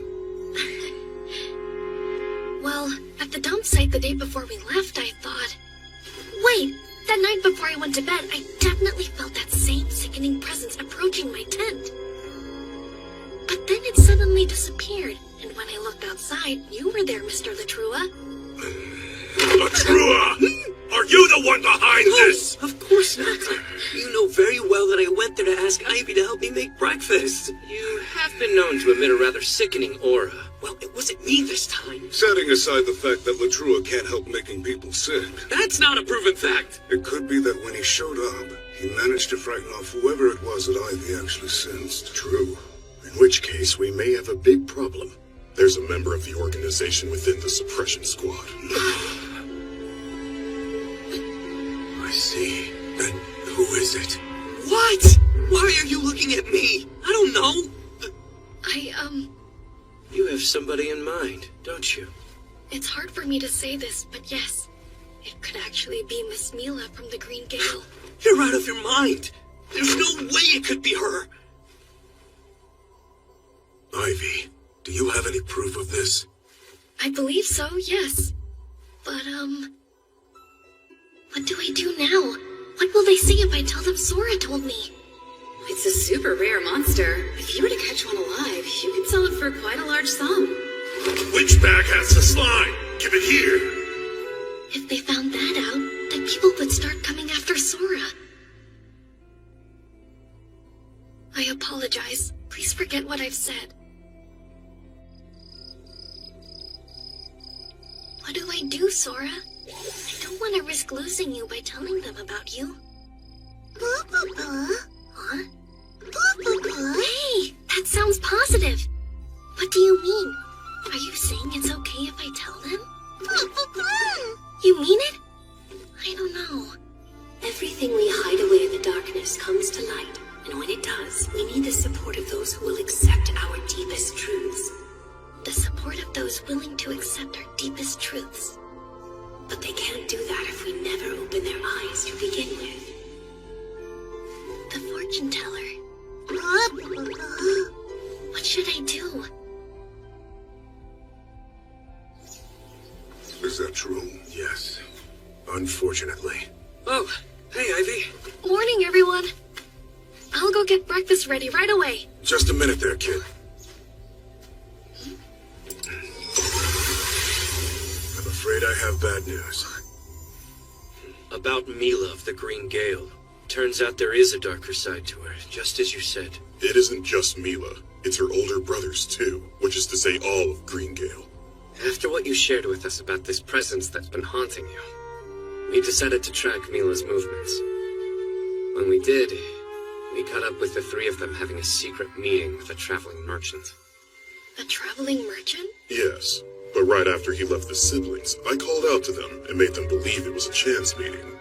Well, at the dump site the day before we left, I thought... Wait! That night before I went to bed, I definitely felt that same sickening presence approaching my tent. But then it suddenly disappeared, and when I looked outside, you were there, Mr. Latrua. Latrua! Are you the one behind this? Of course not. You know very well that I went there to ask Ivy to help me make breakfast. You have been known to emit a rather sickening aura. Well, it wasn't me this time. Setting aside the fact that Latrua can't help making people sick. That's not a proven fact. It could be that when he showed up, he managed to frighten off whoever it was that Ivy actually sensed. True. In which case, we may have a big problem. There's a member of the organization within the suppression squad. I see. And who is it? What? Why are you looking at me? I don't know. You have somebody in mind, don't you? It's hard for me to say this, but yes. It could actually be Miss Mila from the Green Gale. You're out of your mind. There's no way it could be her. Ivy, do you have any proof of this? I believe so, yes. But, what do I do now? What will they say if I tell them Sora told me? It's a super rare monster. If you were to catch one alive, you could sell it for quite a large sum. Which bag has the slime? Give it here. If they found that out, then people would start coming after Sora. I apologize. Please forget what I've said. What do I do, Sora? I don't want to risk losing you by telling them about you. Huh? Hey, that sounds positive. What do you mean? Are you saying it's okay if I tell them? You mean it? I don't know. Everything we hide away in the darkness comes to light, and when it does, we need the support of those who will accept our deepest truths. The support of those willing to accept our deepest truths. But they can't do that if we never open their eyes to begin with. The fortune teller. What should I do? Is that true? Yes. Unfortunately. Oh, hey, Ivy. Morning, everyone. I'll go get breakfast ready right away. Just a minute there, kid. I have bad news. About Mila of the Green Gale. Turns out there is a darker side to her, just as you said. It isn't just Mila. It's her older brothers, too. Which is to say all of Greengale. After what you shared with us about this presence that's been haunting you, we decided to track Mila's movements. When we did, we caught up with the three of them having a secret meeting with a traveling merchant. A traveling merchant? Yes, but right after he left the siblings, I called out to them and made them believe it was a chance meeting.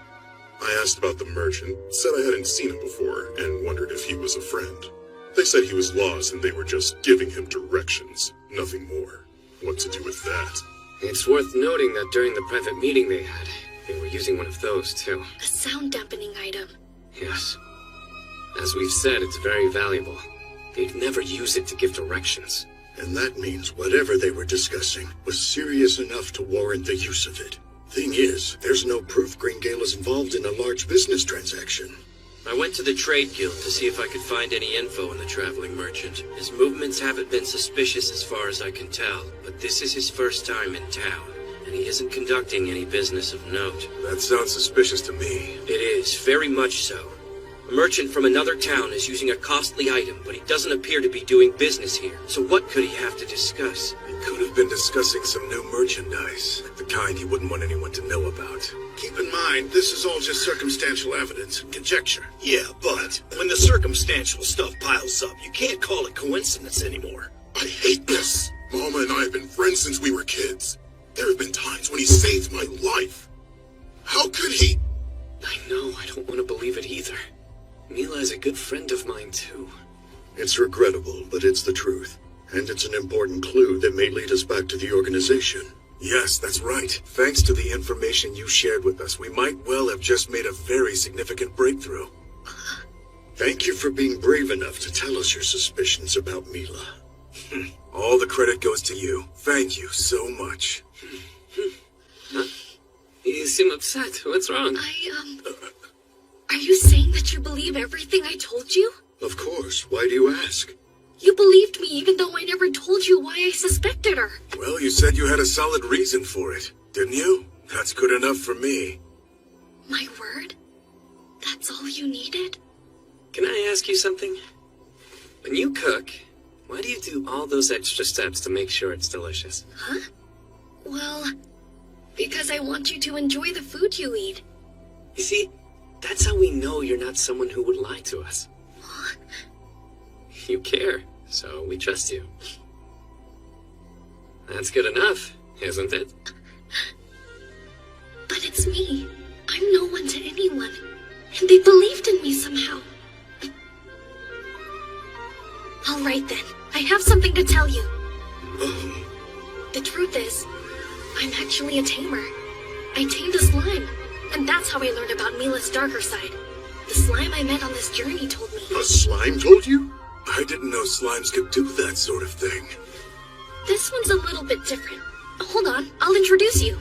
I asked about the merchant, said I hadn't seen him before, and wondered if he was a friend. They said he was lost and they were just giving him directions, nothing more. What to do with that? It's worth noting that during the private meeting they had, they were using one of those, too. A sound dampening item. Yes. As we've said, it's very valuable. They'd never use it to give directions. And that means whatever they were discussing was serious enough to warrant the use of it. Thing is, there's no proof Greengale is involved in a large business transaction. I went to the trade guild to see if I could find any info on the traveling merchant. His movements haven't been suspicious as far as I can tell, but this is his first time in town, and he isn't conducting any business of note. That sounds suspicious to me. It is, very much so. A merchant from another town is using a costly item, but he doesn't appear to be doing business here. So what could he have to discuss? He could have been discussing some new merchandise, the kind he wouldn't want anyone to know about. Keep in mind, this is all just circumstantial evidence and conjecture. Yeah, but when the circumstantial stuff piles up, you can't call it coincidence anymore. I hate this. Mama and I have been friends since we were kids. There have been times when he saved my life. How could he? I know, I don't want to believe it either. Mila is a good friend of mine, too. It's regrettable, but it's the truth. And it's an important clue that may lead us back to the organization. Yes, that's right. Thanks to the information you shared with us, we might well have just made a very significant breakthrough. Thank you for being brave enough to tell us your suspicions about Mila. All the credit goes to you. Thank you so much. Huh? You seem upset. What's wrong? Are you saying that you believe everything I told you? Of course. Why do you ask? You believed me even though I never told you why I suspected her. Well, you said you had a solid reason for it, didn't you? That's good enough for me. My word? That's all you needed? Can I ask you something? When you cook, why do you do all those extra steps to make sure it's delicious? Huh? Well, because I want you to enjoy the food you eat. You see, that's how we know you're not someone who would lie to us. You care, so we trust you. That's good enough, isn't it? But it's me. I'm no one to anyone. And they believed in me somehow. All right then. I have something to tell you. The truth is, I'm actually a tamer. I tamed a slime. And that's how I learned about Mila's darker side. The slime I met on this journey told me. A slime told you? I didn't know slimes could do that sort of thing. This one's a little bit different. Hold on, I'll introduce you.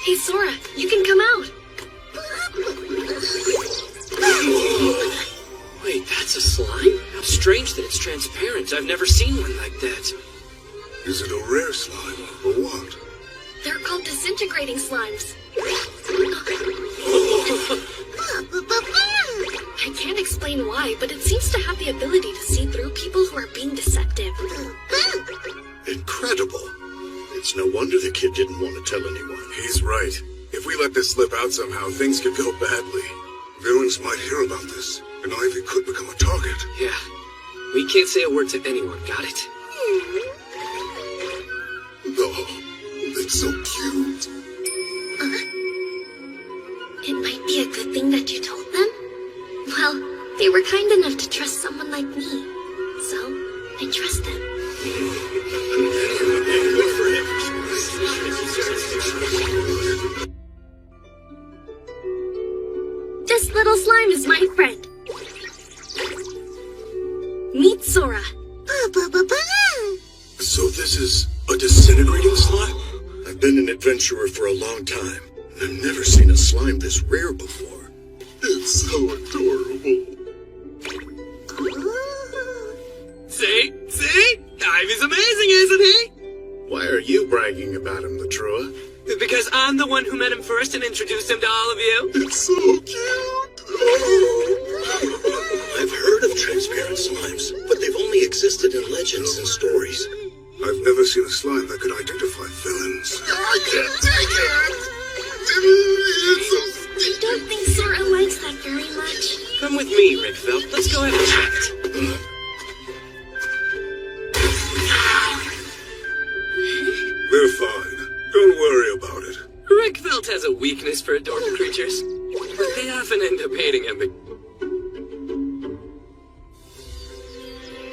Hey Sora, you can come out. Wait, that's a slime? How strange that it's transparent. I've never seen one like that. Is it a rare slime, or what? They're called disintegrating slimes. I can't explain why, but it seems to have the ability to see through people who are being deceptive. Incredible. It's no wonder the kid didn't want to tell anyone. He's right. If we let this slip out somehow, things could go badly. Villains might hear about this, and Ivy could become a target. Yeah. We can't say a word to anyone, got it? Oh, it's so cute. It might be a good thing that you told them. Well, they were kind enough to trust someone like me. So, I trust them. This little slime is my friend. Meet Sora. So this is a disintegrating slime? I've been an adventurer for a long time, and I've never seen a slime this rare before. It's so adorable. See? Ivy's amazing, isn't he? Why are you bragging about him, Latrua? Because I'm the one who met him first and introduced him to all of you. It's so cute. I've heard of transparent slimes, but they've only existed in legends and stories. I've never seen a slime that could identify villains. I can't take it! It's so I don't think Sora likes that very much. Come with me, Rickfeld. Let's go have a chat. They're fine. Don't worry about it. Rickfeld has a weakness for adorable creatures. They often end up hating him.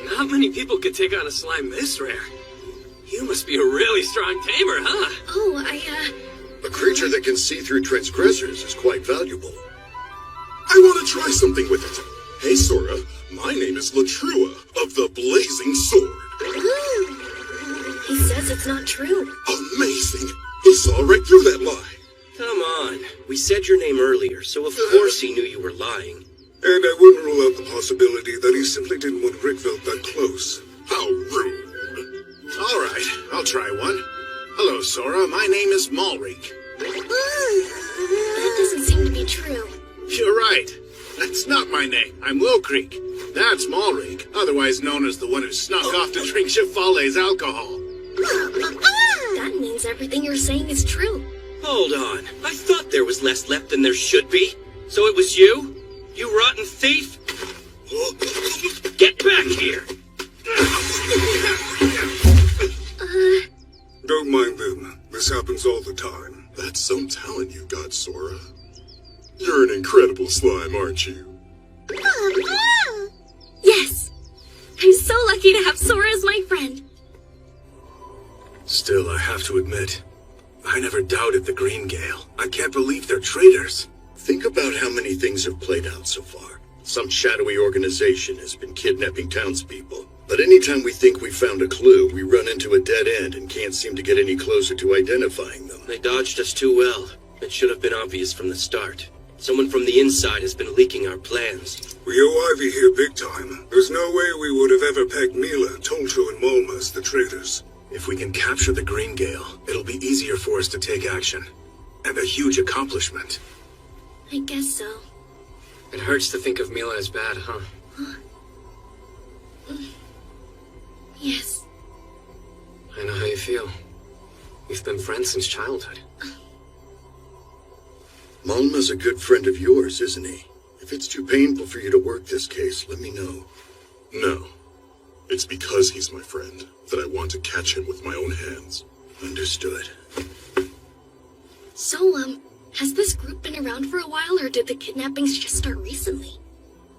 Not many people could take on a slime this rare. You must be a really strong tamer, huh? Oh, A creature that can see through transgressors is quite valuable. I want to try something with it. Hey, Sora. My name is Latrua of the Blazing Sword. He says it's not true. Amazing. He saw right through that lie. Come on. We said your name earlier, so of course he knew you were lying. And I wouldn't rule out the possibility that he simply didn't want Rickfeld that close. How rude. All right, I'll try one. Hello, Sora. My name is Malreek. That doesn't seem to be true. You're right. That's not my name. I'm Low Creek. That's Malreek, otherwise known as the one who snuck off to drink Chevale's alcohol. That means everything you're saying is true. Hold on. I thought there was less left than there should be. So it was you? You rotten thief? Get back here! Don't mind them. This happens all the time. That's some talent you got, Sora. You're an incredible slime, aren't you? Yes! I'm so lucky to have Sora as my friend. Still, I have to admit, I never doubted the Green Gale. I can't believe they're traitors. Think about how many things have played out so far. Some shadowy organization has been kidnapping townspeople. But anytime we think we found a clue, we run into a dead end and can't seem to get any closer to identifying them. They dodged us too well. It should have been obvious from the start. Someone from the inside has been leaking our plans. We owe Ivy here big time. There's no way we would have ever pegged Mila, Tonto, and Molma as the traitors. If we can capture the Green Gale, it'll be easier for us to take action. And a huge accomplishment. I guess so. It hurts to think of Mila as bad, huh? Yes. I know how you feel. We've been friends since childhood. Molma's a good friend of yours, isn't he? If it's too painful for you to work this case, let me know. No. It's because he's my friend that I want to catch him with my own hands. Understood. So, has this group been around for a while, or did the kidnappings just start recently?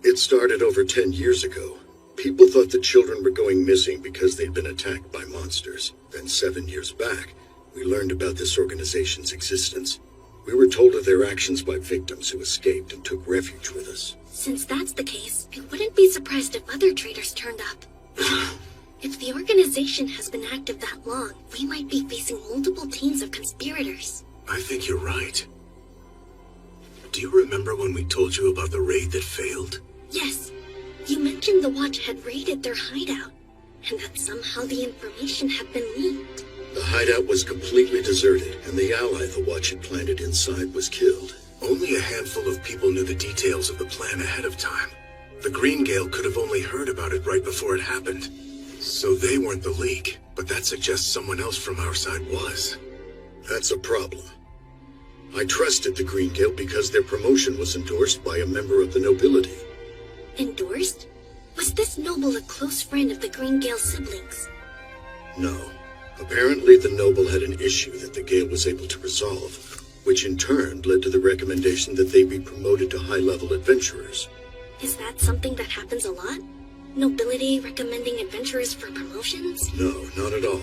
It started over 10 years ago. People thought the children were going missing because they'd been attacked by monsters. Then 7 years back, we learned about this organization's existence. We were told of their actions by victims who escaped and took refuge with us. Since that's the case, I wouldn't be surprised if other traitors turned up. If the organization has been active that long, we might be facing multiple teams of conspirators. I think you're right. Do you remember when we told you about the raid that failed? Yes. You mentioned the Watch had raided their hideout, and that somehow the information had been leaked. The hideout was completely deserted, and the ally the Watch had planted inside was killed. Only a handful of people knew the details of the plan ahead of time. The Green Gale could have only heard about it right before it happened. So they weren't the leak, but that suggests someone else from our side was. That's a problem. I trusted the Green Gale because their promotion was endorsed by a member of the nobility. Endorsed? Was this noble a close friend of the Green Gale siblings? No. Apparently the noble had an issue that the Gale was able to resolve, which in turn led to the recommendation that they be promoted to high-level adventurers. Is that something that happens a lot? Nobility recommending adventurers for promotions? No, not at all.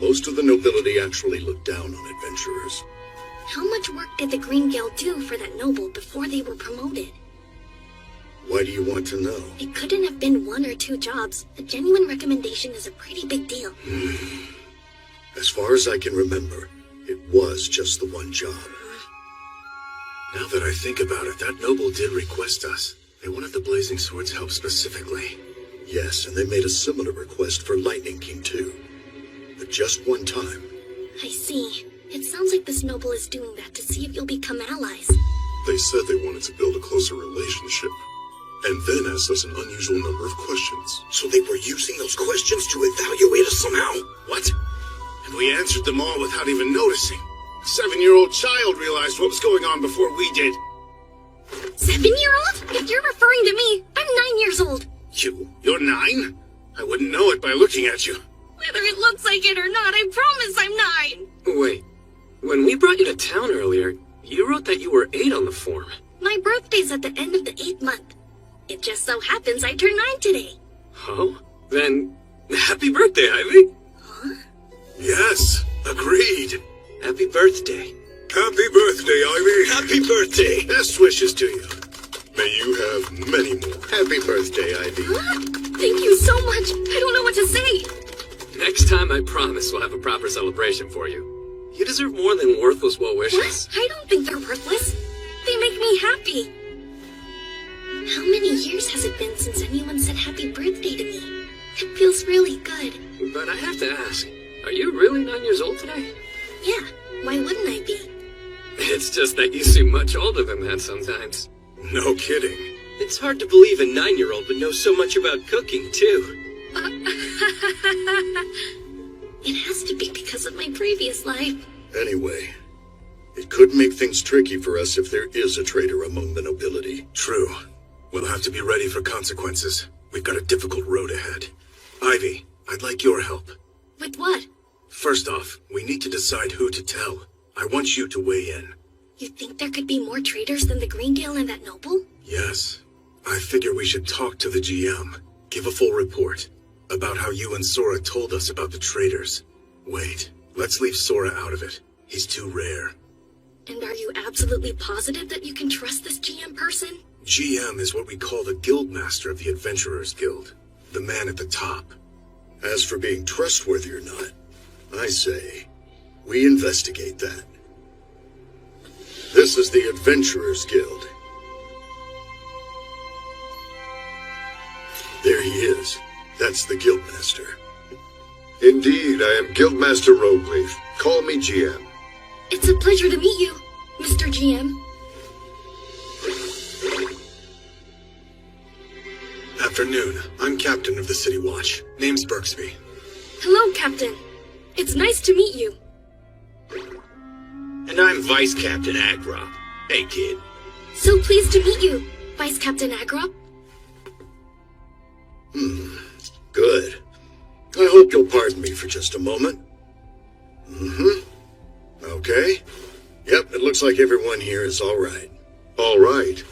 Most of the nobility actually look down on adventurers. How much work did the Green Gale do for that noble before they were promoted? Why do you want to know? It couldn't have been 1 or 2 jobs. A genuine recommendation is a pretty big deal. As far as I can remember, it was just the one job. Now that I think about it, that noble did request us. They wanted the Blazing Sword's help specifically. Yes, and they made a similar request for Lightning King too. But just one time. I see. It sounds like this noble is doing that to see if you'll become allies. They said they wanted to build a closer relationship, and then asked us an unusual number of questions. So they were using those questions to evaluate us somehow? What? And we answered them all without even noticing. A 7-year-old child realized what was going on before we did. 7-year-old? If you're referring to me, I'm 9 years old. You're 9? I wouldn't know it by looking at you. Whether it looks like it or not, I promise I'm 9. Wait, when we brought you to town earlier, you wrote that you were 8 on the form. My birthday's at the end of the 8th month. It just so happens I turned 9 today. Oh? Then, happy birthday, Ivy! Huh? Yes, agreed. Happy birthday. Happy birthday, Ivy! Happy birthday! Best wishes to you. May you have many more. Happy birthday, Ivy. Huh? Thank you so much. I don't know what to say. Next time, I promise we'll have a proper celebration for you. You deserve more than worthless well wishes. What? I don't think they're worthless. They make me happy. How many years has it been since anyone said happy birthday to me? It feels really good. But I have to ask, are you really 9 years old today? Yeah, why wouldn't I be? It's just that you seem much older than that sometimes. No kidding. It's hard to believe a 9-year-old would know so much about cooking, too. It has to be because of my previous life. Anyway, it could make things tricky for us if there is a traitor among the nobility. True. We'll have to be ready for consequences. We've got a difficult road ahead. Ivy, I'd like your help. With what? First off, we need to decide who to tell. I want you to weigh in. You think there could be more traitors than the Greendale and that noble? Yes. I figure we should talk to the GM. Give a full report about how you and Sora told us about the traitors. Wait, let's leave Sora out of it. He's too rare. And are you absolutely positive that you can trust this GM person? GM is what we call the Guildmaster of the Adventurers Guild. The man at the top. As for being trustworthy or not, I say, we investigate that. This is the Adventurers Guild. There he is. That's the Guildmaster. Indeed, I am Guildmaster Rogleaf. Call me GM. It's a pleasure to meet you, Mr. GM. Afternoon. I'm captain of the City Watch. Name's Berksby. Hello, Captain. It's nice to meet you. And I'm Vice Captain Agrop. Hey, kid. So pleased to meet you, Vice Captain Agrop. Good. I hope you'll pardon me for just a moment. Okay. Yep, it looks like everyone here is all right. All right.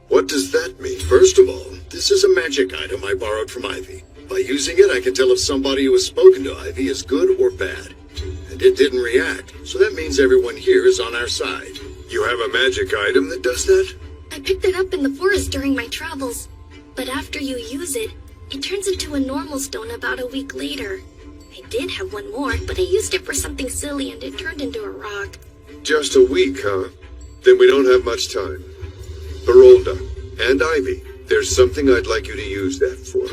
What does that mean? First of all, this is a magic item I borrowed from Ivy. By using it, I can tell if somebody who has spoken to Ivy is good or bad. And it didn't react, so that means everyone here is on our side. You have a magic item that does that? I picked it up in the forest during my travels. But after you use it, it turns into a normal stone about a week later. I did have one more, but I used it for something silly and it turned into a rock. Just a week, huh? Then we don't have much time. Berolda and Ivy, there's something I'd like you to use that for.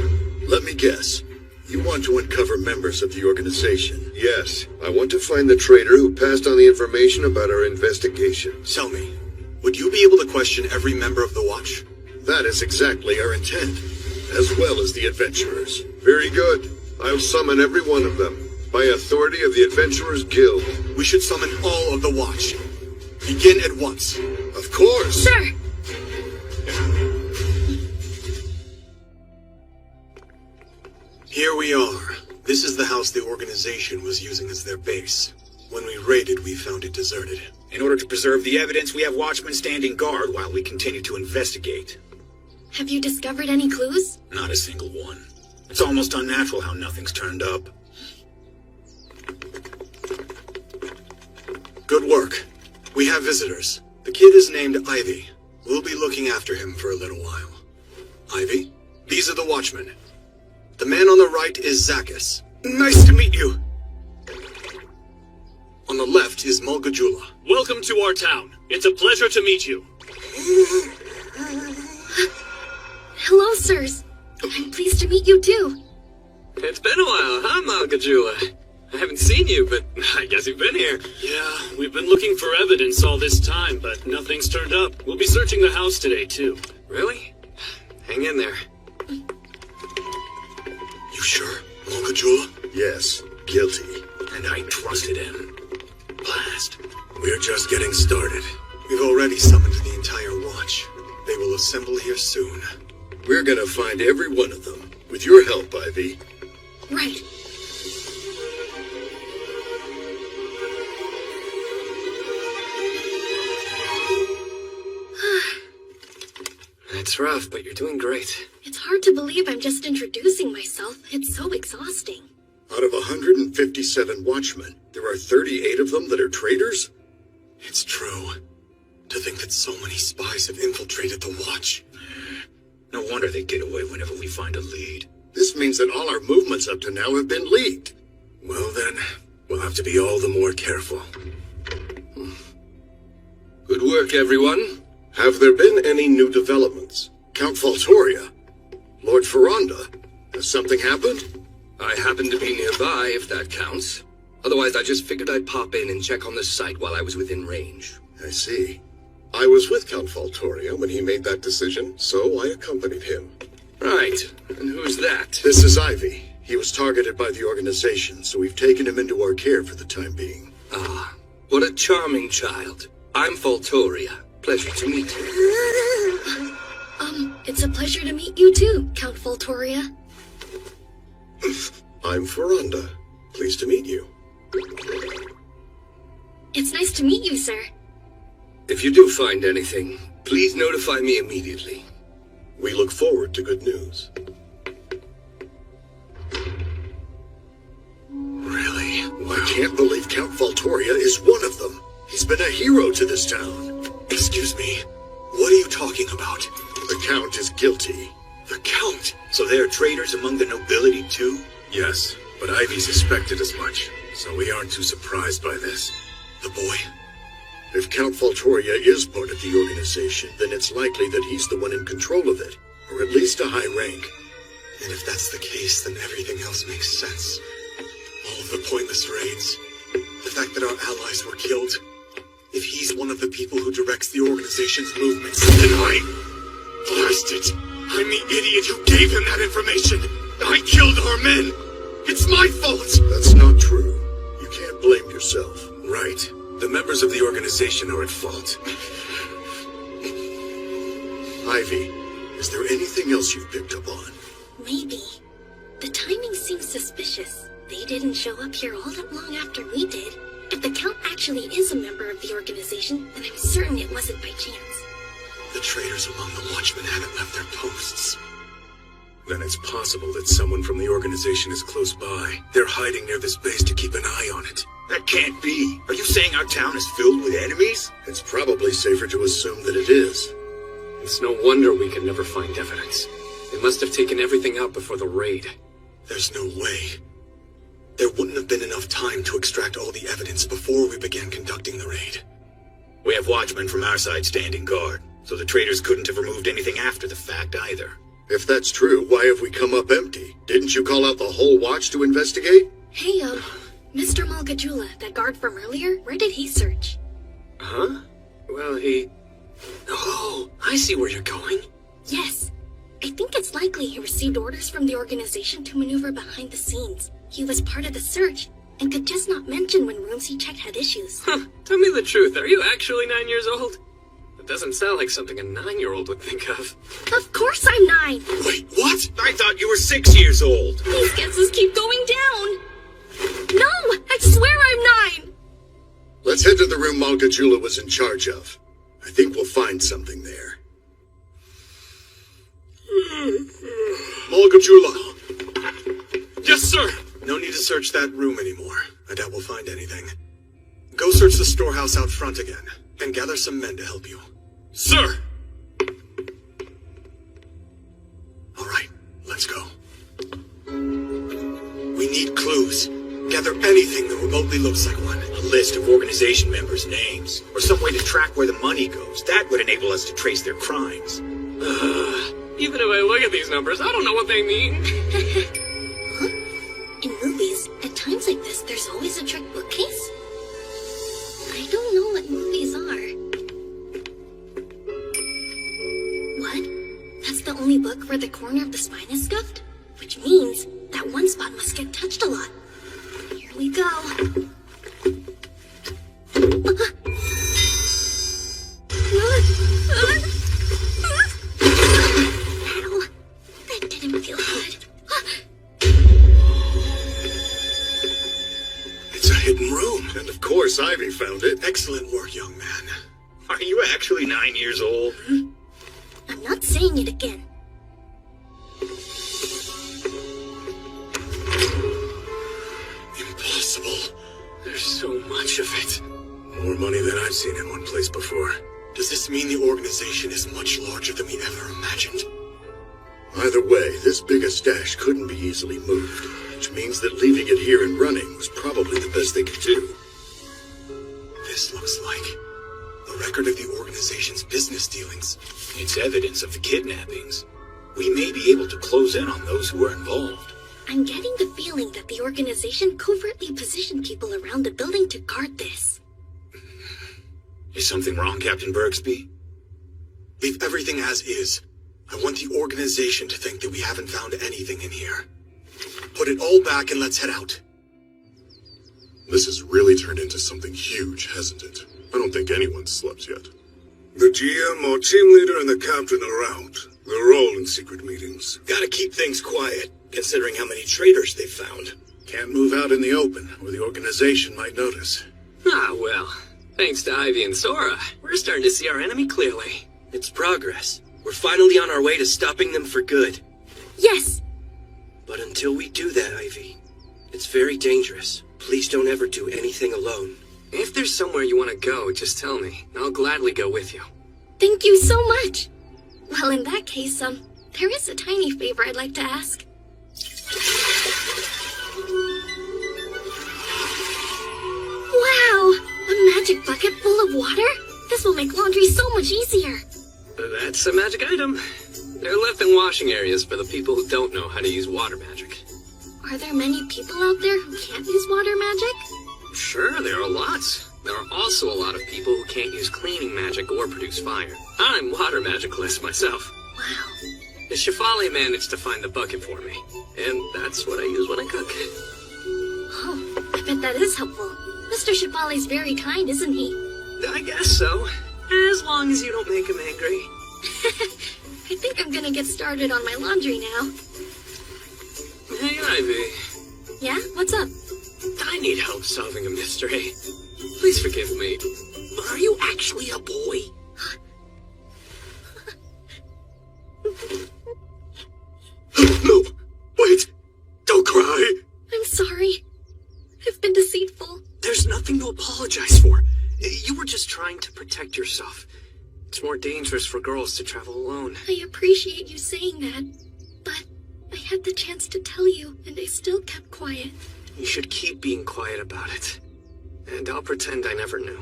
Let me guess. You want to uncover members of the organization? Yes, I want to find the traitor who passed on the information about our investigation. Tell me, would you be able to question every member of the Watch? That is exactly our intent, as well as the adventurers. Very good. I'll summon every one of them, by authority of the Adventurers Guild. We should summon all of the Watch. Begin at once. Of course. Sir! Here we are. This is the house the organization was using as their base. When we raided, we found it deserted. In order to preserve the evidence, we have watchmen standing guard while we continue to investigate. Have you discovered any clues? Not a single one. It's almost unnatural how nothing's turned up. Good work. We have visitors. The kid is named Ivy. We'll be looking after him for a little while. Ivy, these are the watchmen. The man on the right is Zakis. Nice to meet you. On the left is Mulgajula. Welcome to our town. It's a pleasure to meet you. Hello, sirs. I'm pleased to meet you too. It's been a while, huh, Malkajula? I haven't seen you, but I guess you've been here. Yeah, we've been looking for evidence all this time, but nothing's turned up. We'll be searching the house today, too. Really? Hang in there. You sure, Malkajula? Yes, guilty. And I trusted him. Blast. We're just getting started. We've already summoned the entire watch. They will assemble here soon. We're gonna find every one of them. With your help, Ivy. Right. It's rough, but you're doing great. It's hard to believe I'm just introducing myself. It's so exhausting. Out of 157 watchmen, there are 38 of them that are traitors? It's true. To think that so many spies have infiltrated the watch. No wonder they get away whenever we find a lead. This means that all our movements up to now have been leaked. Well then, we'll have to be all the more careful. Good work, everyone. Have there been any new developments? Count Faltoria? Lord Ferranda? Has something happened? I happen to be nearby, if that counts. Otherwise, I just figured I'd pop in and check on the site while I was within range. I see. I was with Count Faltoria when he made that decision, so I accompanied him. Right. And who's that? This is Ivy. He was targeted by the organization, so we've taken him into our care for the time being. Ah, what a charming child. I'm Faltoria. Pleasure to meet you. It's a pleasure to meet you too, Count Faltoria. I'm Ferranda. Pleased to meet you. It's nice to meet you, sir. If you do find anything, please notify me immediately. We look forward to good news. Really? I can't believe Count Faltoria is one of them. He's been a hero to this town. Excuse me, what are you talking about? The Count is guilty. The Count? So there are traitors among the nobility too? Yes, but Ivy suspected as much, so we aren't too surprised by this. The boy? If Count Faltoria is part of the organization, then it's likely that he's the one in control of it, or at least a high rank. And if that's the case, then everything else makes sense. All of the pointless raids, the fact that our allies were killed. If he's one of the people who directs the organization's movements, then blast it! I'm the idiot who gave him that information! I killed our men! It's my fault! That's not true. You can't blame yourself. Right. The members of the organization are at fault. Ivy, is there anything else you've picked up on? Maybe. The timing seems suspicious. They didn't show up here all that long after we did. If the Count actually is a member of the organization, then I'm certain it wasn't by chance. The traitors among the Watchmen haven't left their posts. Then it's possible that someone from the organization is close by. They're hiding near this base to keep an eye on it. That can't be. Are you saying our town is filled with enemies? It's probably safer to assume that it is. It's no wonder we could never find evidence. They must have taken everything out before the raid. There's no way. There wouldn't have been enough time to extract all the evidence before we began conducting the raid. We have watchmen from our side standing guard, so the traitors couldn't have removed anything after the fact either. If that's true, why have we come up empty? Didn't you call out the whole watch to investigate? Hey, Mr. Malkajula, that guard from earlier, where did he search? Huh? Well, Oh, I see where you're going. Yes. I think it's likely he received orders from the organization to maneuver behind the scenes. He was part of the search, and could just not mention when rooms he checked had issues. Huh, tell me the truth, are you actually 9 years old? That doesn't sound like something a 9-year-old would think of. Of course I'm 9! Wait, what? I thought you were 6 years old! These guesses keep going down! No! I swear I'm 9! Let's head to the room Malkajula was in charge of. I think we'll find something there. Malkajula! Yes, sir! No need to search that room anymore. I doubt we'll find anything. Go search the storehouse out front again, and gather some men to help you. Sir! All right, let's go. We need clues. Gather any anything that remotely looks like one. A list of organization members' names, or some way to track where the money goes. That would enable us to trace their crimes. Even if I look at these numbers, I don't know what they mean. In movies, at times like this, there's always a trick bookcase. I don't know what movies are. What? That's the only book where the corner of the spine is scuffed? Which means that one spot must get touched a lot. Here we go. Ow. That didn't feel good. It's a hidden room. And of course Ivy found it. Excellent work, young man. Are you actually 9 years old? I'm not saying it again. Impossible. There's so much of it. More money than I've seen in one place before. Does this mean the organization is much larger than we ever imagined? Either way, this big a stash couldn't be easily moved, which means that leaving it here and running was probably the best they could do. This looks like a record of the organization's business dealings. It's evidence of the kidnappings. We may be able to close in on those who are involved. I'm getting the feeling that the organization covertly positioned people around the building to guard this. Is something wrong, Captain Bergsby? Leave everything as is. I want the organization to think that we haven't found anything in here. Put it all back and let's head out. This has really turned into something huge, hasn't it? I don't think anyone's slept yet. The GM or team leader and the captain are out. They're all in secret meetings. Gotta keep things quiet, considering how many traitors they've found. Can't move out in the open, or the organization might notice. Ah, well. Thanks to Ivy and Sora, we're starting to see our enemy clearly. It's progress. We're finally on our way to stopping them for good. Yes! But until we do that, Ivy, it's very dangerous. Please don't ever do anything alone. If there's somewhere you want to go, just tell me. I'll gladly go with you. Thank you so much! Well, in that case, there is a tiny favor I'd like to ask. Wow! A magic bucket full of water? This will make laundry so much easier. That's a magic item. They're left in washing areas for the people who don't know how to use water magic. Are there many people out there who can't use water magic? Sure, there are lots. There are also a lot of people who can't use cleaning magic or produce fire. I'm water magicless myself. Wow. The Shifali managed to find the bucket for me, and that's what I use when I cook. Oh, I bet that is helpful. Mr. Shifali's very kind, isn't he? I guess so. As long as you don't make him angry. I think I'm gonna get started on my laundry now. Hey, Ivy. Yeah? What's up? I need help solving a mystery. Please forgive me. But are you actually a boy? No! Wait! Don't cry! I'm sorry. I've been deceitful. There's nothing to apologize for. You were just trying to protect yourself. It's more dangerous for girls to travel alone. I appreciate you saying that, but I had the chance to tell you, and I still kept quiet. You should keep being quiet about it. And I'll pretend I never knew.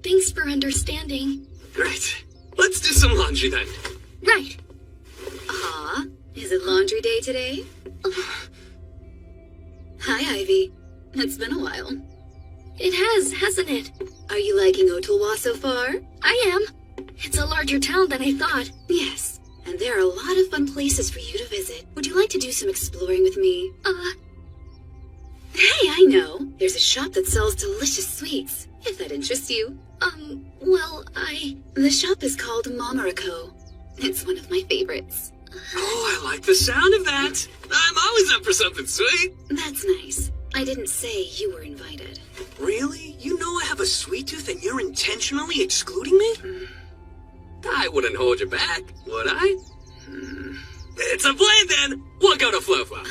Thanks for understanding. Great. Let's do some laundry then. Right. Is it laundry day today? Hi, Ivy. It's been a while. It has, hasn't it? Are you liking Otolwa so far? I am. It's a larger town than I thought. Yes, and there are a lot of fun places for you to visit. Would you like to do some exploring with me? Hey, I know. There's a shop that sells delicious sweets, if that interests you. Well, The shop is called Mamarako. It's one of my favorites. Oh, I like the sound of that. I'm always up for something sweet. That's nice. I didn't say you were invited. Really? You know I have a sweet tooth and you're intentionally excluding me? I wouldn't hold you back, would I? It's a plan then! We'll go to Flo-Flo.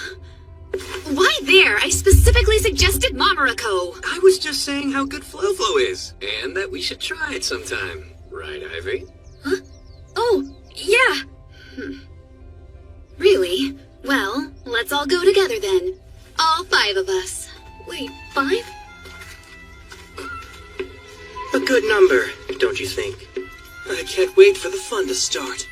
Why there? I specifically suggested Mamarako. I was just saying how good Flo-Flo is, and that we should try it sometime. Right, Ivy? Huh? Oh, yeah. Really? Well, let's all go together then. All 5 of us. Wait, can't wait for the fun to start.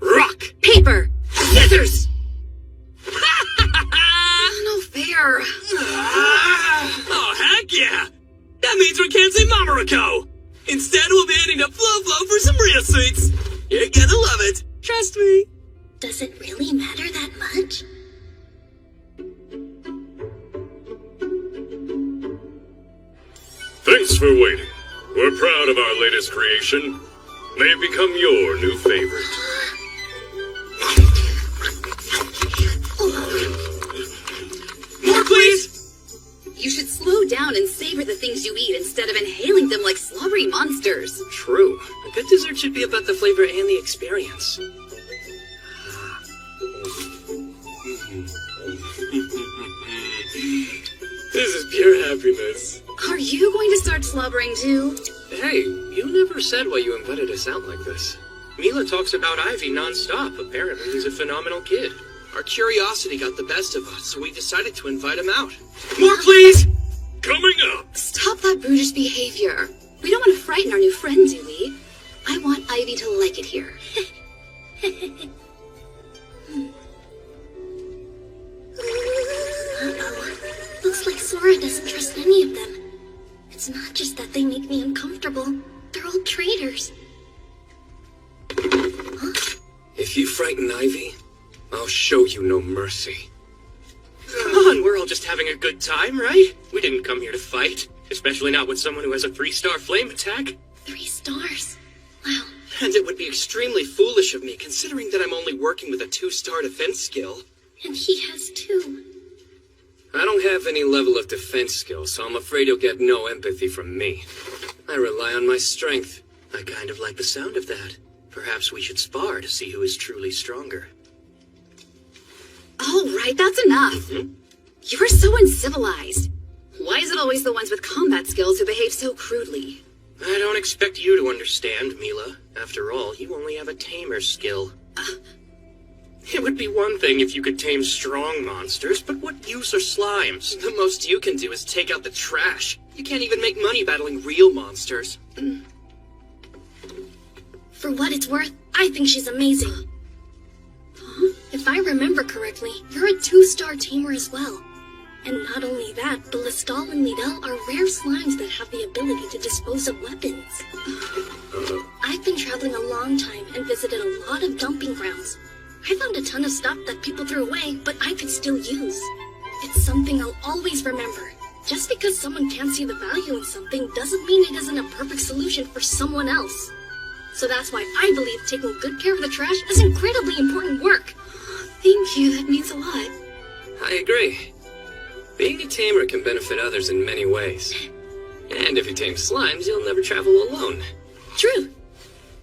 Rock! Paper! Scissors! No fair. Oh, heck yeah! That means we can't say Mamariko! Instead, we'll be heading to Flo for some real sweets! You're gonna love it! Trust me! Does it really matter that much? Thanks for waiting. We're proud of our latest creation. May it become your new favorite. More, please! You should slow down and savor the things you eat instead of inhaling them like slobbery monsters. True. A good dessert should be about the flavor and the experience. This is pure happiness. Are you going to start slobbering too? Hey, you never said why you invited us out like this. Mila talks about Ivy non-stop. Apparently he's a phenomenal kid. Our curiosity got the best of us, so we decided to invite him out. More, please! Coming up! Stop that brutish behavior. We don't want to frighten our new friend, do we? I want Ivy to like it here. Uh-oh. Looks like Sora doesn't trust any of them. It's not just that they make me uncomfortable. They're all traitors. If you frighten Ivy, I'll show you no mercy. Come on, we're all just having a good time, right? We didn't come here to fight. Especially not with someone who has a 3-star flame attack. 3 stars. Wow. And it would be extremely foolish of me, considering that I'm only working with a 2-star defense skill. And he has 2. I don't have any level of defense skill, so I'm afraid you'll get no empathy from me. I rely on my strength. I kind of like the sound of that. Perhaps we should spar to see who is truly stronger. All right, that's enough. You're so uncivilized. Why is it always the ones with combat skills who behave so crudely? I don't expect you to understand, Mila. After all, you only have a tamer skill. It would be one thing if you could tame strong monsters, but what use are slimes? The most you can do is take out the trash. You can't even make money battling real monsters. For what it's worth, I think she's amazing. If I remember correctly, you're a 2-star tamer as well. And not only that, but Lestal and Lidl are rare slimes that have the ability to dispose of weapons. I've been traveling a long time and visited a lot of dumping grounds. I found a ton of stuff that people threw away, but I could still use. It's something I'll always remember. Just because someone can't see the value in something doesn't mean it isn't a perfect solution for someone else. So that's why I believe taking good care of the trash is incredibly important work. Thank you, that means a lot. I agree. Being a tamer can benefit others in many ways. And if you tame slimes, you'll never travel alone. True.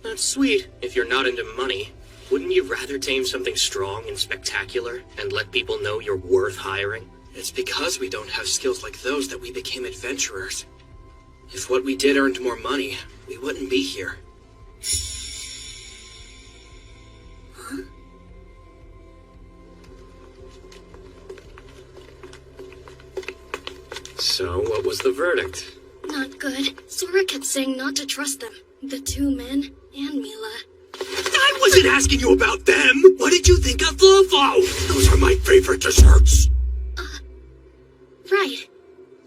That's sweet, if you're not into money. Wouldn't you rather tame something strong and spectacular and let people know you're worth hiring? It's because we don't have skills like those that we became adventurers. If what we did earned more money, we wouldn't be here. So, what was the verdict? Not good. Sora kept saying not to trust them. The 2 men and Mila. I wasn't asking you about them! What did you think of Flo? Those are my favorite desserts! Right.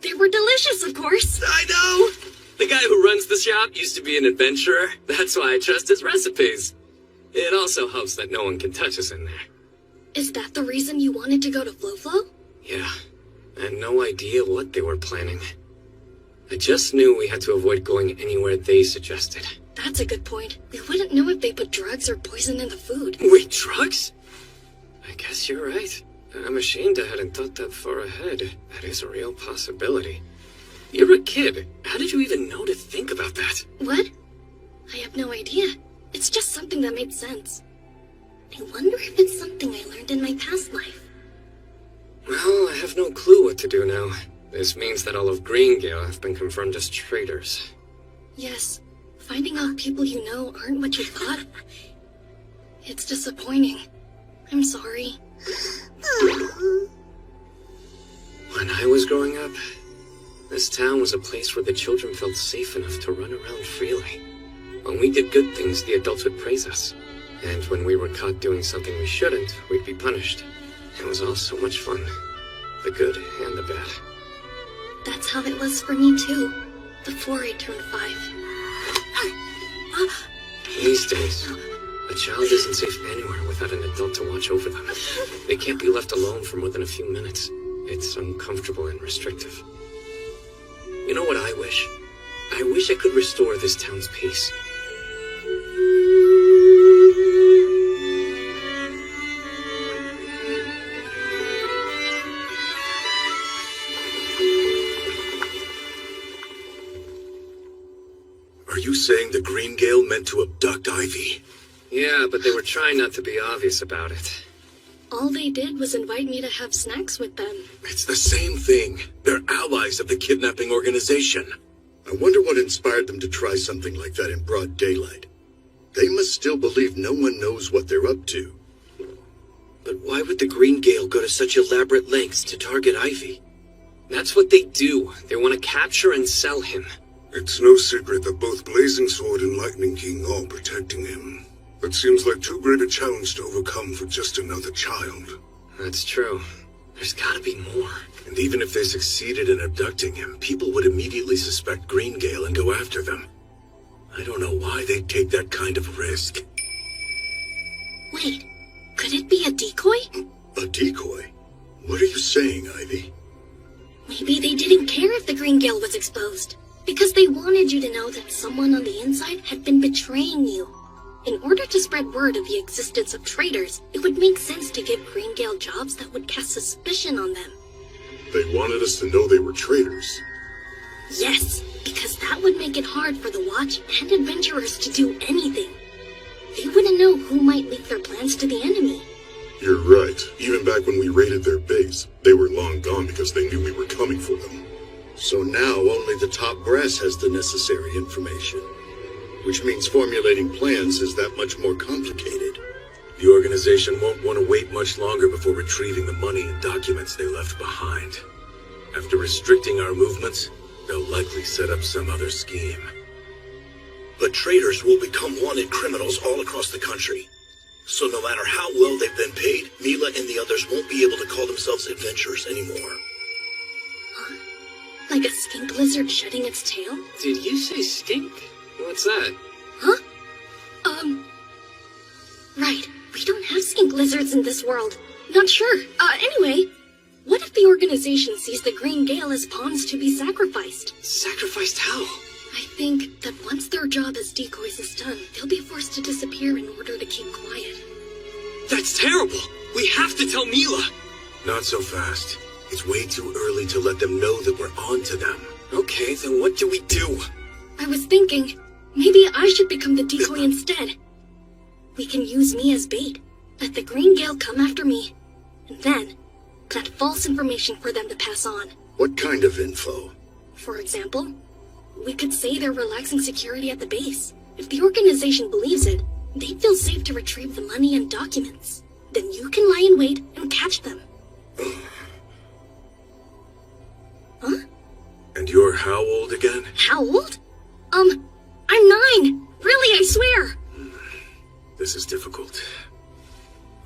They were delicious, of course. I know! The guy who runs the shop used to be an adventurer. That's why I trust his recipes. It also helps that no one can touch us in there. Is that the reason you wanted to go to Flo? Yeah. I had no idea what they were planning. I just knew we had to avoid going anywhere they suggested. That's a good point. We wouldn't know if they put drugs or poison in the food. Wait, drugs? I guess you're right. I'm ashamed I hadn't thought that far ahead. That is a real possibility. You're a kid. How did you even know to think about that? What? I have no idea. It's just something that made sense. I wonder if it's something I learned in my past life. have no clue what to do now. This means that all of Greengale have been confirmed as traitors. Yes, finding out people you know aren't what you thought. It's disappointing. I'm sorry. When I was growing up, this town was a place where the children felt safe enough to run around freely. When we did good things, the adults would praise us. And when we were caught doing something we shouldn't, we'd be punished. It was all so much fun. The good and the bad. That's how it was for me too, before I turned 5. These days, a child isn't safe anywhere without an adult to watch over them. They can't be left alone for more than a few minutes. It's uncomfortable and restrictive. You know what I wish? I wish I could restore this town's peace. Are you saying the Greengale meant to abduct Ivy? Yeah, but they were trying not to be obvious about it. All they did was invite me to have snacks with them. It's the same thing. They're allies of the kidnapping organization. I wonder what inspired them to try something like that in broad daylight. They must still believe no one knows what they're up to. But why would the Greengale go to such elaborate lengths to target Ivy? That's what they do. They want to capture and sell him. It's no secret that both Blazing Sword and Lightning King are protecting him. That seems like too great a challenge to overcome for just another child. That's true. There's gotta be more. And even if they succeeded in abducting him, people would immediately suspect Greengale and go after them. I don't know why they'd take that kind of risk. Wait, could it be a decoy? A decoy? What are you saying, Ivy? Maybe they didn't care if the Greengale was exposed, because they wanted you to know that someone on the inside had been betraying you. In order to spread word of the existence of traitors, it would make sense to give Greengale jobs that would cast suspicion on them. They wanted us to know they were traitors. Yes, because that would make it hard for the Watch and adventurers to do anything. They wouldn't know who might leak their plans to the enemy. You're right. Even back when we raided their base, they were long gone because they knew we were coming for them. So now only the top brass has the necessary information. Which means formulating plans is that much more complicated. The organization won't want to wait much longer before retrieving the money and documents they left behind. After restricting our movements, they'll likely set up some other scheme. But traitors will become wanted criminals all across the country. So no matter how well they've been paid, Mila and the others won't be able to call themselves adventurers anymore. Like a skink lizard shedding its tail? Did you say stink? What's that? Huh? Right. We don't have skink lizards in this world. Not sure. Anyway, what if the organization sees the Greengale as pawns to be sacrificed? Sacrificed how? I think that once their job as decoys is done, they'll be forced to disappear in order to keep quiet. That's terrible! We have to tell Mila! Not so fast. It's way too early to let them know that we're on to them. Okay, then what do we do? I was thinking, maybe I should become the decoy instead. We can use me as bait, let the Greengale come after me, and then plant false information for them to pass on. What kind of info? For example, we could say they're relaxing security at the base. If the organization believes it, they'd feel safe to retrieve the money and documents. Then you can lie in wait and catch them. Huh? And you're how old again? How old? I'm 9. Really, I swear. This is difficult.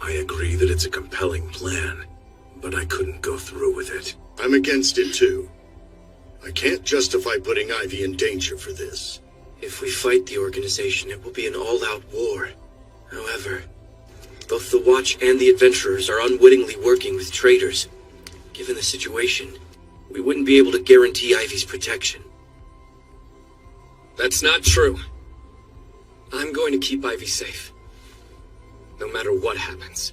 I agree that it's a compelling plan, but I couldn't go through with it. I'm against it too. I can't justify putting Ivy in danger for this. If we fight the organization, it will be an all-out war. However, both the Watch and the Adventurers are unwittingly working with traitors. Given the situation, we wouldn't be able to guarantee Ivy's protection. That's not true. I'm going to keep Ivy safe. No matter what happens.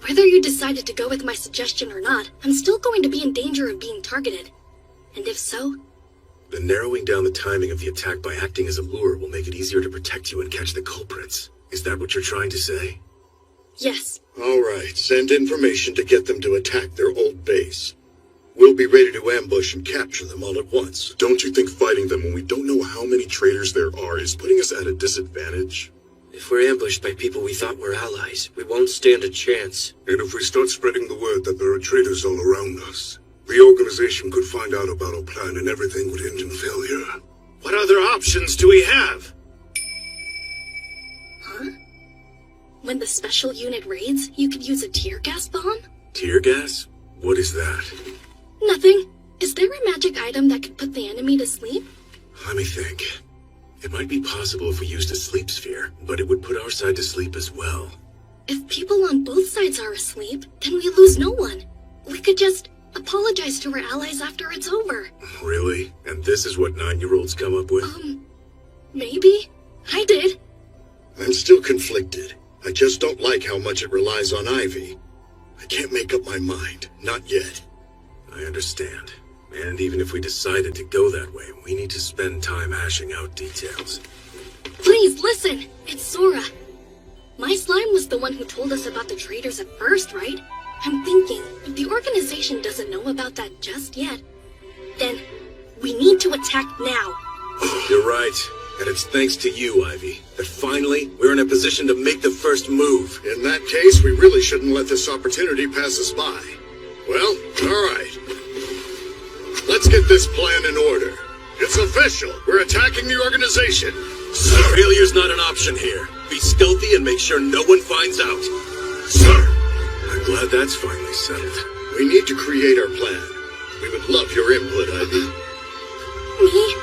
Whether you decided to go with my suggestion or not, I'm still going to be in danger of being targeted. And if so... Then narrowing down the timing of the attack by acting as a lure will make it easier to protect you and catch the culprits. Is that what you're trying to say? Yes. All right, send information to get them to attack their old base. We'll be ready to ambush and capture them all at once. Don't you think fighting them when we don't know how many traitors there are is putting us at a disadvantage? If we're ambushed by people we thought were allies, we won't stand a chance. And if we start spreading the word that there are traitors all around us, the organization could find out about our plan and everything would end in failure. What other options do we have? Huh? When the special unit raids, you could use a tear gas bomb? Tear gas? What is that? Nothing. Is there a magic item that could put the enemy to sleep? Let me think. It might be possible if we used a sleep sphere, but it would put our side to sleep as well. If people on both sides are asleep, then we lose no one. We could just apologize to our allies after it's over. Really? And this is what 9-year-olds come up with? Maybe. I did. I'm still conflicted. I just don't like how much it relies on Ivy. I can't make up my mind. Not yet. I understand. And even if we decided to go that way, we need to spend time hashing out details. Please, listen! It's Sora. My slime was the one who told us about the traitors at first, right? I'm thinking, if the organization doesn't know about that just yet, then we need to attack now. You're right. And it's thanks to you, Ivy, that finally we're in a position to make the first move. In that case, we really shouldn't let this opportunity pass us by. Well, all right. Let's get this plan in order. It's official. We're attacking the organization. Failure's not an option here. Be stealthy and make sure no one finds out. Sir! I'm glad that's finally settled. We need to create our plan. We would love your input, Ivy. Me?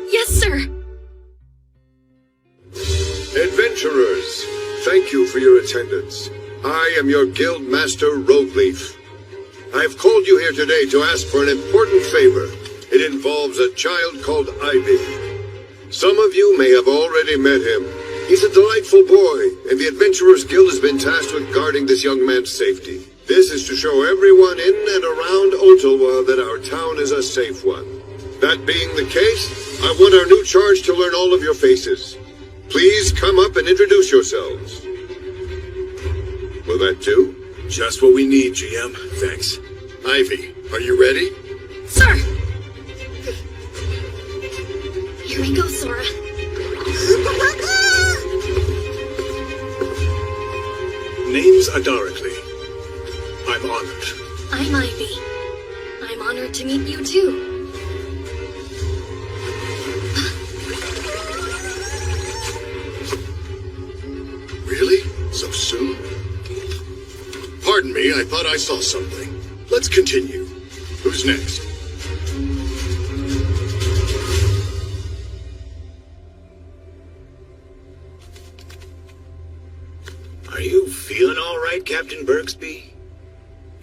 Yes, sir. Adventurers, thank you for your attendance. I am your guild master, Rogueleaf. I have called you here today to ask for an important favor. It involves a child called Ivy. Some of you may have already met him. He's a delightful boy, and the Adventurers Guild has been tasked with guarding this young man's safety. This is to show everyone in and around Ottawa that our town is a safe one. That being the case, I want our new charge to learn all of your faces. Please come up and introduce yourselves. Will that do? Just what we need, GM. Thanks. Ivy, are you ready? Sir! Here we go, Sora. Name's Adarically. I'm honored. I'm Ivy. I'm honored to meet you, too. Really? So soon? Pardon me, I thought I saw something. Let's continue. Who's next? Are you feeling all right, Captain Bergsby?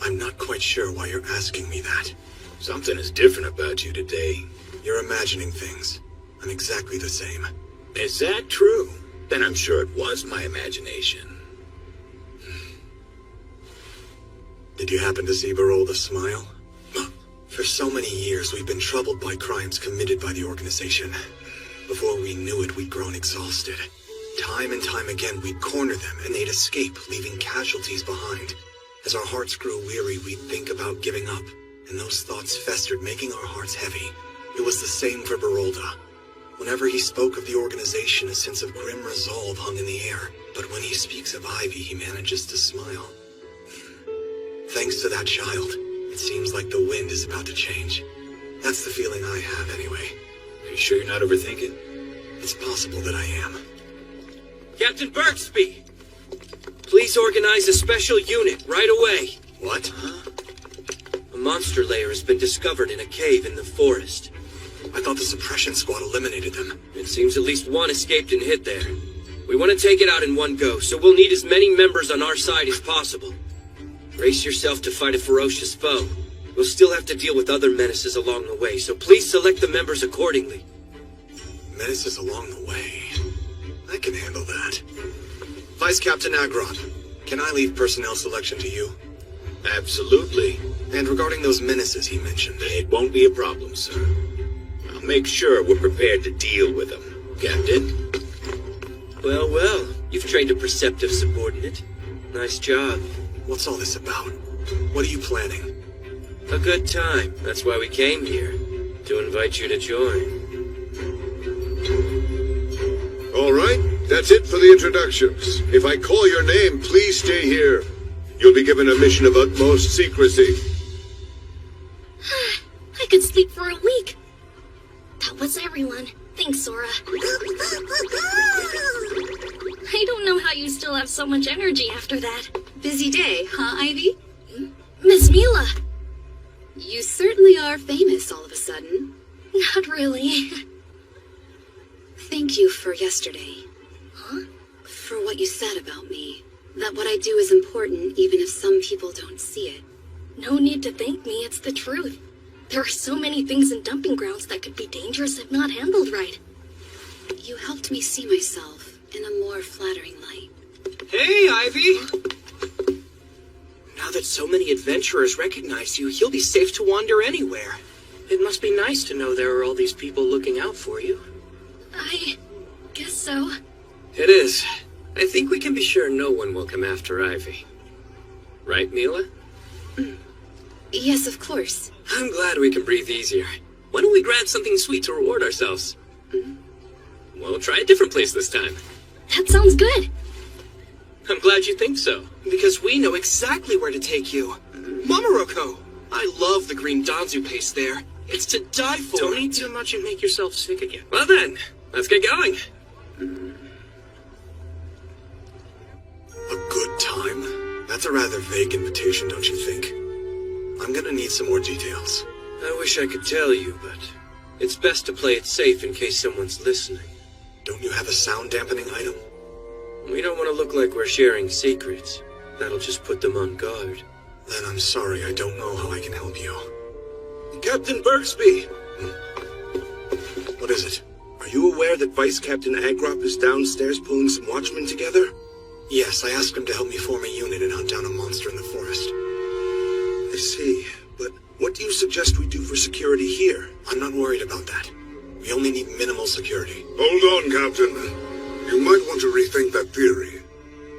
I'm not quite sure why you're asking me that. Something is different about you today. You're imagining things. I'm exactly the same. Is that true? Then I'm sure it was my imagination. Did you happen to see Barolda smile? For so many years, we've been troubled by crimes committed by the organization. Before we knew it, we'd grown exhausted. Time and time again, we'd corner them, and they'd escape, leaving casualties behind. As our hearts grew weary, we'd think about giving up, and those thoughts festered, making our hearts heavy. It was the same for Barolda. Whenever he spoke of the organization, a sense of grim resolve hung in the air. But when he speaks of Ivy, he manages to smile. Thanks to that child, it seems like the wind is about to change. That's the feeling I have, anyway. Are you sure you're not overthinking? It's possible that I am. Captain Bergsby! Please organize a special unit right away. What? A monster lair has been discovered in a cave in the forest. I thought the suppression squad eliminated them. It seems at least one escaped and hid there. We want to take it out in one go, so we'll need as many members on our side as possible. Brace yourself to fight a ferocious foe. We'll still have to deal with other menaces along the way, so please select the members accordingly. Menaces along the way. I can handle that. Vice Captain Agron, can I leave personnel selection to you? Absolutely. And regarding those menaces he mentioned... It won't be a problem, sir. I'll make sure we're prepared to deal with them, Captain. Well, well, you've trained a perceptive subordinate. Nice job. What's all this about? What are you planning? A good time. That's why we came here. To invite you to join. All right, that's it for the introductions. If I call your name, please stay here. You'll be given a mission of utmost secrecy. I could sleep for a week. That was everyone. Thanks, Sora. I don't know how you still have so much energy after that. Busy day, huh, Ivy? Miss Mila! You certainly are famous all of a sudden. Not really. Thank you for yesterday. Huh? For what you said about me. That what I do is important even if some people don't see it. No need to thank me, it's the truth. There are so many things in dumping grounds that could be dangerous if not handled right. You helped me see myself in a more flattering light. Hey, Ivy! Now that so many adventurers recognize you, you'll be safe to wander anywhere. It must be nice to know there are all these people looking out for you. I guess so. It is. I think we can be sure no one will come after Ivy. Right, Mila? Yes, of course. I'm glad we can breathe easier. Why don't we grab something sweet to reward ourselves? We'll try a different place this time. That sounds good. I'm glad you think so. Because we know exactly where to take you. Mamaroko! I love the green danzu paste there. It's to die for. Don't eat too much and make yourself sick again. Well then, let's get going. A good time? That's a rather vague invitation, don't you think? I'm gonna need some more details. I wish I could tell you, but it's best to play it safe in case someone's listening. Don't you have a sound dampening item? We don't want to look like we're sharing secrets. That'll just put them on guard. Then I'm sorry, I don't know how I can help you. Captain Bergsby! What is it? Are you aware that Vice Captain Agrop is downstairs pulling some watchmen together? Yes, I asked him to help me form a unit and hunt down a monster in the forest. I see, but what do you suggest we do for security here? I'm not worried about that. We only need minimal security. Hold on, Captain. You might want to rethink that theory.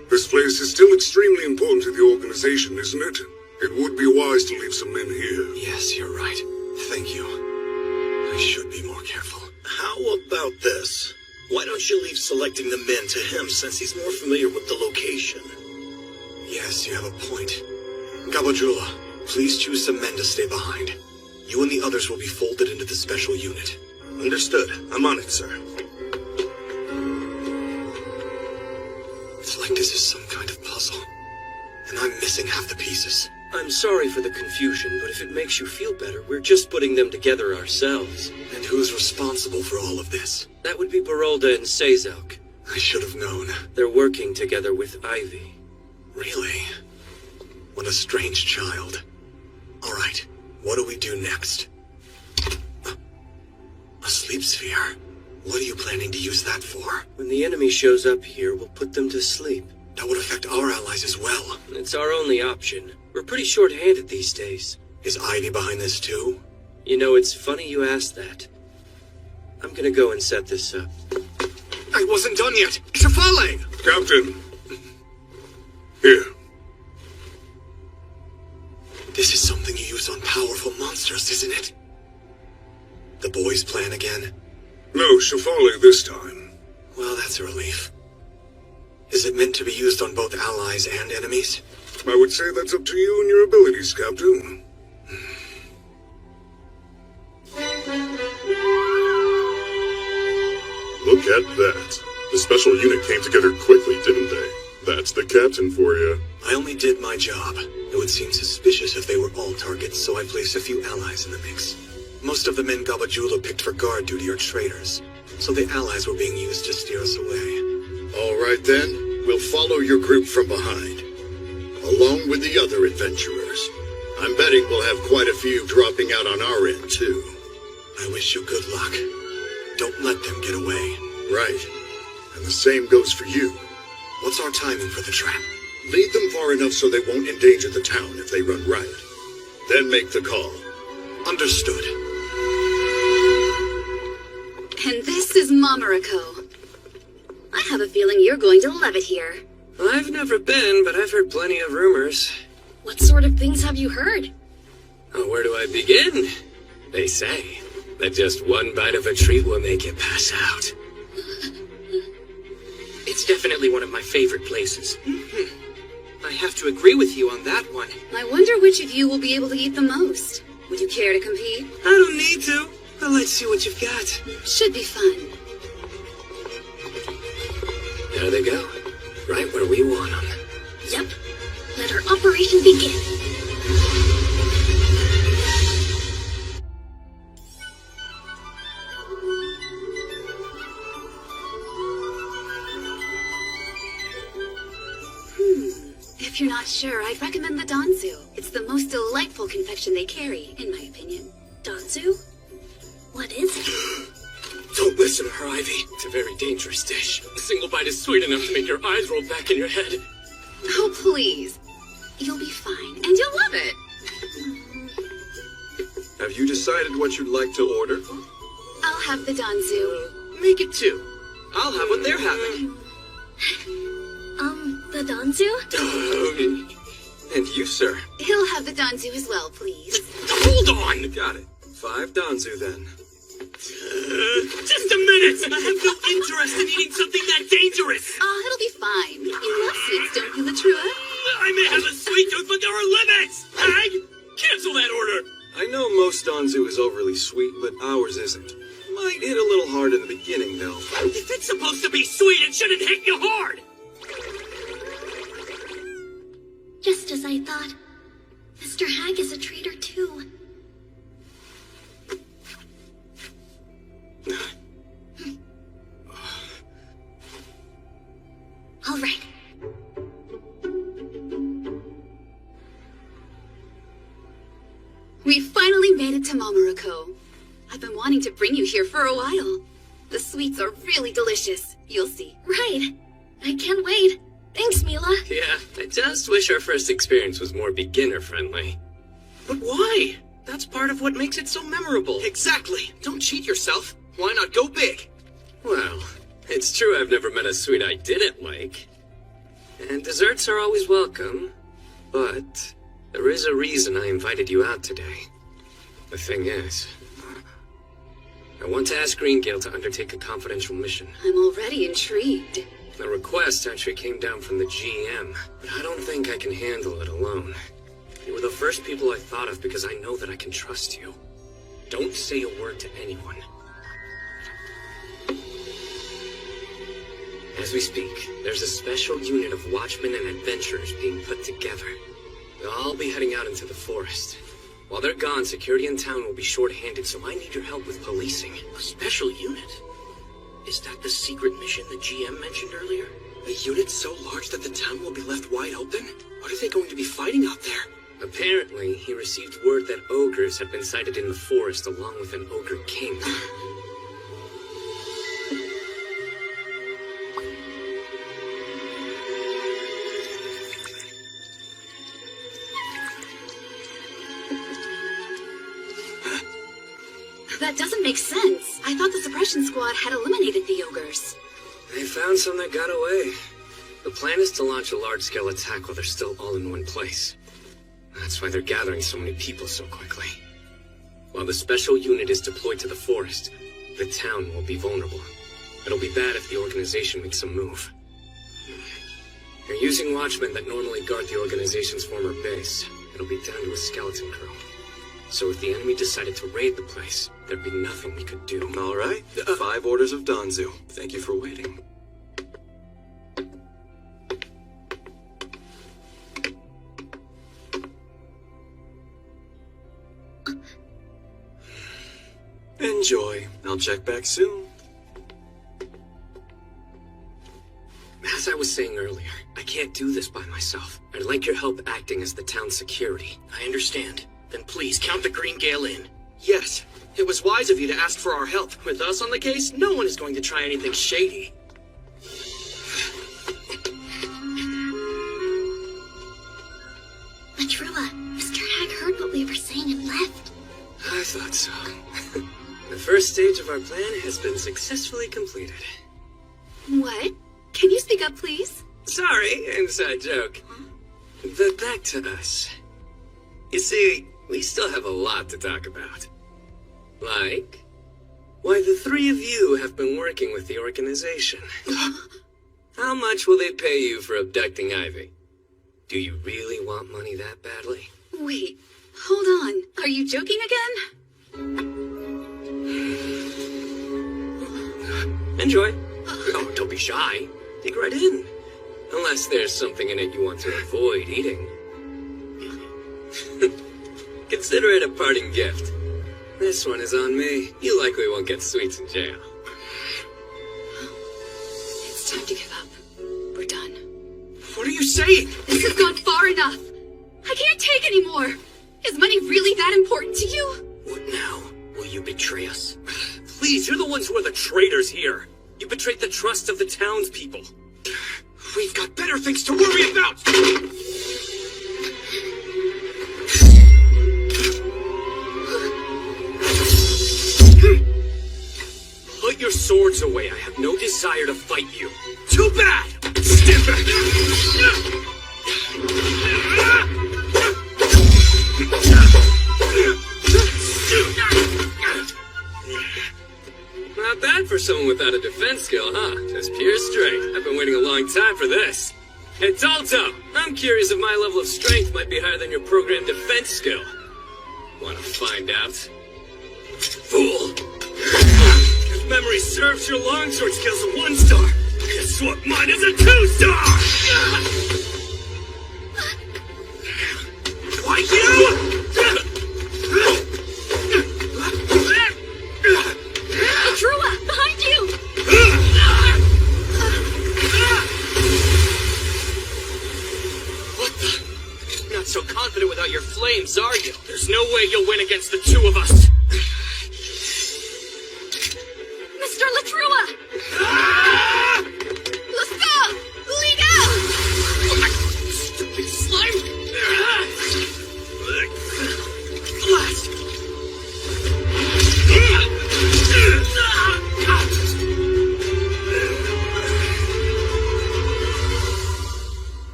This place is still extremely important to the organization, isn't it? It would be wise to leave some men here. Yes, you're right. Thank you. I should be more careful. How about this? Why don't you leave selecting the men to him since he's more familiar with the location? Yes, you have a point. Gabajula, please choose some men to stay behind. You and the others will be folded into the special unit. Understood. I'm on it, sir. It's like this is some kind of puzzle. And I'm missing half the pieces. I'm sorry for the confusion, but if it makes you feel better, we're just putting them together ourselves. And who's responsible for all of this? That would be Barolda and Sazok. I should have known. They're working together with Ivy. Really? What a strange child. All right, what do we do next? A sleep sphere? What are you planning to use that for? When the enemy shows up here, we'll put them to sleep. That would affect our allies as well. It's our only option. We're pretty short-handed these days. Is Ivy behind this too? You know, it's funny you asked that. I'm gonna go and set this up. I wasn't done yet! Shafale! Captain! Here. This is something you use on powerful monsters, isn't it? The boys' plan again? No, Shafale this time. Well, that's a relief. Is it meant to be used on both allies and enemies? I would say that's up to you and your abilities, Captain. Look at that. The special unit came together quickly, didn't they? That's the captain for you. I only did my job. It would seem suspicious if they were all targets, so I placed a few allies in the mix. Most of the men Gabajula picked for guard duty are traitors, so the allies were being used to steer us away. All right then, we'll follow your group from behind, along with the other adventurers. I'm betting we'll have quite a few dropping out on our end too. I wish you good luck. Don't let them get away. Right. And the same goes for you. What's our timing for the trap? Lead them far enough so they won't endanger the town if they run riot. Then make the call. Understood. And this is Mamaroko. I have a feeling you're going to love it here. I've never been, but I've heard plenty of rumors. What sort of things have you heard? Oh, where do I begin? They say that just one bite of a treat will make you pass out. It's definitely one of my favorite places. I have to agree with you on that one. I wonder which of you will be able to eat the most. Would you care to compete? I don't need to, but let's see what you've got. Should be fun. There they go. Right where we want them. Yep. Let our operation begin. If you're not sure, I'd recommend the Danzu. It's the most delightful confection they carry, in my opinion. Danzu? What is it? Don't listen to her, Ivy. It's a very dangerous dish. A single bite is sweet enough to make your eyes roll back in your head. Oh, please. You'll be fine, and you'll love it. Have you decided what you'd like to order? I'll have the Danzu. Make it two. I'll have what they're having. The Danzu? And you, sir? He'll have the Danzu as well, please. Hold on! Got it. 5 Danzu, then. Just a minute! I have no interest in eating something that dangerous! It'll be fine. You love sweets, don't you, Latrua? I may have a sweet tooth, but there are limits! Hag! Cancel that order! I know most Danzu is overly sweet, but ours isn't. Might hit a little hard in the beginning, though. If it's supposed to be sweet, it shouldn't hit you hard! Just as I thought. Mr. Hag is a traitor, too. All right. We finally made it to Mamarako. I've been wanting to bring you here for a while. The sweets are really delicious. You'll see. Right. I can't wait. Thanks, Mila. Yeah, I just wish our first experience was more beginner-friendly. But why? That's part of what makes it so memorable. Exactly. Don't cheat yourself. Why not go big? Well, it's true I've never met a sweet I didn't like. And desserts are always welcome. But there is a reason I invited you out today. The thing is, I want to ask Greengale to undertake a confidential mission. I'm already intrigued. The request actually came down from the GM, but I don't think I can handle it alone. You were the first people I thought of because I know that I can trust you. Don't say a word to anyone. As we speak, there's a special unit of watchmen and adventurers being put together. They'll all be heading out into the forest. While they're gone, security in town will be short-handed, so I need your help with policing. A special unit? Is that the secret mission the GM mentioned earlier? A unit so large that the town will be left wide open? What are they going to be fighting out there? Apparently, he received word that ogres had been sighted in the forest along with an ogre king. That doesn't make sense. I thought the suppression squad had eliminated the ogres. They found some that got away. The plan is to launch a large-scale attack while they're still all in one place. That's why they're gathering so many people so quickly. While the special unit is deployed to the forest, the town will be vulnerable. It'll be bad if the organization makes a move. They're using watchmen that normally guard the organization's former base. It'll be down to a skeleton crew. So if the enemy decided to raid the place, there'd be nothing we could do. All right. 5 orders of Danzu. Thank you for waiting. Enjoy. I'll check back soon. As I was saying earlier, I can't do this by myself. I'd like your help acting as the town's security. I understand. Then please count the Greengale in. Yes, it was wise of you to ask for our help. With us on the case, no one is going to try anything shady. Latrua, Mr. Hag heard what we were saying and left. I thought so. The first stage of our plan has been successfully completed. What? Can you speak up, please? Sorry, inside joke. But back to us. You see, we still have a lot to talk about. Like, why the three of you have been working with the organization. How much will they pay you for abducting Ivy? Do you really want money that badly? Wait, hold on. Are you joking again? Enjoy. Oh, don't be shy. Dig right in. Unless there's something in it you want to avoid eating. Consider it a parting gift. This one is on me. You likely won't get sweets in jail. It's time to give up. We're done. What are you saying? This has gone far enough. I can't take anymore. Is money really that important to you? What now? Will you betray us? Please, you're the ones who are the traitors here. You betrayed the trust of the townspeople. We've got better things to worry about! Put your swords away. I have no desire to fight you. Too bad! Stand back! Not bad for someone without a defense skill, huh? Just pure strength. I've been waiting a long time for this. Hey, Dalto, I'm curious if my level of strength might be higher than your programmed defense skill. Want to find out? Fool! If memory serves, your longsword skill's a 1-star. Guess what? Mine is a 2-star! Why you? Trua, behind you! What the? Not so confident without your flames, are you? There's no way you'll win against the two of us. Mr. Latrua! Let's lead out! Stupid slime! Blast!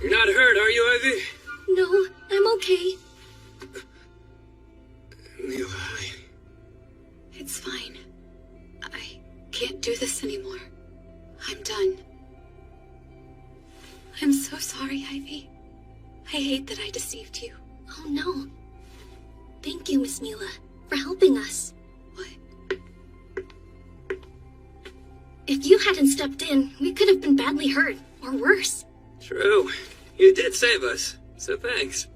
You're not hurt, are you, Ivy? No, I'm okay. It's fine. I can't do this anymore. I'm done. I'm so sorry, Ivy. I hate that I deceived you. Oh no. Thank you, Miss Mila, for helping us. What? If you hadn't stepped in, we could have been badly hurt, or worse. True. You did save us, so thanks.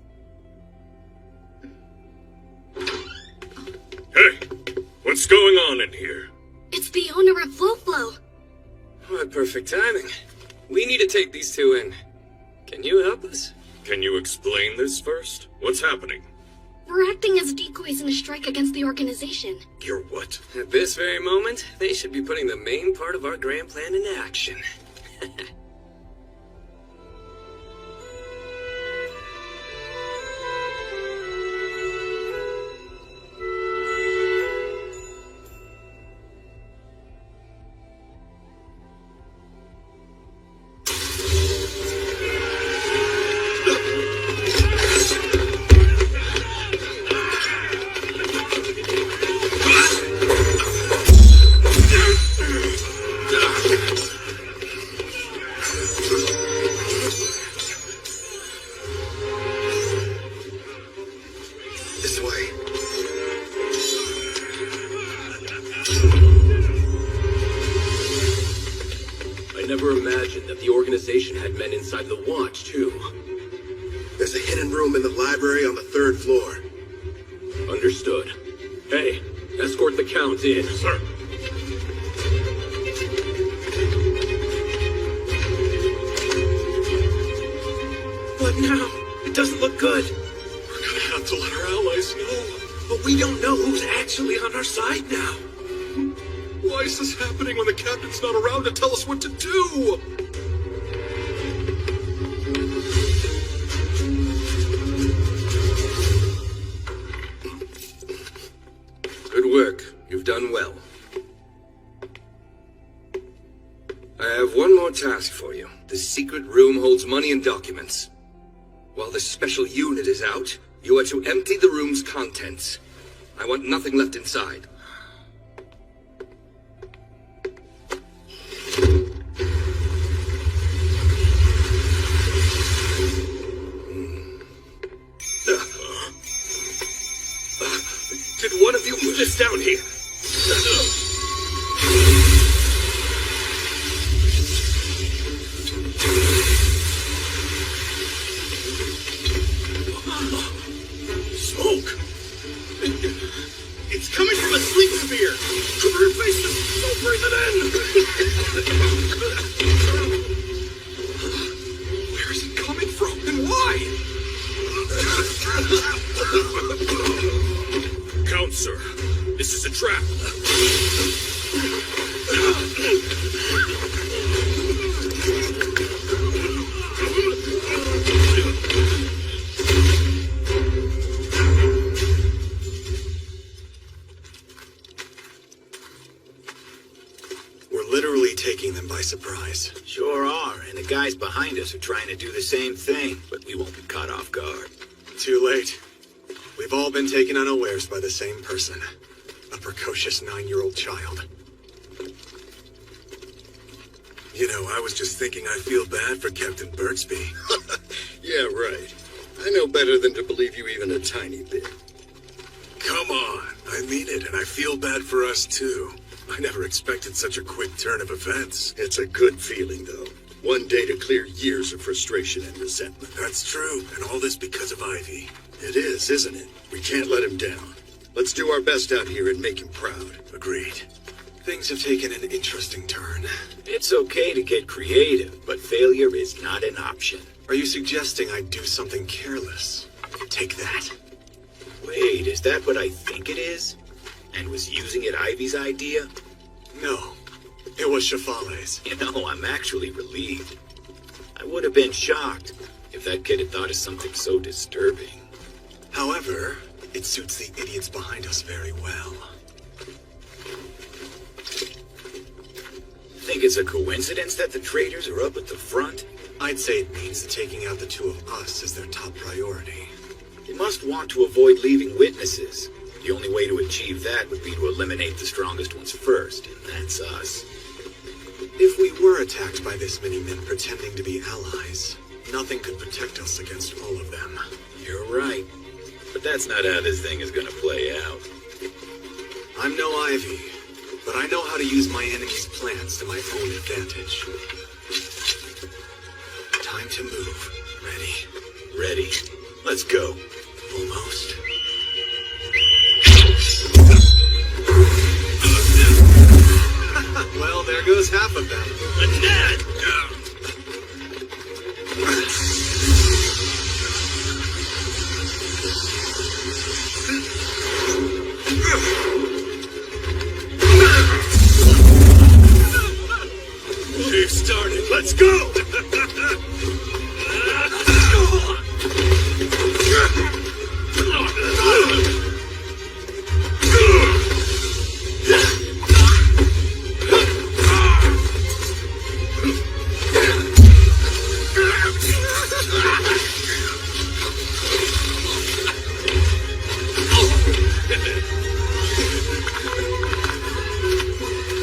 Hey, what's going on in here? It's the owner of Flo. What perfect timing. We need to take these two in. Can you help us? Can you explain this first? What's happening? We're acting as decoys in a strike against the organization. You're what? At this very moment, they should be putting the main part of our grand plan into action. Had men inside the watch, too. There's a hidden room in the library on the 3rd floor. Understood. Hey, escort the Count in. Sir. What now? It doesn't look good. We're gonna have to let our allies know. But we don't know who's actually on our side now. Why is this happening when the captain's not around to tell us what to do? Good work. You've done well. I have one more task for you. The secret room holds money and documents. While the special unit is out, you are to empty the room's contents. I want nothing left inside. Did one of you put this down here? Smoke! It's coming from a sleep sphere! Cover your faces! Don't breathe it in! Where is it coming from, and why? Count, sir. This is a trap. We're literally taking them by surprise. Sure are, and the guys behind us are trying to do the same thing, but we won't be caught off guard. Too late. We've all been taken unawares by the same person. A precocious 9-year-old child. You know, I was just thinking I feel bad for Captain Birdsby. Yeah, right. I know better than to believe you even a tiny bit. Come on, I mean it, and I feel bad for us too. I never expected such a quick turn of events. It's a good feeling, though. One day to clear years of frustration and resentment. That's true, and all this because of Ivy. It is, isn't it? We can't let him down. Let's do our best out here and make him proud. Agreed. Things have taken an interesting turn. It's okay to get creative, but failure is not an option. Are you suggesting I do something careless? Take that. Wait, is that what I think it is? And was using it Ivy's idea? No, it was Shafale's. You know, I'm actually relieved. I would have been shocked if that kid had thought of something so disturbing. However, it suits the idiots behind us very well. Think it's a coincidence that the traitors are up at the front? I'd say it means that taking out the two of us is their top priority. They must want to avoid leaving witnesses. The only way to achieve that would be to eliminate the strongest ones first, and that's us. If we were attacked by this many men pretending to be allies, nothing could protect us against all of them. You're right. But that's not how this thing is gonna play out. I'm no Ivy, but I know how to use my enemy's plans to my own advantage. Time to move. Ready? Ready. Let's go. Almost. Well, there goes half of them. Annette! They've started. Let's go!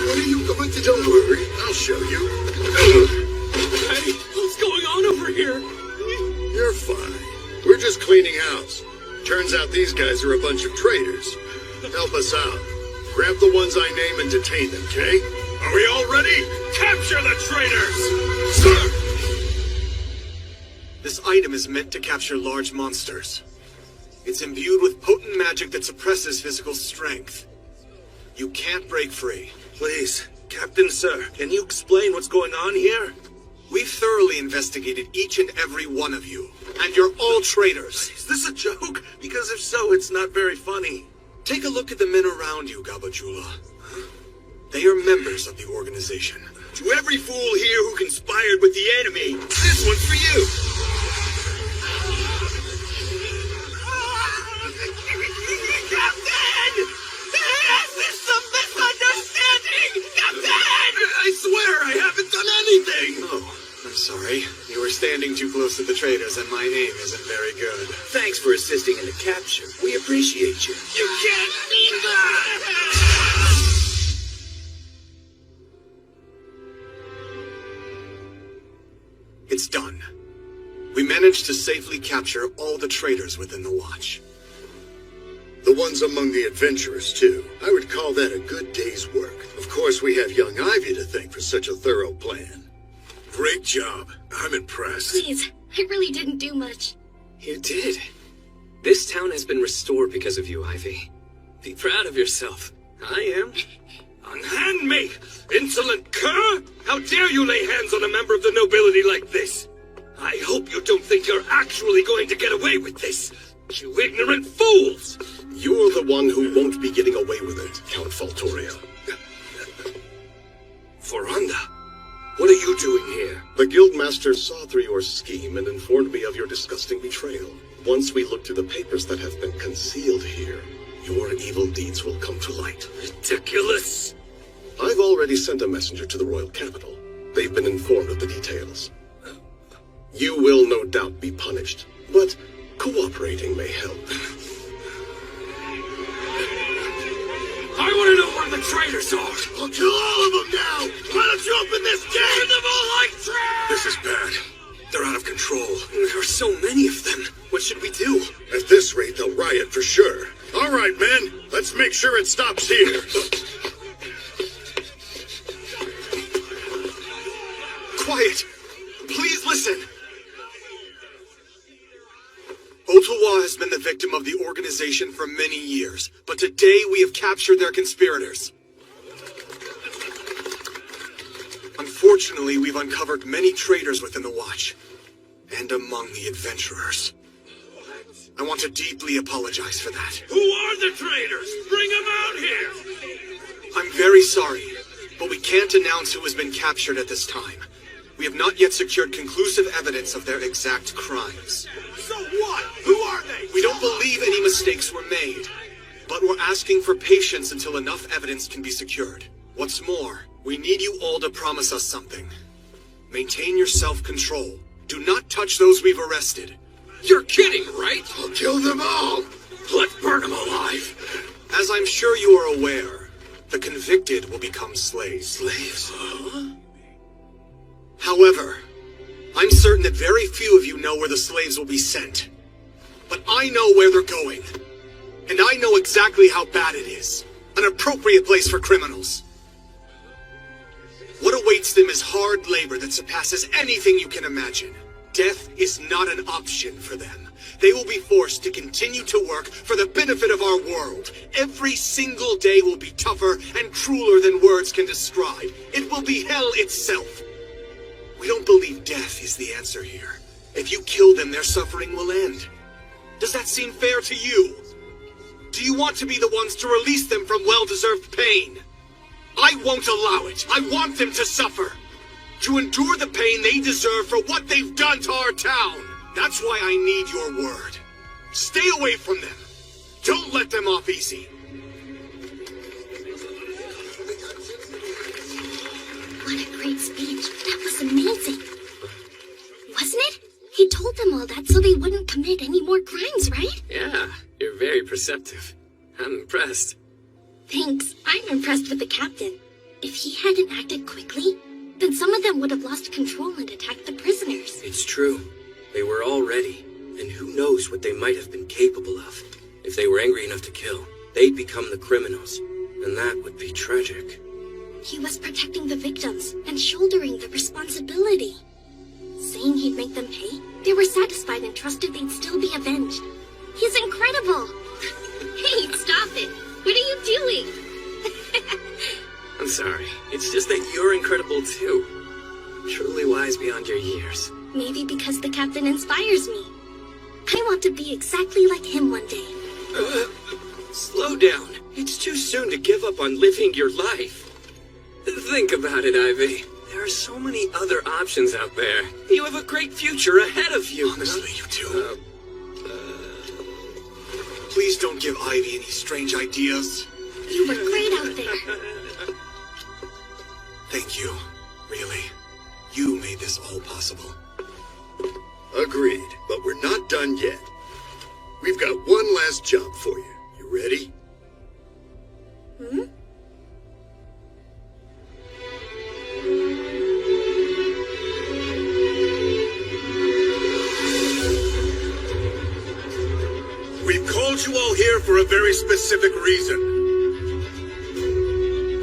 What are you going to do? Don't worry, I'll show you. Hey, what's going on over here? You're fine. We're just cleaning house. Turns out these guys are a bunch of traitors. Help us out. Grab the ones I name and detain them, okay? Are we all ready? Capture the traitors! Sir! This item is meant to capture large monsters. It's imbued with potent magic that suppresses physical strength. You can't break free. Please, Captain Sir, can you explain what's going on here? We've thoroughly investigated each and every one of you, and you're all traitors. Is this a joke? Because if so, it's not very funny. Take a look at the men around you, Gabajula. They are members of the organization. To every fool here who conspired with the enemy, this one's for you! Captain! Is this a misunderstanding? Captain! I swear I haven't done anything! Oh, I'm sorry. too close to the traders, and my name isn't very good. Thanks for assisting in the capture. We appreciate you. You can't mean that! It's done. We managed to safely capture all the traders within the Watch. The ones among the adventurers, too. I would call that a good day's work. Of course, we have young Ivy to thank for such a thorough plan. Great job. I'm impressed. Please, I really didn't do much. You did. This town has been restored because of you, Ivy. Be proud of yourself. I am. Unhand me, insolent cur! How dare you lay hands on a member of the nobility like this? I hope you don't think you're actually going to get away with this, you ignorant fools! You're the one who won't be getting away with it, Count Faltoria. Foranda, what are you doing here? The Guildmaster saw through your scheme and informed me of your disgusting betrayal. Once we look through the papers that have been concealed here, your evil deeds will come to light. Ridiculous! I've already sent a messenger to the royal capital. They've been informed of the details. You will no doubt be punished, but cooperating may help. I want to know where the traitors are! I'll kill all of them now! Why don't you open this gate? Turn them all like trash! This is bad. They're out of control. There are so many of them. What should we do? At this rate, they'll riot for sure. All right, men, let's make sure it stops here. Quiet! Please listen! Ottawa has been the victim of the organization for many years, but today we have captured their conspirators. Unfortunately, we've uncovered many traitors within the Watch, and among the adventurers. I want to deeply apologize for that. Who are the traitors? Bring them out here! I'm very sorry, but we can't announce who has been captured at this time. We have not yet secured conclusive evidence of their exact crimes. So what? Who are they? We don't believe any mistakes were made, but we're asking for patience until enough evidence can be secured. What's more, we need you all to promise us something. Maintain your self-control. Do not touch those we've arrested. You're kidding, right? I'll kill them all! Let's burn them alive! As I'm sure you are aware, the convicted will become slaves. Slaves? Huh? However, I'm certain that very few of you know where the slaves will be sent. But I know where they're going. And I know exactly how bad it is. An appropriate place for criminals. What awaits them is hard labor that surpasses anything you can imagine. Death is not an option for them. They will be forced to continue to work for the benefit of our world. Every single day will be tougher and crueler than words can describe. It will be hell itself. We don't believe death is the answer here. If you kill them, their suffering will end. Does that seem fair to you? Do you want to be the ones to release them from well-deserved pain? I won't allow it. I want them to suffer. To endure the pain they deserve for what they've done to our town. That's why I need your word. Stay away from them. Don't let them off easy. What a great speech. That was amazing. Wasn't it? He told them all that so they wouldn't commit any more crimes, right? Yeah, you're very perceptive. I'm impressed. Thanks. I'm impressed with the captain. If he hadn't acted quickly, then some of them would have lost control and attacked the prisoners. It's true. They were all ready, and who knows what they might have been capable of. If they were angry enough to kill, they'd become the criminals, and that would be tragic. He was protecting the victims and shouldering the responsibility. Saying he'd make them pay, they were satisfied and trusted they'd still be avenged. He's incredible! Hey, stop it! What are you doing? I'm sorry. It's just that you're incredible too. Truly wise beyond your years. Maybe because the captain inspires me. I want to be exactly like him one day. Slow down. It's too soon to give up on living your life. Think about it, Ivy. There are so many other options out there. You have a great future ahead of you. Honestly, you two. Please don't give Ivy any strange ideas. You were great out there. Thank you. Really. You made this all possible. Agreed, but we're not done yet. We've got one last job for you. You ready? Hmm? We've called you all here for a very specific reason.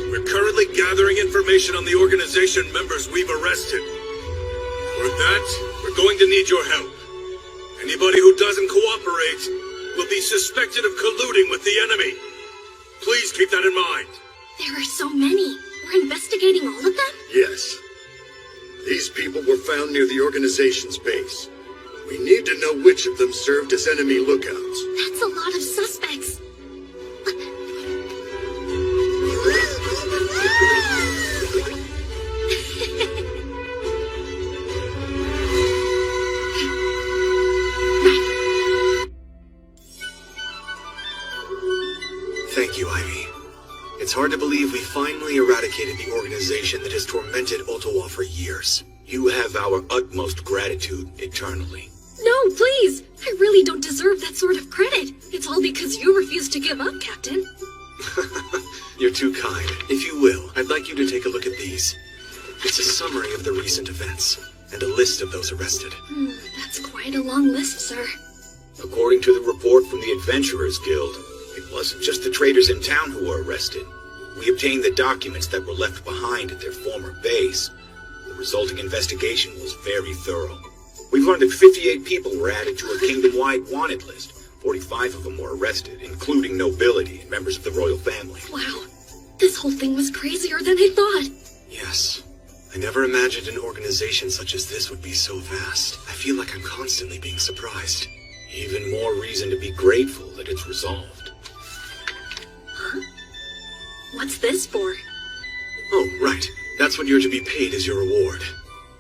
We're currently gathering information on the organization members we've arrested. For that, we're going to need your help. Anybody who doesn't cooperate will be suspected of colluding with the enemy. Please keep that in mind. There are so many. We're investigating all of them? Yes. These people were found near the organization's base. We need to know which of them served as enemy lookouts. That's a lot of suspects. Thank you, Ivy. It's hard to believe we finally eradicated the organization that has tormented Ottawa for years. You have our utmost gratitude eternally. No, please! I really don't deserve that sort of credit. It's all because you refused to give up, Captain. You're too kind. If you will, I'd like you to take a look at these. It's a summary of the recent events, and a list of those arrested. That's quite a long list, sir. According to the report from the Adventurers Guild, it wasn't just the traders in town who were arrested. We obtained the documents that were left behind at their former base. The resulting investigation was very thorough. We've learned that 58 people were added to a kingdom-wide wanted list. 45 of them were arrested, including nobility and members of the royal family. Wow. This whole thing was crazier than I thought. Yes. I never imagined an organization such as this would be so vast. I feel like I'm constantly being surprised. Even more reason to be grateful that it's resolved. Huh? What's this for? Oh, right. That's what you're to be paid as your reward.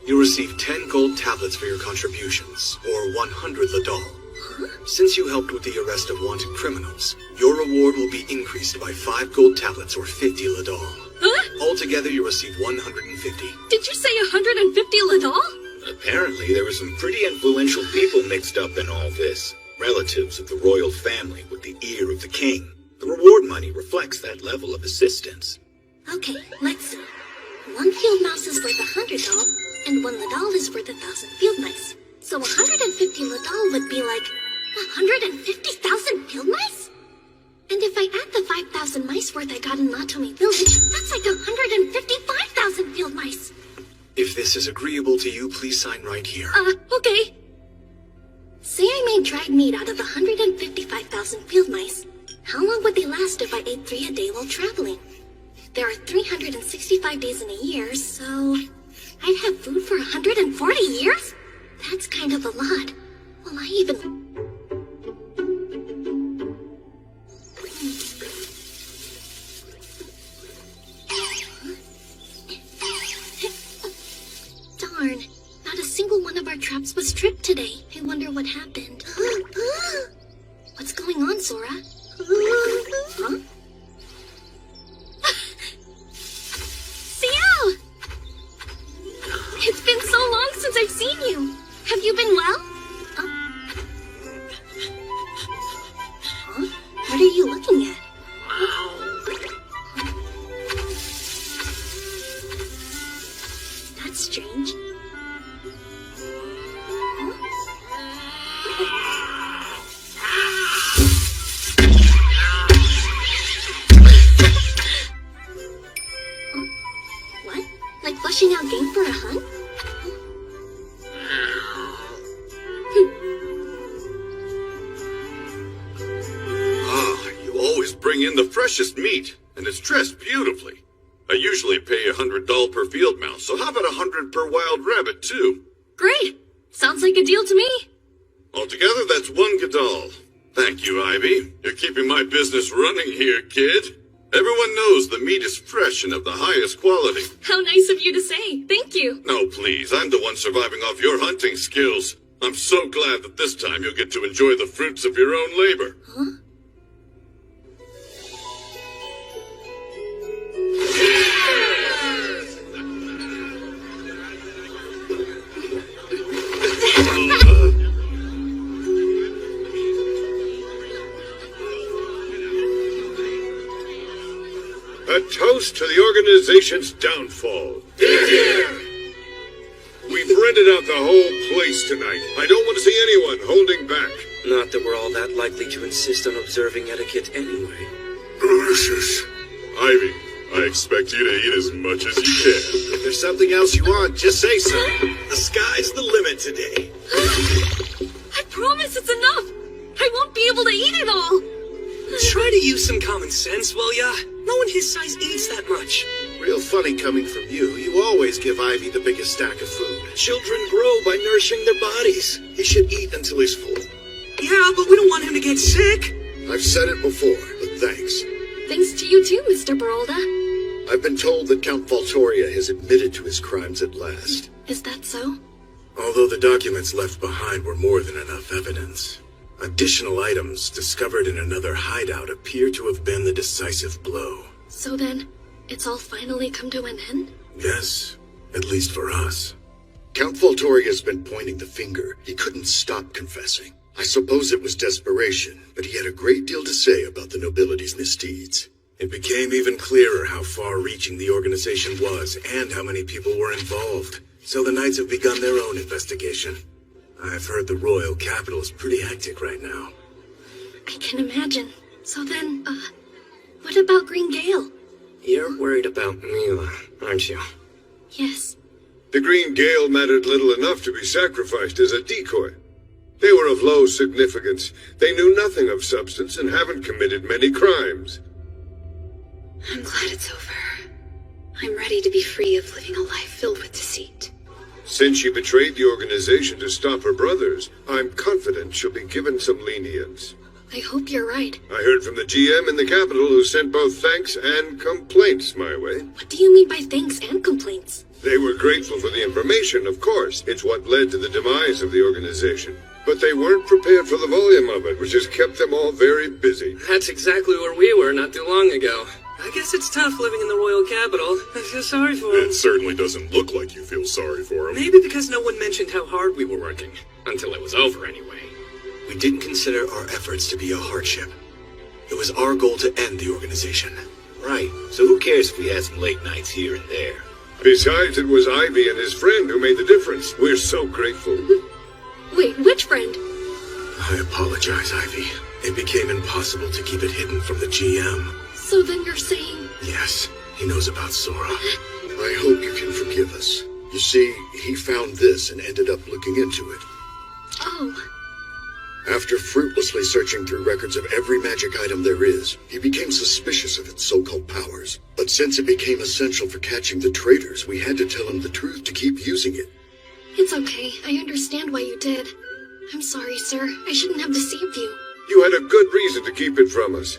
You'll receive 10 gold tablets for your contributions, or 100 ladal. Huh? Since you helped with the arrest of wanted criminals, your reward will be increased by 5 gold tablets or 50 ladal. Huh? Altogether, you'll receive 150. Did you say 150 ladal? Apparently, there were some pretty influential people mixed up in all this. Relatives of the royal family with the ear of the king. The reward money reflects that level of assistance. Okay, let's see. 1 field mouse is worth 100 doll, and 1 ladal is worth 1,000 field mice. So 150 ladal would be like 150,000 field mice? And if I add the 5,000 mice worth I got in Latomi Village, that's like 155,000 field mice. If this is agreeable to you, please sign right here. Okay. Say I made dried meat out of 155,000 field mice. How long would they last if I ate 3 a day while traveling? There are 365 days in a year, so I'd have food for 140 years? That's kind of a lot. Will I even... Darn, not a single one of our traps was tripped today. I wonder what happened. What's going on, Sora? Huh? Ciel! It's been so long since I've seen you. Have you been well? Huh? What are you looking at? That's strange. What? Like flushing out game for a hunt? You always bring in the freshest meat, and it's dressed beautifully. I usually pay $100 per field mouse, so how about 100 per wild rabbit, too? Great. Sounds like a deal to me. Altogether, that's 1 gadal. Thank you, Ivy. You're keeping my business running here, kid. Everyone knows the meat is fresh and of the highest quality. How nice of you to say. Thank you. No, please. I'm the one surviving off your hunting skills. I'm so glad that this time you'll get to enjoy the fruits of your own labor. Huh? A toast to the organization's downfall. We've rented out the whole place tonight. I don't want to see anyone holding back. Not that we're all that likely to insist on observing etiquette anyway. Delicious. Ivy, I expect you to eat as much as you can. If there's something else you want, just say so. The sky's the limit today. I promise it's enough. I won't be able to eat it all. Try to use some common sense, will ya? No one his size eats that much. Real funny coming from you. You always give Ivy the biggest stack of food. Children grow by nourishing their bodies. He should eat until he's full. Yeah, but we don't want him to get sick. I've said it before, but thanks. Thanks to you too, Mr. Barolda. I've been told that Count Valtoria has admitted to his crimes at last. Is that so? Although the documents left behind were more than enough evidence, additional items discovered in another hideout appear to have been the decisive blow. So then, it's all finally come to an end? Yes, at least for us. Count Valtoria's been pointing the finger. He couldn't stop confessing. I suppose it was desperation, but he had a great deal to say about the nobility's misdeeds. It became even clearer how far-reaching the organization was and how many people were involved. So the Knights have begun their own investigation. I've heard the royal capital is pretty hectic right now. I can imagine. So then, what about Green Gale? You're worried about Mila, aren't you? Yes. The Green Gale mattered little enough to be sacrificed as a decoy. They were of low significance. They knew nothing of substance and haven't committed many crimes. I'm glad it's over. I'm ready to be free of living a life filled with deceit. Since she betrayed the organization to stop her brothers, I'm confident she'll be given some lenience. I hope you're right. I heard from the GM in the capital who sent both thanks and complaints my way. What do you mean by thanks and complaints? They were grateful for the information, of course. It's what led to the demise of the organization. But they weren't prepared for the volume of it, which has kept them all very busy. That's exactly where we were not too long ago. I guess it's tough living in the royal capital. I feel sorry for him. It certainly doesn't look like you feel sorry for him. Maybe because no one mentioned how hard we were working. Until it was over, anyway. We didn't consider our efforts to be a hardship. It was our goal to end the organization. Right, so who cares if we had some late nights here and there? Besides, it was Ivy and his friend who made the difference. We're so grateful. Wait, which friend? I apologize, Ivy. It became impossible to keep it hidden from the GM. So then you're saying... Yes, he knows about Sora. I hope you can forgive us. You see, he found this and ended up looking into it. Oh. After fruitlessly searching through records of every magic item there is, he became suspicious of its so-called powers. But since it became essential for catching the traitors, we had to tell him the truth to keep using it. It's okay. I understand why you did. I'm sorry, sir. I shouldn't have deceived you. You had a good reason to keep it from us.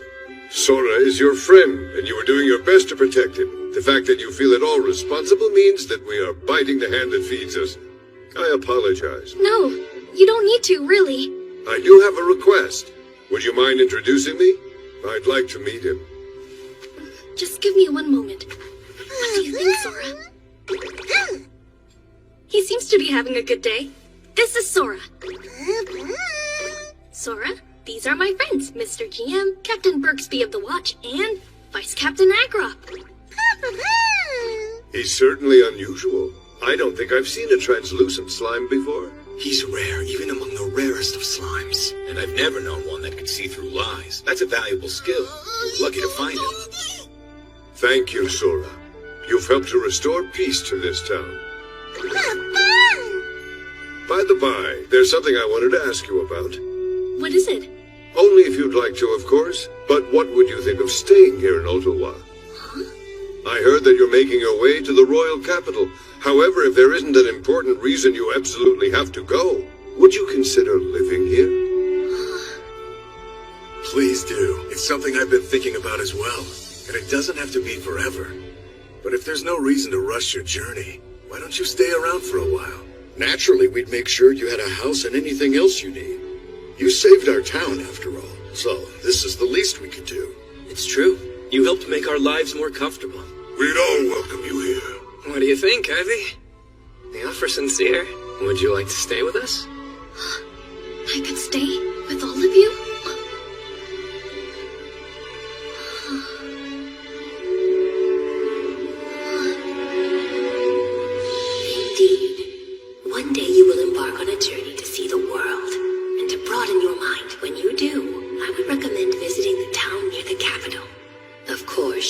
Sora is your friend, and you were doing your best to protect him. The fact that you feel at all responsible means that we are biting the hand that feeds us. I apologize. No, you don't need to, really. I do have a request. Would you mind introducing me? I'd like to meet him. Just give me one moment. What do you think, Sora? He seems to be having a good day. This is Sora. Sora, these are my friends, Mr. GM, Captain Berksby of the Watch, and Vice Captain Agrop. He's certainly unusual. I don't think I've seen a translucent slime before. He's rare, even among the rarest of slimes. And I've never known one that could see through lies. That's a valuable skill. We're lucky to find him. Thank you, Sora. You've helped to restore peace to this town. By the by, there's something I wanted to ask you about. What is it? Only if you'd like to, of course. But what would you think of staying here in Ottawa? Huh? I heard that you're making your way to the royal capital. However, if there isn't an important reason you absolutely have to go, would you consider living here? Please do. It's something I've been thinking about as well. And it doesn't have to be forever. But if there's no reason to rush your journey, why don't you stay around for a while? Naturally, we'd make sure you had a house and anything else you need. You saved our town, after all, so this is the least we could do. It's true. You helped make our lives more comfortable. We'd all welcome you here. What do you think, Ivy? The offer's sincere. Would you like to stay with us? I could stay with all of you?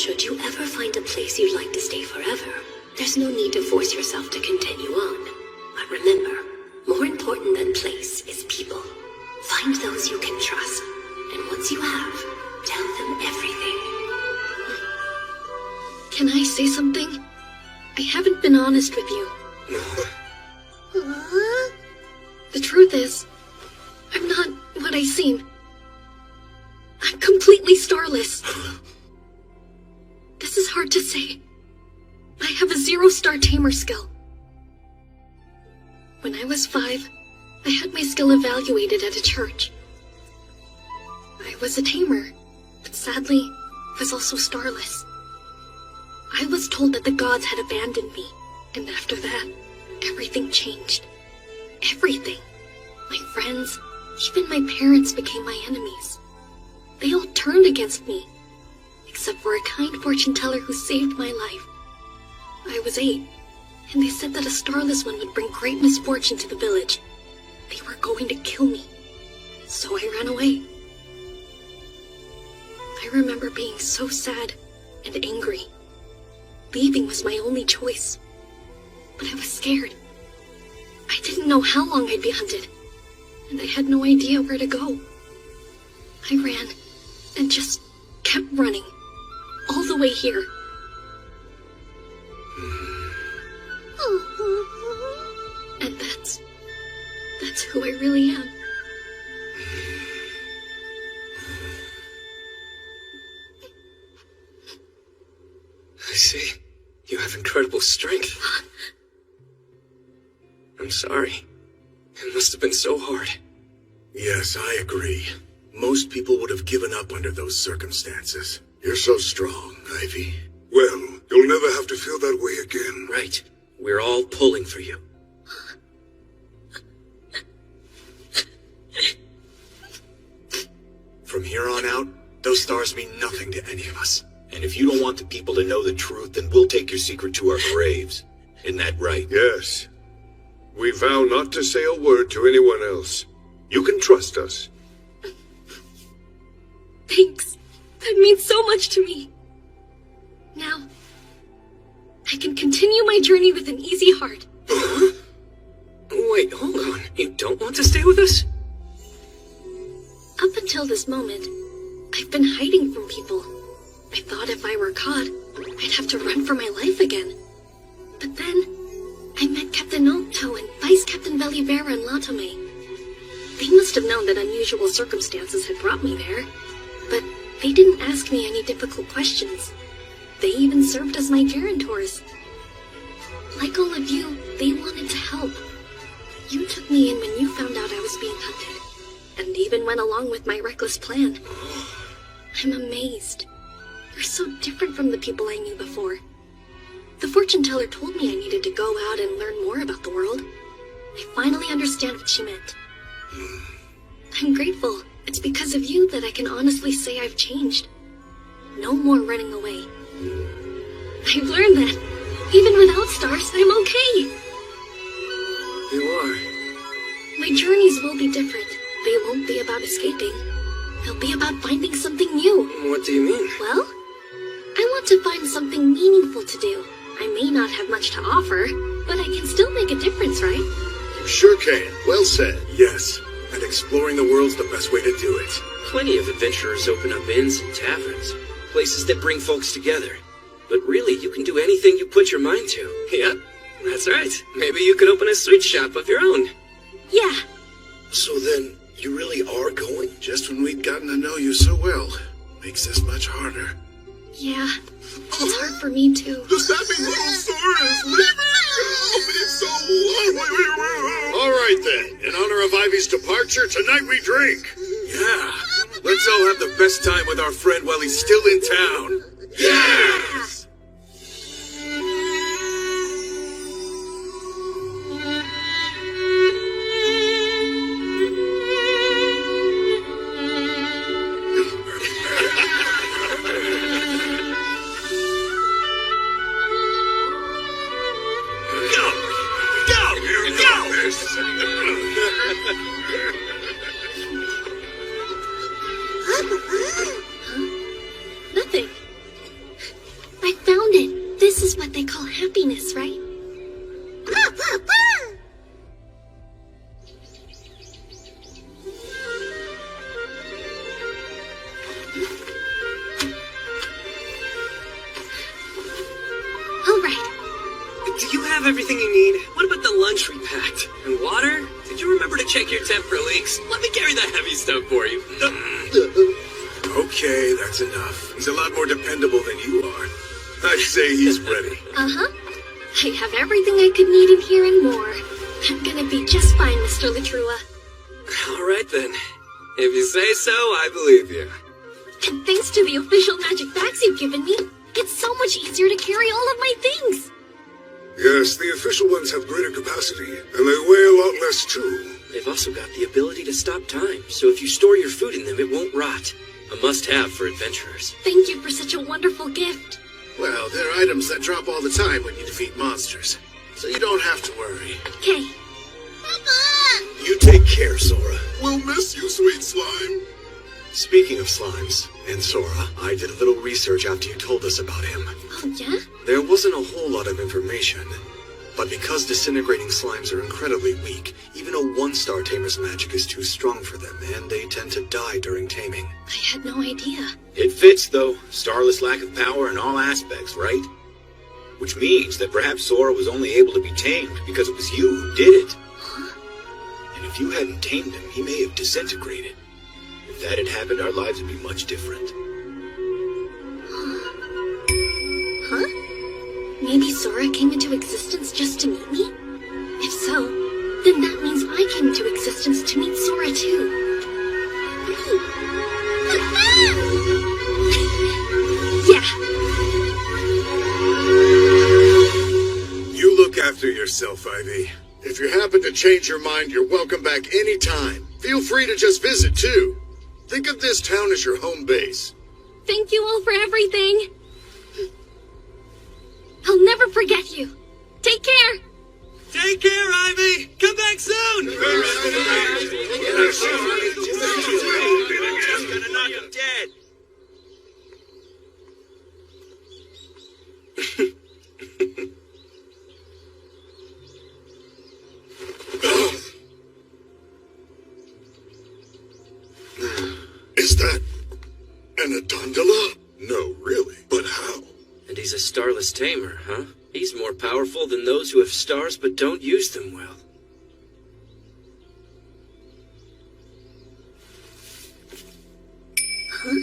Should you ever find a place you'd like to stay forever, there's no need to force yourself to continue on. But remember, more important than place is people. Find those you can trust, and once you have, tell them everything. Can I say something? I haven't been honest with you. The truth is, I'm not what I seem. I'm completely starless. This is hard to say. I have a 0-star Tamer skill. When I was 5, I had my skill evaluated at a church. I was a Tamer, but sadly, was also starless. I was told that the gods had abandoned me, and after that, everything changed. Everything. My friends, even my parents became my enemies. They all turned against me, except for a kind fortune teller who saved my life. I was 8, and they said that a starless one would bring great misfortune to the village. They were going to kill me, so I ran away. I remember being so sad and angry. Leaving was my only choice, but I was scared. I didn't know how long I'd be hunted, and I had no idea where to go. I ran, and just kept running, all the way here. And that's who I really am. I see. You have incredible strength. I'm sorry. It must have been so hard. Yes, I agree. Most people would have given up under those circumstances. You're so strong, Ivy. Well, you'll never have to feel that way again. Right. We're all pulling for you. From here on out, those stars mean nothing to any of us. And if you don't want the people to know the truth, then we'll take your secret to our graves. Isn't that right? Yes. We vow not to say a word to anyone else. You can trust us. Thanks. That means so much to me. Now, I can continue my journey with an easy heart. Wait, hold on. You don't want to stay with us? Up until this moment, I've been hiding from people. I thought if I were caught, I'd have to run for my life again. But then, I met Captain Octo and Vice Captain Velivera and Latome. They must have known that unusual circumstances had brought me there, but they didn't ask me any difficult questions. They even served as my guarantors. Like all of you, they wanted to help. You took me in when you found out I was being hunted, and even went along with my reckless plan. I'm amazed. You're so different from the people I knew before. The fortune teller told me I needed to go out and learn more about the world. I finally understand what she meant. I'm grateful. It's because of you that I can honestly say I've changed. No more running away. I've learned that, even without stars, I'm okay. You are. My journeys will be different. They won't be about escaping. They'll be about finding something new. What do you mean? Well, I want to find something meaningful to do. I may not have much to offer, but I can still make a difference, right? You sure can. Well said. Yes. And exploring the world's the best way to do it. Plenty of adventurers open up inns and taverns, places that bring folks together. But really, you can do anything you put your mind to. Yep, that's right. Maybe you could open a sweet shop of your own. Yeah. So then, you really are going? Just when we'd gotten to know you so well. Makes this much harder. Yeah. It's hard for me, too. Does that mean little Sora is leaving? It's so All right, then. In honor of Ivy's departure, tonight we drink. Yeah. Let's all have the best time with our friend while he's still in town. Yes! Nothing. what they call happiness, right? All right. Do you have everything you need? What about the lunch we packed? And water? Did you remember to check your temp for leaks? Let me carry the heavy stuff for you. Okay, that's enough. He's a lot more dependable than you are. I'd say he's ready. Uh-huh. I have everything I could need in here and more. I'm gonna be just fine, Mr. Latrua. All right then. If you say so, I believe you. And thanks to the official magic bags you've given me, it's so much easier to carry all of my things. Yes, the official ones have greater capacity, and they weigh a lot less too. They've also got the ability to stop time, so if you store your food in them, it won't rot. A must-have for adventurers. Thank you for such a wonderful gift. Well, they're items that drop all the time when you defeat monsters, so you don't have to worry. Okay. You take care, Sora. We'll miss you, sweet slime. Speaking of slimes, and Sora, I did a little research after you told us about him. Oh, yeah? There wasn't a whole lot of information, but because disintegrating slimes are incredibly weak, even a one-star tamer's magic is too strong for them, and they tend to die during taming. I had no idea. It fits, though. Starless lack of power in all aspects, right? Which means that perhaps Sora was only able to be tamed because it was you who did it. Huh? And if you hadn't tamed him, he may have disintegrated. If that had happened, our lives would be much different. Huh? Maybe Sora came into existence just to meet me? If so, then that means I came into existence to meet Sora too. Yeah. You look after yourself, Ivy. If you happen to change your mind, you're welcome back anytime. Feel free to just visit, too. Think of this town as your home base. Thank you all for everything. I'll never forget you. Take care. Take care, Ivy! Come back soon! Gonna knock him dead. Is that an Adondola? No, really. But how? And he's a starless tamer, huh? He's more powerful than those who have stars but don't use them well. Huh?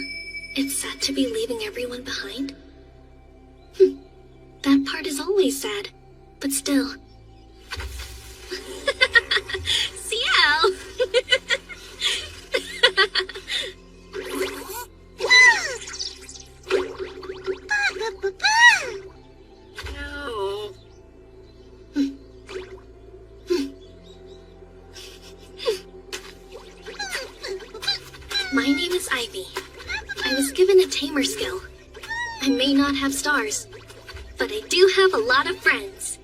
It's sad to be leaving everyone behind? That part is always sad, but still. Ciao! No. My name is Ivy. I was given a tamer skill. I may not have stars, but I do have a lot of friends.